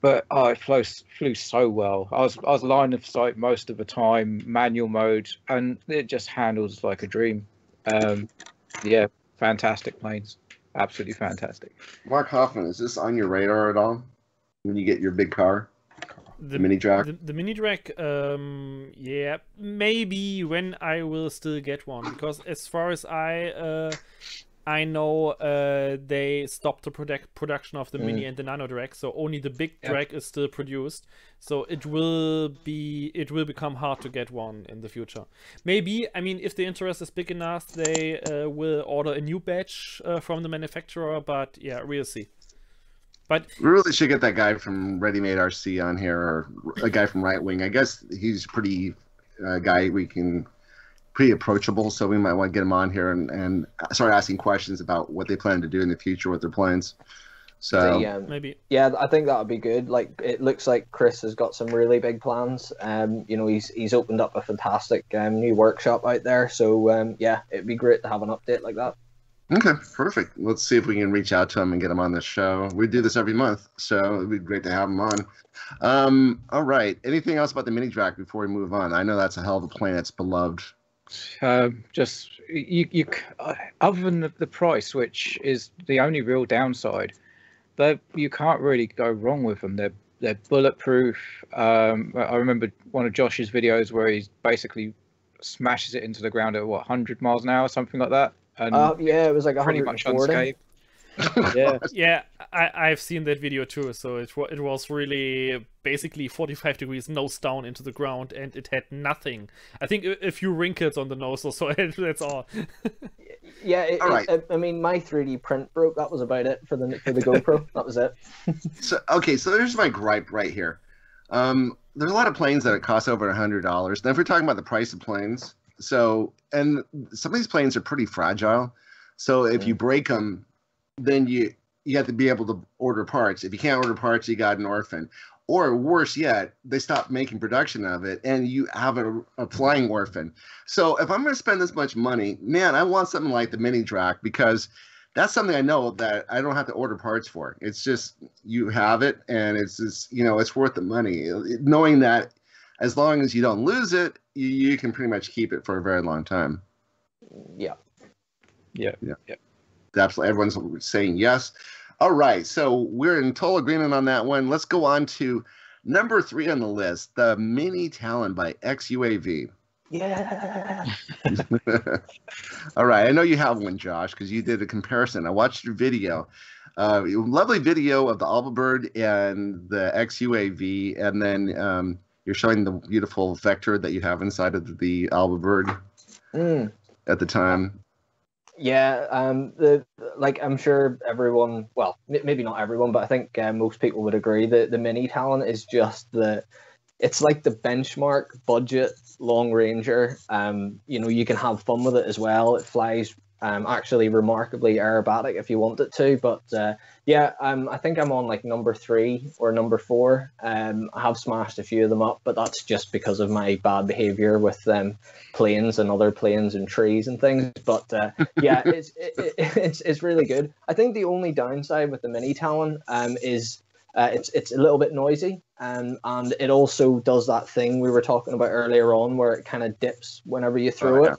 But it flew so well. I was line of sight most of the time, manual mode, and it just handles like a dream. Yeah, fantastic planes, absolutely fantastic. Mark Hoffman, is this on your radar at all when you get your big car? The mini drac? The mini drac, yeah, maybe when I will still get one, because as far as I I know they stopped the production of the Mini and the Nano Drag, so only the big drag is still produced. So it will become hard to get one in the future. Maybe, I mean, if the interest is big enough, they will order a new batch from the manufacturer. But yeah, we'll see. But we really should get that guy from Ready Made RC on here, or a guy from Right Wing. I guess he's pretty guy we can. Pretty approachable, so we might want to get them on here and start asking questions about what they plan to do in the future with their planes. So maybe, yeah, I think that would be good. Like, it looks like Chris has got some really big plans. You know, he's opened up a fantastic new workshop out there. So yeah, it'd be great to have an update like that. Okay, perfect. Let's see if we can reach out to him and get him on this show. We do this every month, so it'd be great to have him on. All right. Anything else about the Mini Drag before we move on? I know that's a hell of a plane. It's beloved. Just you other than the price, which is the only real downside, but you can't really go wrong with them. They're bulletproof. I remember one of Josh's videos where he basically smashes it into the ground at 100 miles an hour, something like that. And yeah, it was like pretty much 140. unscathed. yeah, I've seen that video too. So it was really basically 45 degrees nose down into the ground, and it had nothing. I think a few wrinkles on the nose or so. That's all. Yeah, I mean, my 3D print broke. That was about it for the GoPro. That was it. So there's my gripe right here. There's a lot of planes that cost over $100. Now, if we're talking about the price of planes, and some of these planes are pretty fragile. So if you break them, then you have to be able to order parts. If you can't order parts, you got an orphan. Or worse yet, they stop making production of it, and you have a flying orphan. So if I'm going to spend this much money, man, I want something like the Mini Drac, because that's something I know that I don't have to order parts for. It's just you have it, and it's just, it's worth the money. Knowing that as long as you don't lose it, you can pretty much keep it for a very long time. Yeah. Absolutely. Everyone's saying yes. All right. So we're in total agreement on that one. Let's go on to number 3 on the list, the Mini Talon by XUAV. Yeah. All right. I know you have one, Josh, because you did a comparison. I watched your video. Lovely video of the Alba Bird and the XUAV, and then you're showing the beautiful vector that you have inside of the Alba Bird at the time. Yeah, I'm sure everyone, well, maybe not everyone, but I think most people would agree that the Mini Talon is just it's like the benchmark budget long ranger. You can have fun with it as well. It flies actually remarkably aerobatic if you want it to, but I think I'm on like number 3 or number 4. I have smashed a few of them up, but that's just because of my bad behavior with planes and other planes and trees and things. But it's really good. I think the only downside with the Mini Talon is it's a little bit noisy, and it also does that thing we were talking about earlier on where it kind of dips whenever you throw it.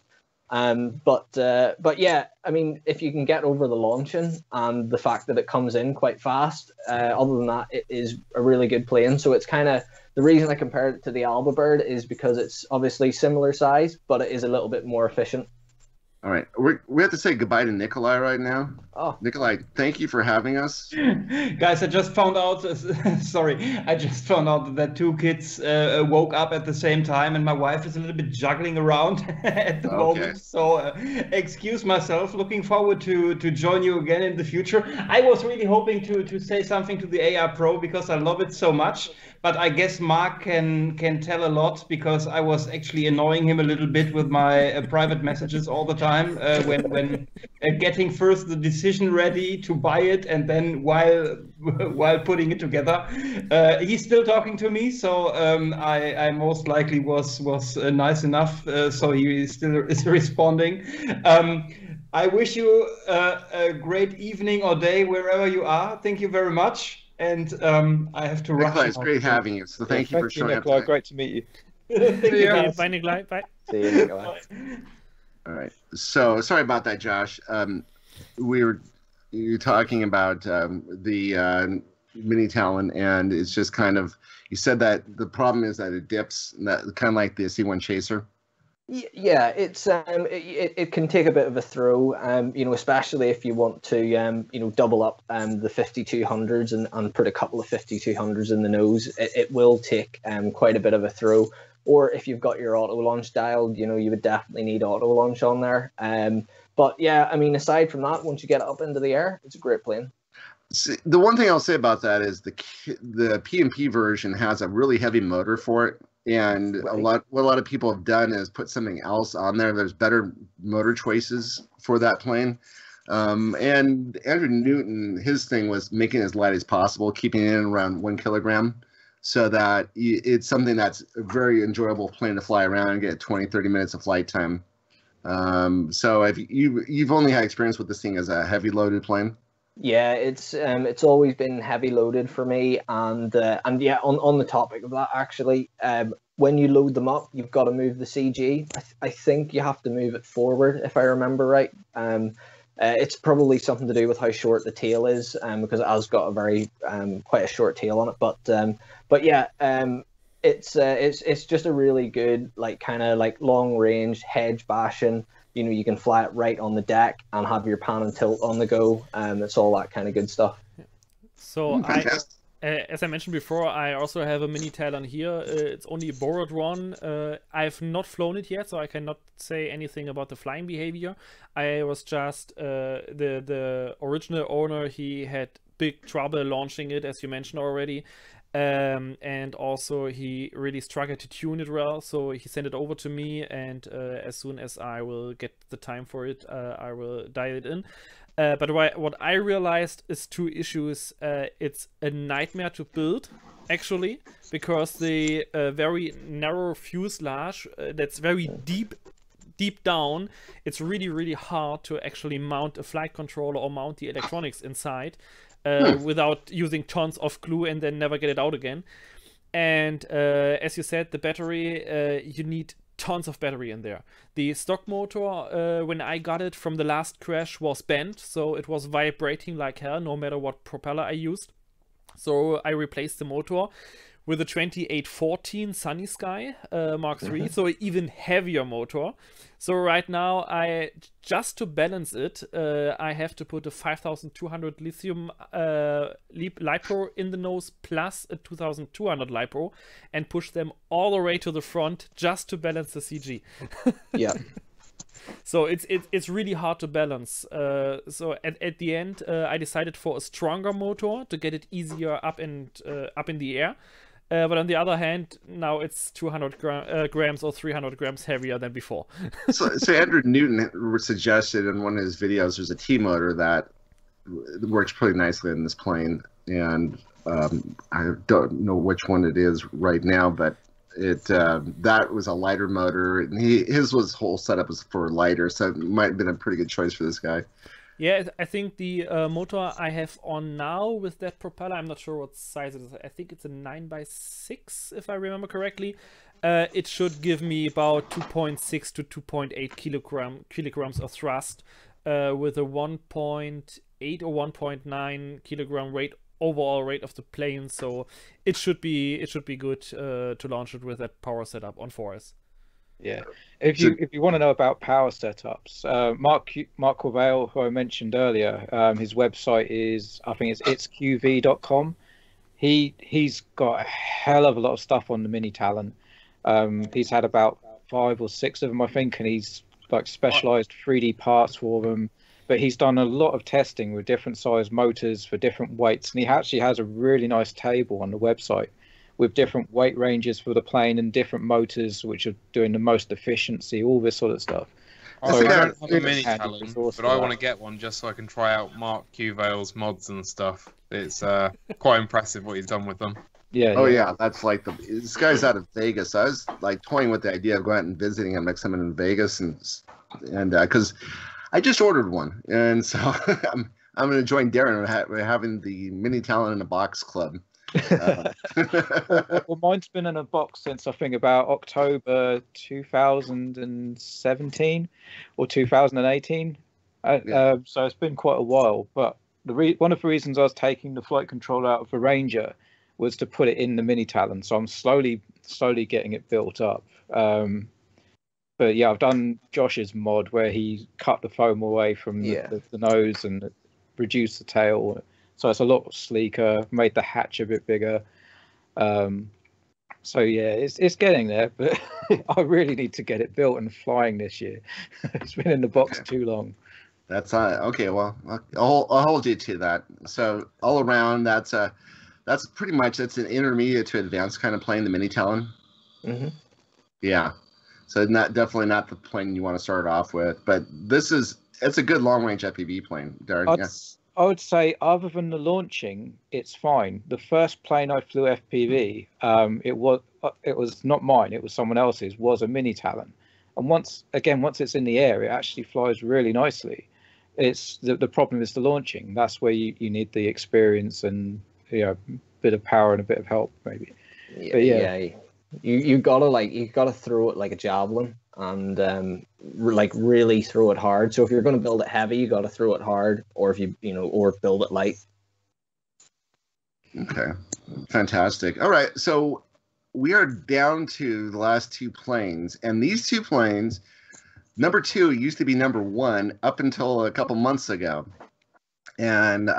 But yeah, I mean, if you can get over the launching and the fact that it comes in quite fast, other than that, it is a really good plane. So it's kind of the reason I compared it to the Alba Bird is because it's obviously similar size, but it is a little bit more efficient. All right, we have to say goodbye to Nikolai right now. Oh, Nikolai, thank you for having us. Guys, I just found out. I just found out that 2 kids woke up at the same time, and my wife is a little bit juggling around at the moment. So, excuse myself. Looking forward to join you again in the future. I was really hoping to say something to the AR Pro because I love it so much. But I guess Mark can tell a lot because I was actually annoying him a little bit with my private messages all the time when getting first the decision ready to buy it, and then while putting it together. He's still talking to me, so I most likely was nice enough, so he still is responding. I wish you a great evening or day wherever you are. Thank you very much. And I have to rush. Nikolai, it's great having you. So thank you for showing up. Nikolai, great to meet you. Okay, bye, Nikolai. Bye. See you, Nikolai. All right. So sorry about that, Josh. You were talking about the Mini Talon, and it's just kind of, you said that the problem is that it dips, that kind of like the C1 Chaser. Yeah, it can take a bit of a throw, especially if you want to, double up the 5200s and put a couple of 5200s in the nose. It will take quite a bit of a throw. Or if you've got your auto launch dialed, you would definitely need auto launch on there. But yeah, I mean, aside from that, once you get it up into the air, it's a great plane. See, the one thing I'll say about that is the P&P version has a really heavy motor for it. And what a lot of people have done is put something else on there. There's better motor choices for that plane. And Andrew Newton, his thing was making it as light as possible, keeping it in around 1 kilogram, so that it's something that's a very enjoyable plane to fly around and get 20, 30 minutes of flight time. So if you've only had experience with this thing as a heavy loaded plane. Yeah, it's always been heavy loaded for me, and yeah, on the topic of that, actually, when you load them up, you've got to move the CG. I think you have to move it forward, if I remember right. It's probably something to do with how short the tail is, because it has got a very quite a short tail on it. But yeah, it's just a really good kind of long range hedge bashing. You can fly it right on the deck and have your pan and tilt on the go. It's all that kind of good stuff. So as I mentioned before, I also have a mini Talon here. It's only a borrowed one. I've not flown it yet, so I cannot say anything about the flying behavior. I was just the original owner. He had big trouble launching it, as you mentioned already. And also he really struggled to tune it well, so he sent it over to me, and as soon as I will get the time for it, I will dial it in. But what I realized is 2 issues. It's a nightmare to build, actually, because the very narrow fuselage that's very deep down, it's really hard to actually mount a flight controller or mount the electronics inside. Without using tons of glue and then never get it out again. And as you said, the battery, you need tons of battery in there. The stock motor, when I got it from the last crash, was bent, so it was vibrating like hell no matter what propeller I used. So I replaced the motor with a 2814 Sunny Sky Mark III, so an even heavier motor. So right now, just to balance it, I have to put a 5200 lithium LiPo in the nose plus a 2200 LiPo and push them all the way to the front just to balance the CG. Yeah. So it's really hard to balance. So at the end, I decided for a stronger motor to get it easier up in the air. But on the other hand, now it's 200 grams or 300 grams heavier than before. so Andrew Newton suggested in one of his videos there's a T-motor that works pretty nicely in this plane. And I don't know which one it is right now, but that was a lighter motor. And his whole setup was for lighter, so it might have been a pretty good choice for this guy. Yeah, I think the motor I have on now with that propeller, I'm not sure what size it is. I think it's a 9x6, if I remember correctly. It should give me about 2.6 to 2.8 kilograms of thrust with a 1.8 or 1.9 kilogram overall weight of the plane. So it should be good to launch it with that power setup on 4S. Yeah, if you want to know about power setups, Mark Corvale, who I mentioned earlier, his website is, I think it's itsqv.com. He's got a hell of a lot of stuff on the Mini Talon. He's had about 5 or 6 of them, I think, and he's specialized 3D parts for them. But he's done a lot of testing with different size motors for different weights, and he actually has a really nice table on the website with different weight ranges for the plane and different motors which are doing the most efficiency, all this sort of stuff. I don't have a Mini Talon, but I want to get one just so I can try out Mark Cuvale's mods and stuff. It's quite impressive what he's done with them. Yeah. Oh yeah, that's this guy's out of Vegas. I was toying with the idea of going out and visiting him next time I'm in Vegas, and because I just ordered one, and so I'm going to join Darren having the Mini Talon in a Box club. Well, mine's been in a box since I think about October 2017 or 2018. So it's been quite a while. But one of the reasons I was taking the flight controller out of the Ranger was to put it in the Mini Talon. So I'm slowly getting it built up. but yeah, I've done Josh's mod where he cut the foam away from the nose and reduced the tail, so it's a lot sleeker. Made the hatch a bit bigger. So yeah, it's getting there, but I really need to get it built and flying this year. It's been in the box too long. That's okay. Well, I'll hold you to that. So all around, that's pretty much an intermediate to advanced kind of plane, the Mini Talon. Mm-hmm. Yeah. So definitely not the plane you want to start off with, but it's a good long range FPV plane, Darren. I would say, other than the launching, it's fine. The first plane I flew FPV, it was not mine. It was someone else's. Was a Mini Talon, and once it's in the air, it actually flies really nicely. It's the problem is the launching. That's where you need the experience and a bit of power and a bit of help maybe. But yeah. You gotta throw it like a javelin and really throw it hard. So if you're going to build it heavy, you got to throw it hard, or if or build it light. Okay, fantastic. All right, so we are down to the last two planes, and these two planes, number 2 used to be number 1 up until a couple months ago, and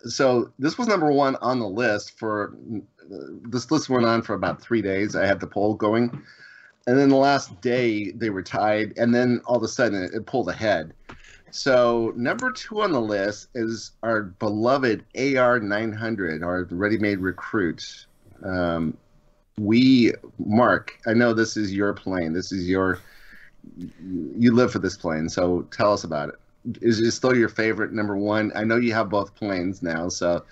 so this was number 1 on the list for. This list went on for about 3 days. I had the poll going. And then the last day they were tied. And then all of a sudden it pulled ahead. So number 2 on the list is our beloved AR900, our ready-made recruit. Mark, I know this is your plane. You live for this plane. So tell us about it. Is it still your favorite number 1? I know you have both planes now. So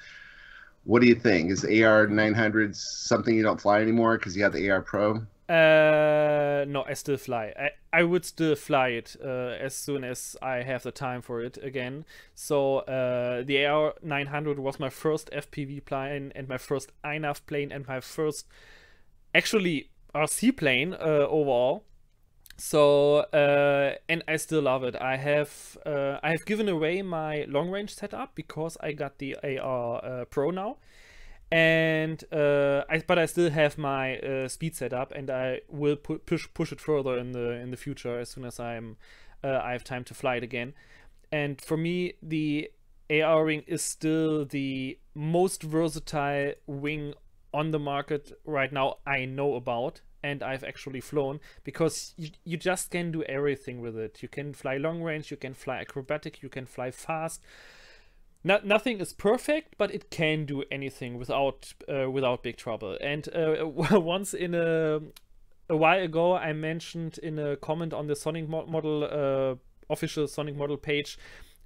what do you think? Is AR900 something you don't fly anymore because you have the AR Pro? No, I still fly. I would still fly it as soon as I have the time for it again. So the AR900 was my first FPV plane and my first INAV plane and my first actually RC plane overall. So and I still love it. I have given away my long range setup because I got the AR Pro now, and but I still have my speed setup, and I will push it further in the future as soon as I have time to fly it again. And for me, the AR wing is still the most versatile wing on the market right now I know about. And I've actually flown, because you just can do everything with it. You can fly long range, you can fly acrobatic, you can fly fast. Nothing is perfect, but it can do anything without big trouble. And once a while ago, I mentioned in a comment on the Sonic model official Sonic model page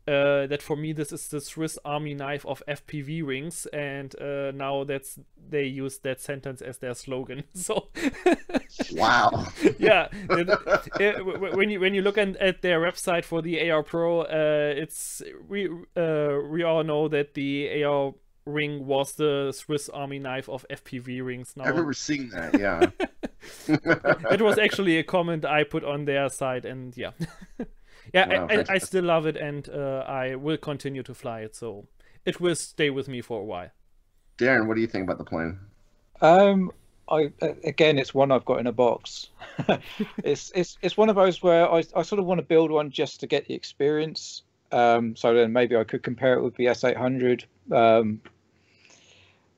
that for me this is the Swiss Army knife of FPV rings, and now they use that sentence as their slogan. So wow. Yeah, when you look at their website for the AR Pro, we all know that the AR ring was the Swiss Army knife of FPV rings. Now I've never seen that. Yeah. It was actually a comment I put on their site, and yeah. Yeah, wow, I still love it, and I will continue to fly it, so it will stay with me for a while. Darren, what do you think about the plane? Again, it's one I've got in a box. It's one of those where I sort of want to build one just to get the experience. So then maybe I could compare it with the S800.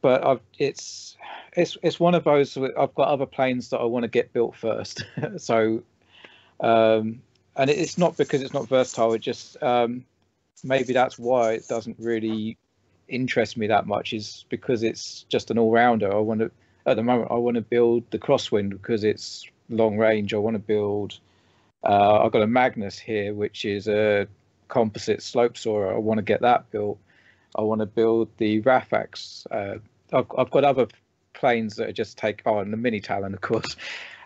But it's one of those. I've got other planes that I want to get built first. So. And it's not because it's not versatile. It just maybe that's why it doesn't really interest me that much. Is because it's just an all-rounder. At the moment I want to build the crosswind because it's long range. I want to build. I've got a Magnus here, which is a composite slope soarer. I want to get that built. I want to build the Rafax. I've got other planes that are just and the Mini Talon, of course.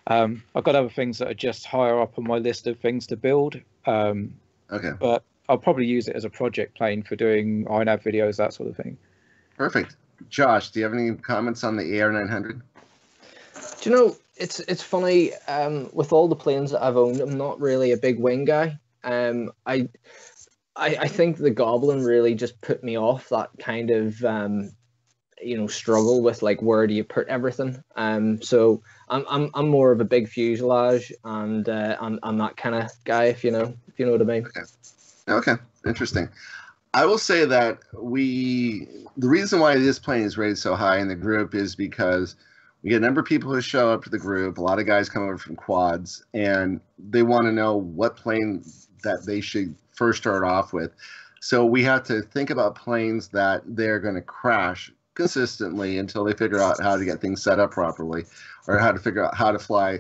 I've got other things that are just higher up on my list of things to build. Okay. But I'll probably use it as a project plane for doing INAV videos, that sort of thing. Perfect. Josh, do you have any comments on the AR900? Do you know, it's funny, with all the planes that I've owned, I'm not really a big wing guy. I think the Goblin really just put me off that kind of you know, struggle with like where do you put everything. So I'm more of a big fuselage and I'm that kind of guy, if you know what I mean. Okay, interesting. I will say that the reason why this plane is rated so high in the group is because we get a number of people who show up to the group. A lot of guys come over from quads, and they want to know what plane that they should first start off with. So we have to think about planes that they're going to crash consistently until they figure out how to get things set up properly, or how to figure out how to fly.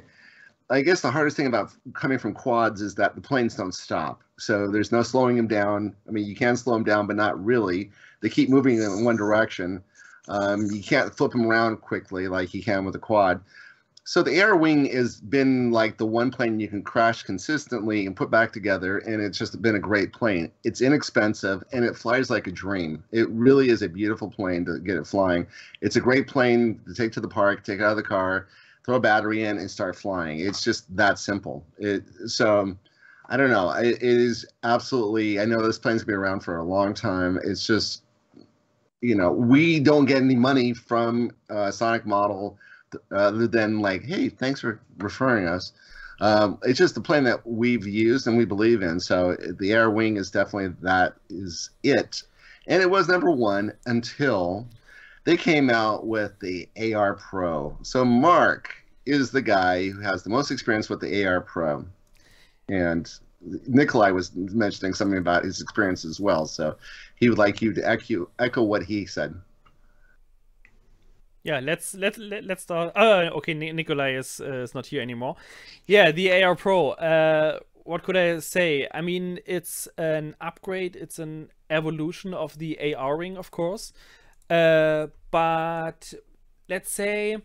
I guess the hardest thing about coming from quads is that the planes don't stop. So there's no slowing them down. I mean, you can slow them down, but not really. They keep moving in one direction. You can't flip them around quickly like you can with a quad. So the Air Wing has been like the one plane you can crash consistently and put back together, and it's just been a great plane. It's inexpensive, and it flies like a dream. It really is a beautiful plane to get it flying. It's a great plane to take to the park, take it out of the car, throw a battery in, and start flying. It's just that simple. So I don't know. It is absolutely, I know this plane's going to be around for a long time. It's just, you know, we don't get any money from Sonic Model other than like, hey, thanks for referring us. It's just the plane that we've used and we believe in. So the Air Wing is definitely, that is it. And it was number one until they came out with the AR Pro. So Mark is the guy who has the most experience with the AR Pro. And Nikolai was mentioning something about his experience as well. So he would like you to echo what he said. Yeah, let's start. Okay, Nikolai is not here anymore. Yeah, the AR Pro. What could I say? I mean, it's an upgrade. It's an evolution of the AR Ring, of course. But let's say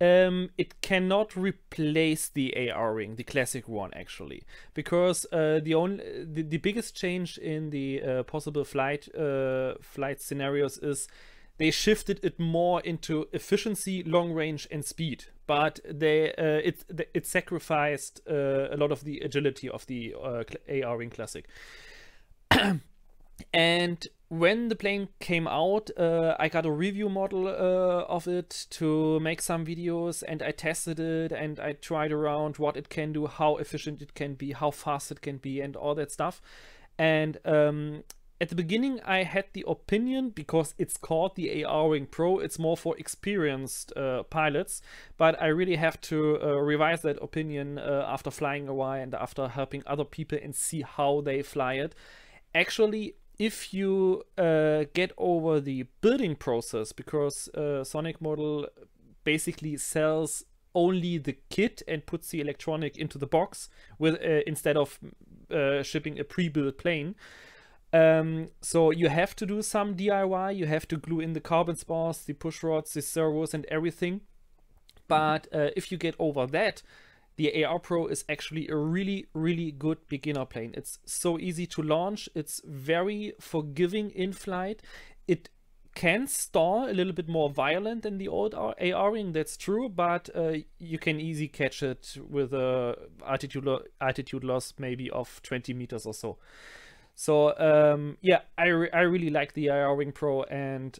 it cannot replace the AR Ring, the classic one, actually, because the biggest change in the possible flight scenarios is they shifted it more into efficiency, long range, and speed. But it sacrificed a lot of the agility of the AR Ring Classic. And when the plane came out, I got a review model of it to make some videos, and I tested it and I tried around what it can do, how efficient it can be, how fast it can be, and all that stuff. And at the beginning, I had the opinion, because it's called the AR Wing Pro, it's more for experienced pilots, but I really have to revise that opinion after flying a while and after helping other people and see how they fly it. Actually, if you get over the building process, because Sonic Model basically sells only the kit and puts the electronic into the box with instead of shipping a pre-built plane. So you have to do some DIY, you have to glue in the carbon spars, the push rods, the servos and everything. But if you get over that, the AR Pro is actually a really, really good beginner plane. It's so easy to launch. It's very forgiving in flight. It can stall a little bit more violent than the old AR Ring, that's true, but you can easily catch it with a altitude loss maybe of 20 meters or so. So yeah, I really like the AR Wing Pro, and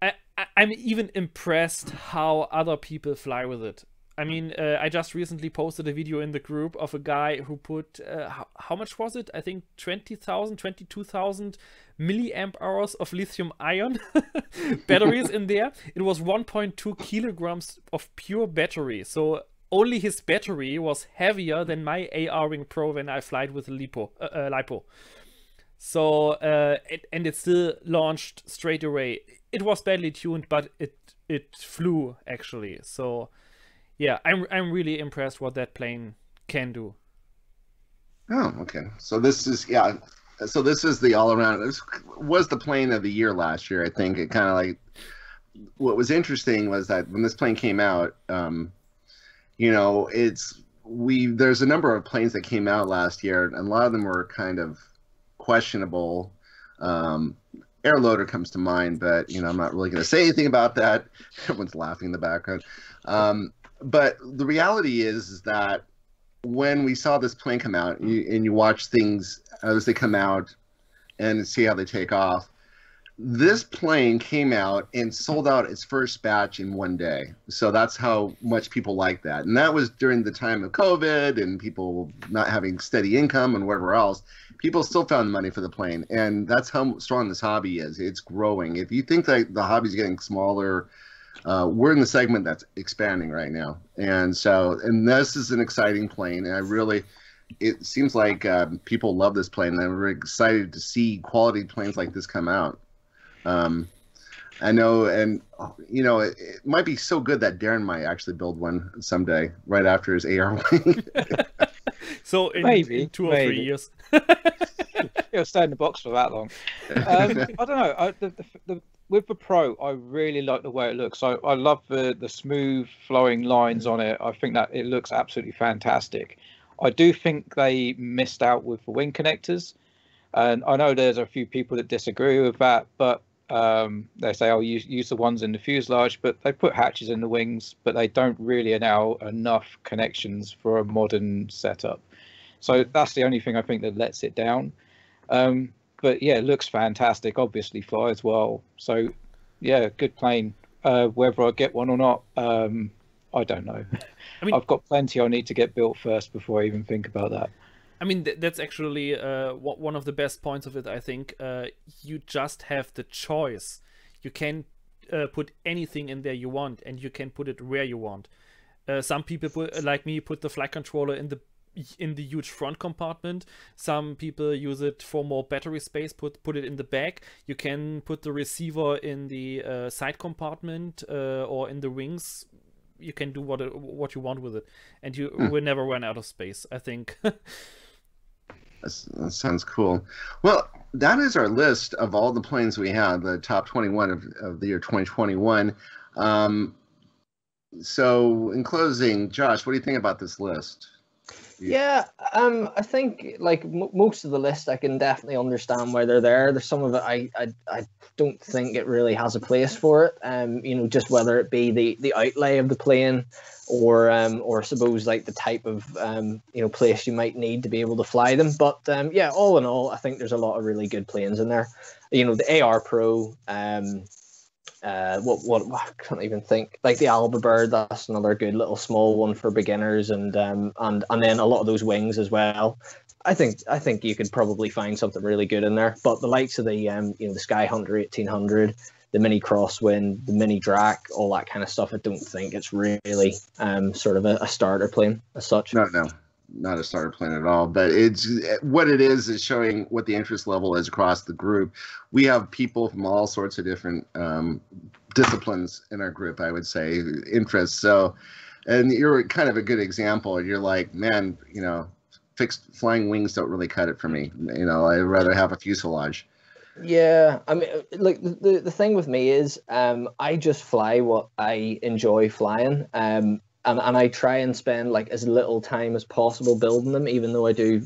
I'm even impressed how other people fly with it. I mean, I just recently posted a video in the group of a guy who put, how much was it? I think 22,000 milliamp hours of lithium ion batteries in there. It was 1.2 kilograms of pure battery. So only his battery was heavier than my AR Wing Pro when I fly with LiPo. So, and it still launched straight away. It was badly tuned, but it flew actually. So yeah, I'm really impressed what that plane can do. Oh, okay. So this is, yeah. So this is the all-around. This was the plane of the year last year, I think. It kind of like, what was interesting was that when this plane came out, you know, there's a number of planes that came out last year, and a lot of them were kind of questionable. Airloader comes to mind, but you know, I'm not really going to say anything about that. Everyone's laughing in the background. But the reality is that when we saw this plane come out, and you watch things as they come out and see how they take off, this plane came out and sold out its first batch in one day. So that's how much people like that. And that was during the time of COVID and people not having steady income and whatever else. People still found money for the plane. And that's how strong this hobby is. It's growing. If you think that the hobby's getting smaller, we're in the segment that's expanding right now. And so, and this is an exciting plane. And it seems like people love this plane. And I'm very excited to see quality planes like this come out. I know, and it might be so good that Darren might actually build one someday, right after his AR wing. So in 2 or 3 years. It'll stay in the box for that long. I don't know. With the Pro, I really like the way it looks. I love the smooth flowing lines on it. I think that it looks absolutely fantastic. I do think they missed out with the wing connectors. And I know there's a few people that disagree with that, but they say, oh, use the ones in the fuselage, but they put hatches in the wings, but they don't really allow enough connections for a modern setup. So that's the only thing I think that lets it down. But yeah, it looks fantastic, obviously flies well. So yeah, good plane. Whether I get one or not, I don't know. I mean, I've got plenty I need to get built first before I even think about that. I mean, that's actually one of the best points of it, I think. You just have the choice. You can put anything in there you want, and you can put it where you want. Some people, like me, put the flight controller in the huge front compartment. Some people use it for more battery space, put it in the back. You can put the receiver in the side compartment or in the wings. You can do what you want with it, and you will never run out of space, I think. That sounds cool. Well, that is our list of all the planes we have, the top 21 of the year 2021. So in closing, Josh, what do you think about this list? Yeah, I think like most of the list, I can definitely understand why they're there. There's some of it I don't think it really has a place for it. Just whether it be the outlay of the plane, or suppose like the type of place you might need to be able to fly them. But yeah, all in all, I think there's a lot of really good planes in there. The AR Pro. What I can't even think, like the Alba Bird, that's another good little small one for beginners, and then a lot of those wings as well. I think you could probably find something really good in there. But the likes of the the Sky Hunter 1800, the Mini Crosswind, the Mini Drac, all that kind of stuff, I don't think it's really sort of a starter plane as such. No, not a starter plane at all. But it's what it is showing what the interest level is across the group. We have people from all sorts of different disciplines in our group, I would say, interests. So, and you're kind of a good example. You're like, man, fixed flying wings don't really cut it for me. I'd rather have a fuselage. Yeah, I mean, like the thing with me is, I just fly what I enjoy flying. And I try and spend like as little time as possible building them, even though I do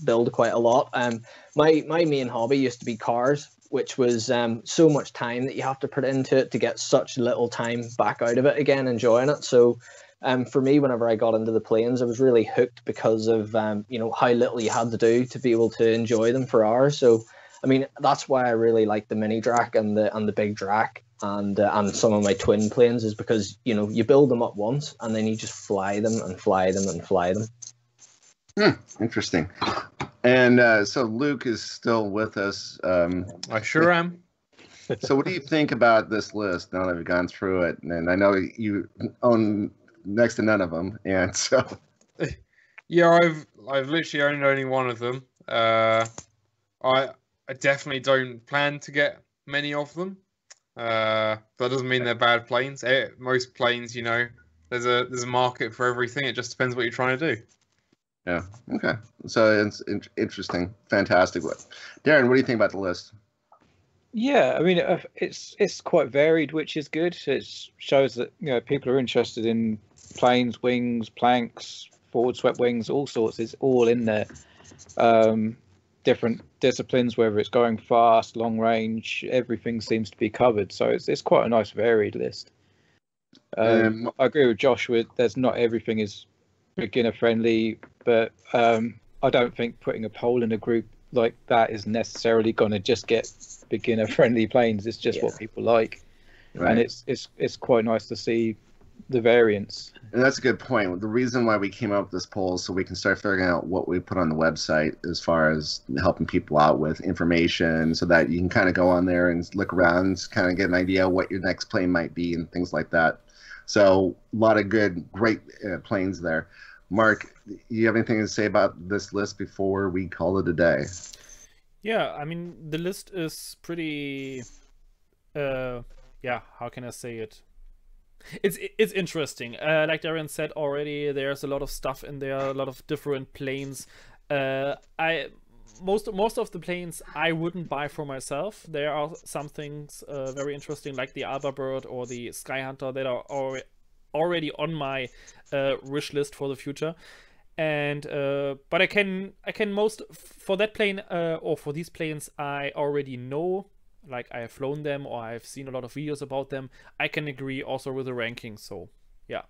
build quite a lot. My main hobby used to be cars, which was so much time that you have to put into it to get such little time back out of it again, enjoying it. So for me, whenever I got into the planes, I was really hooked because of how little you had to do to be able to enjoy them for hours. So I mean, that's why I really like the Mini Drac and the Big Drac. And some of my twin planes is because you build them up once and then you just fly them and fly them and fly them. Interesting. And so Luke is still with us. I sure am. So what do you think about this list now that we've gone through it? And I know you own next to none of them, and so yeah, I've literally owned only one of them. I definitely don't plan to get many of them. That doesn't mean they're bad planes. Most planes, there's a market for everything. It just depends what you're trying to do. Yeah. Okay. So it's interesting. Fantastic. Darren, what do you think about the list? Yeah, I mean, it's quite varied, which is good. It shows that people are interested in planes, wings, planks, forward swept wings, all sorts. It's all in there. Different disciplines, whether it's going fast, long range, everything seems to be covered. So it's quite a nice varied list. I agree with Josh there's not everything is beginner friendly, but I don't think putting a poll in a group like that is necessarily going to just get beginner friendly planes. It's just what people like, and it's quite nice to see the variance. And that's a good point. The reason why we came up with this poll is so we can start figuring out what we put on the website as far as helping people out with information, so that you can kind of go on there and look around and kind of get an idea of what your next plane might be and things like that. So a lot of great planes there. Mark, you have anything to say about this list before we call it a day? Yeah, I mean, the list is pretty, yeah, how can I say it? It's interesting. Like Darren said already, there's a lot of stuff in there, a lot of different planes. Most of the planes I wouldn't buy for myself. There are some things very interesting, like the Alba Bird or the Sky Hunter, that are already on my wish list for the future. And but I can for that plane or for these planes I already know. Like, I have flown them or I've seen a lot of videos about them. I can agree also with the ranking. So, yeah.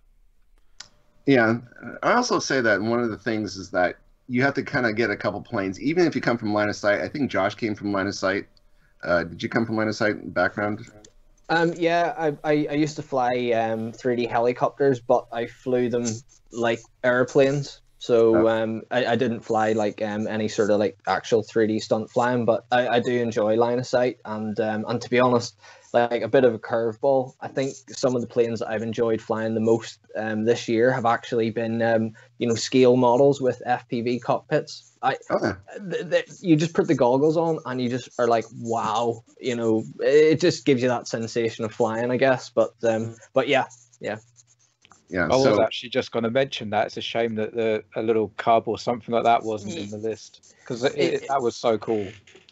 Yeah, I also say that one of the things is that you have to kind of get a couple planes, even if you come from line of sight. I think Josh came from line of sight. Did you come from line of sight background? Yeah, I used to fly 3D helicopters, but I flew them like airplanes. So I didn't fly like any sort of like actual 3D stunt flying, but I do enjoy line of sight, and to be honest, like a bit of a curveball. I think some of the planes that I've enjoyed flying the most this year have actually been scale models with FPV cockpits. You just put the goggles on and you just are like, wow, it just gives you that sensation of flying, I guess. But yeah. Yeah, I was actually just going to mention that. It's a shame that a little cub or something like that wasn't in the list, because that was so cool.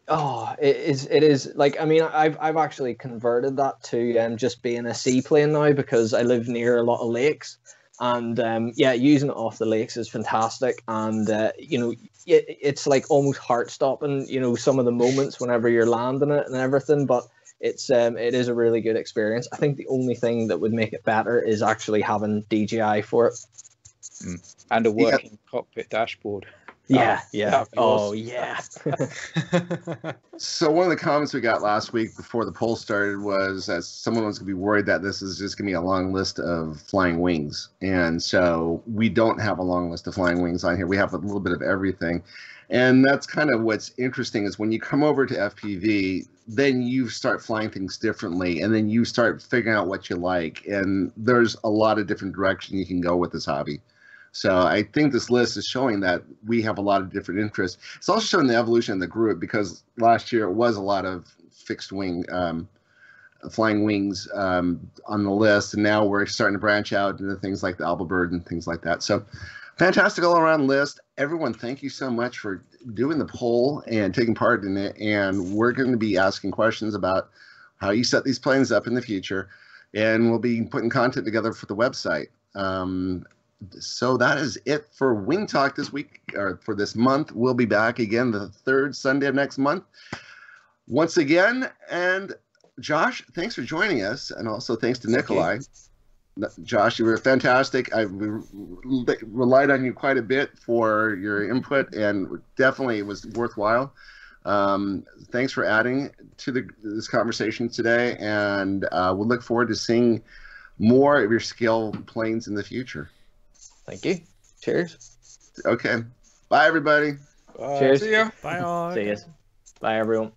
Oh, it is. Like, I mean, I've actually converted that to just being a seaplane now, because I live near a lot of lakes, and using it off the lakes is fantastic. And it's like almost heart stopping. Some of the moments whenever you're landing it and everything, but. It is a really good experience. I think the only thing that would make it better is actually having DJI for it. And a working cockpit dashboard. Yeah. Oh, awesome. yeah. So one of the comments we got last week before the poll started was that someone was going to be worried that this is just going to be a long list of flying wings. And so we don't have a long list of flying wings on here. We have a little bit of everything. And that's kind of what's interesting, is when you come over to FPV, then you start flying things differently, and then you start figuring out what you like. And there's a lot of different directions you can go with this hobby. So I think this list is showing that we have a lot of different interests. It's also showing the evolution of the group, because last year it was a lot of fixed wing, flying wings on the list. And now we're starting to branch out into things like the Alba Bird and things like that. So fantastic all-around list. Everyone, thank you so much for doing the poll and taking part in it. And we're going to be asking questions about how you set these planes up in the future. And we'll be putting content together for the website. So that is it for Wing Talk this week, or for this month. We'll be back again the third Sunday of next month. Once again, and Josh, thanks for joining us. And also thanks to Nikolai. Josh, you were fantastic. I relied on you quite a bit for your input, and definitely it was worthwhile. Thanks for adding to this conversation today, and we'll look forward to seeing more of your scale planes in the future. Thank you. Cheers. Okay. Bye, everybody. Bye. Cheers. See ya. Bye all. See you. Bye, everyone.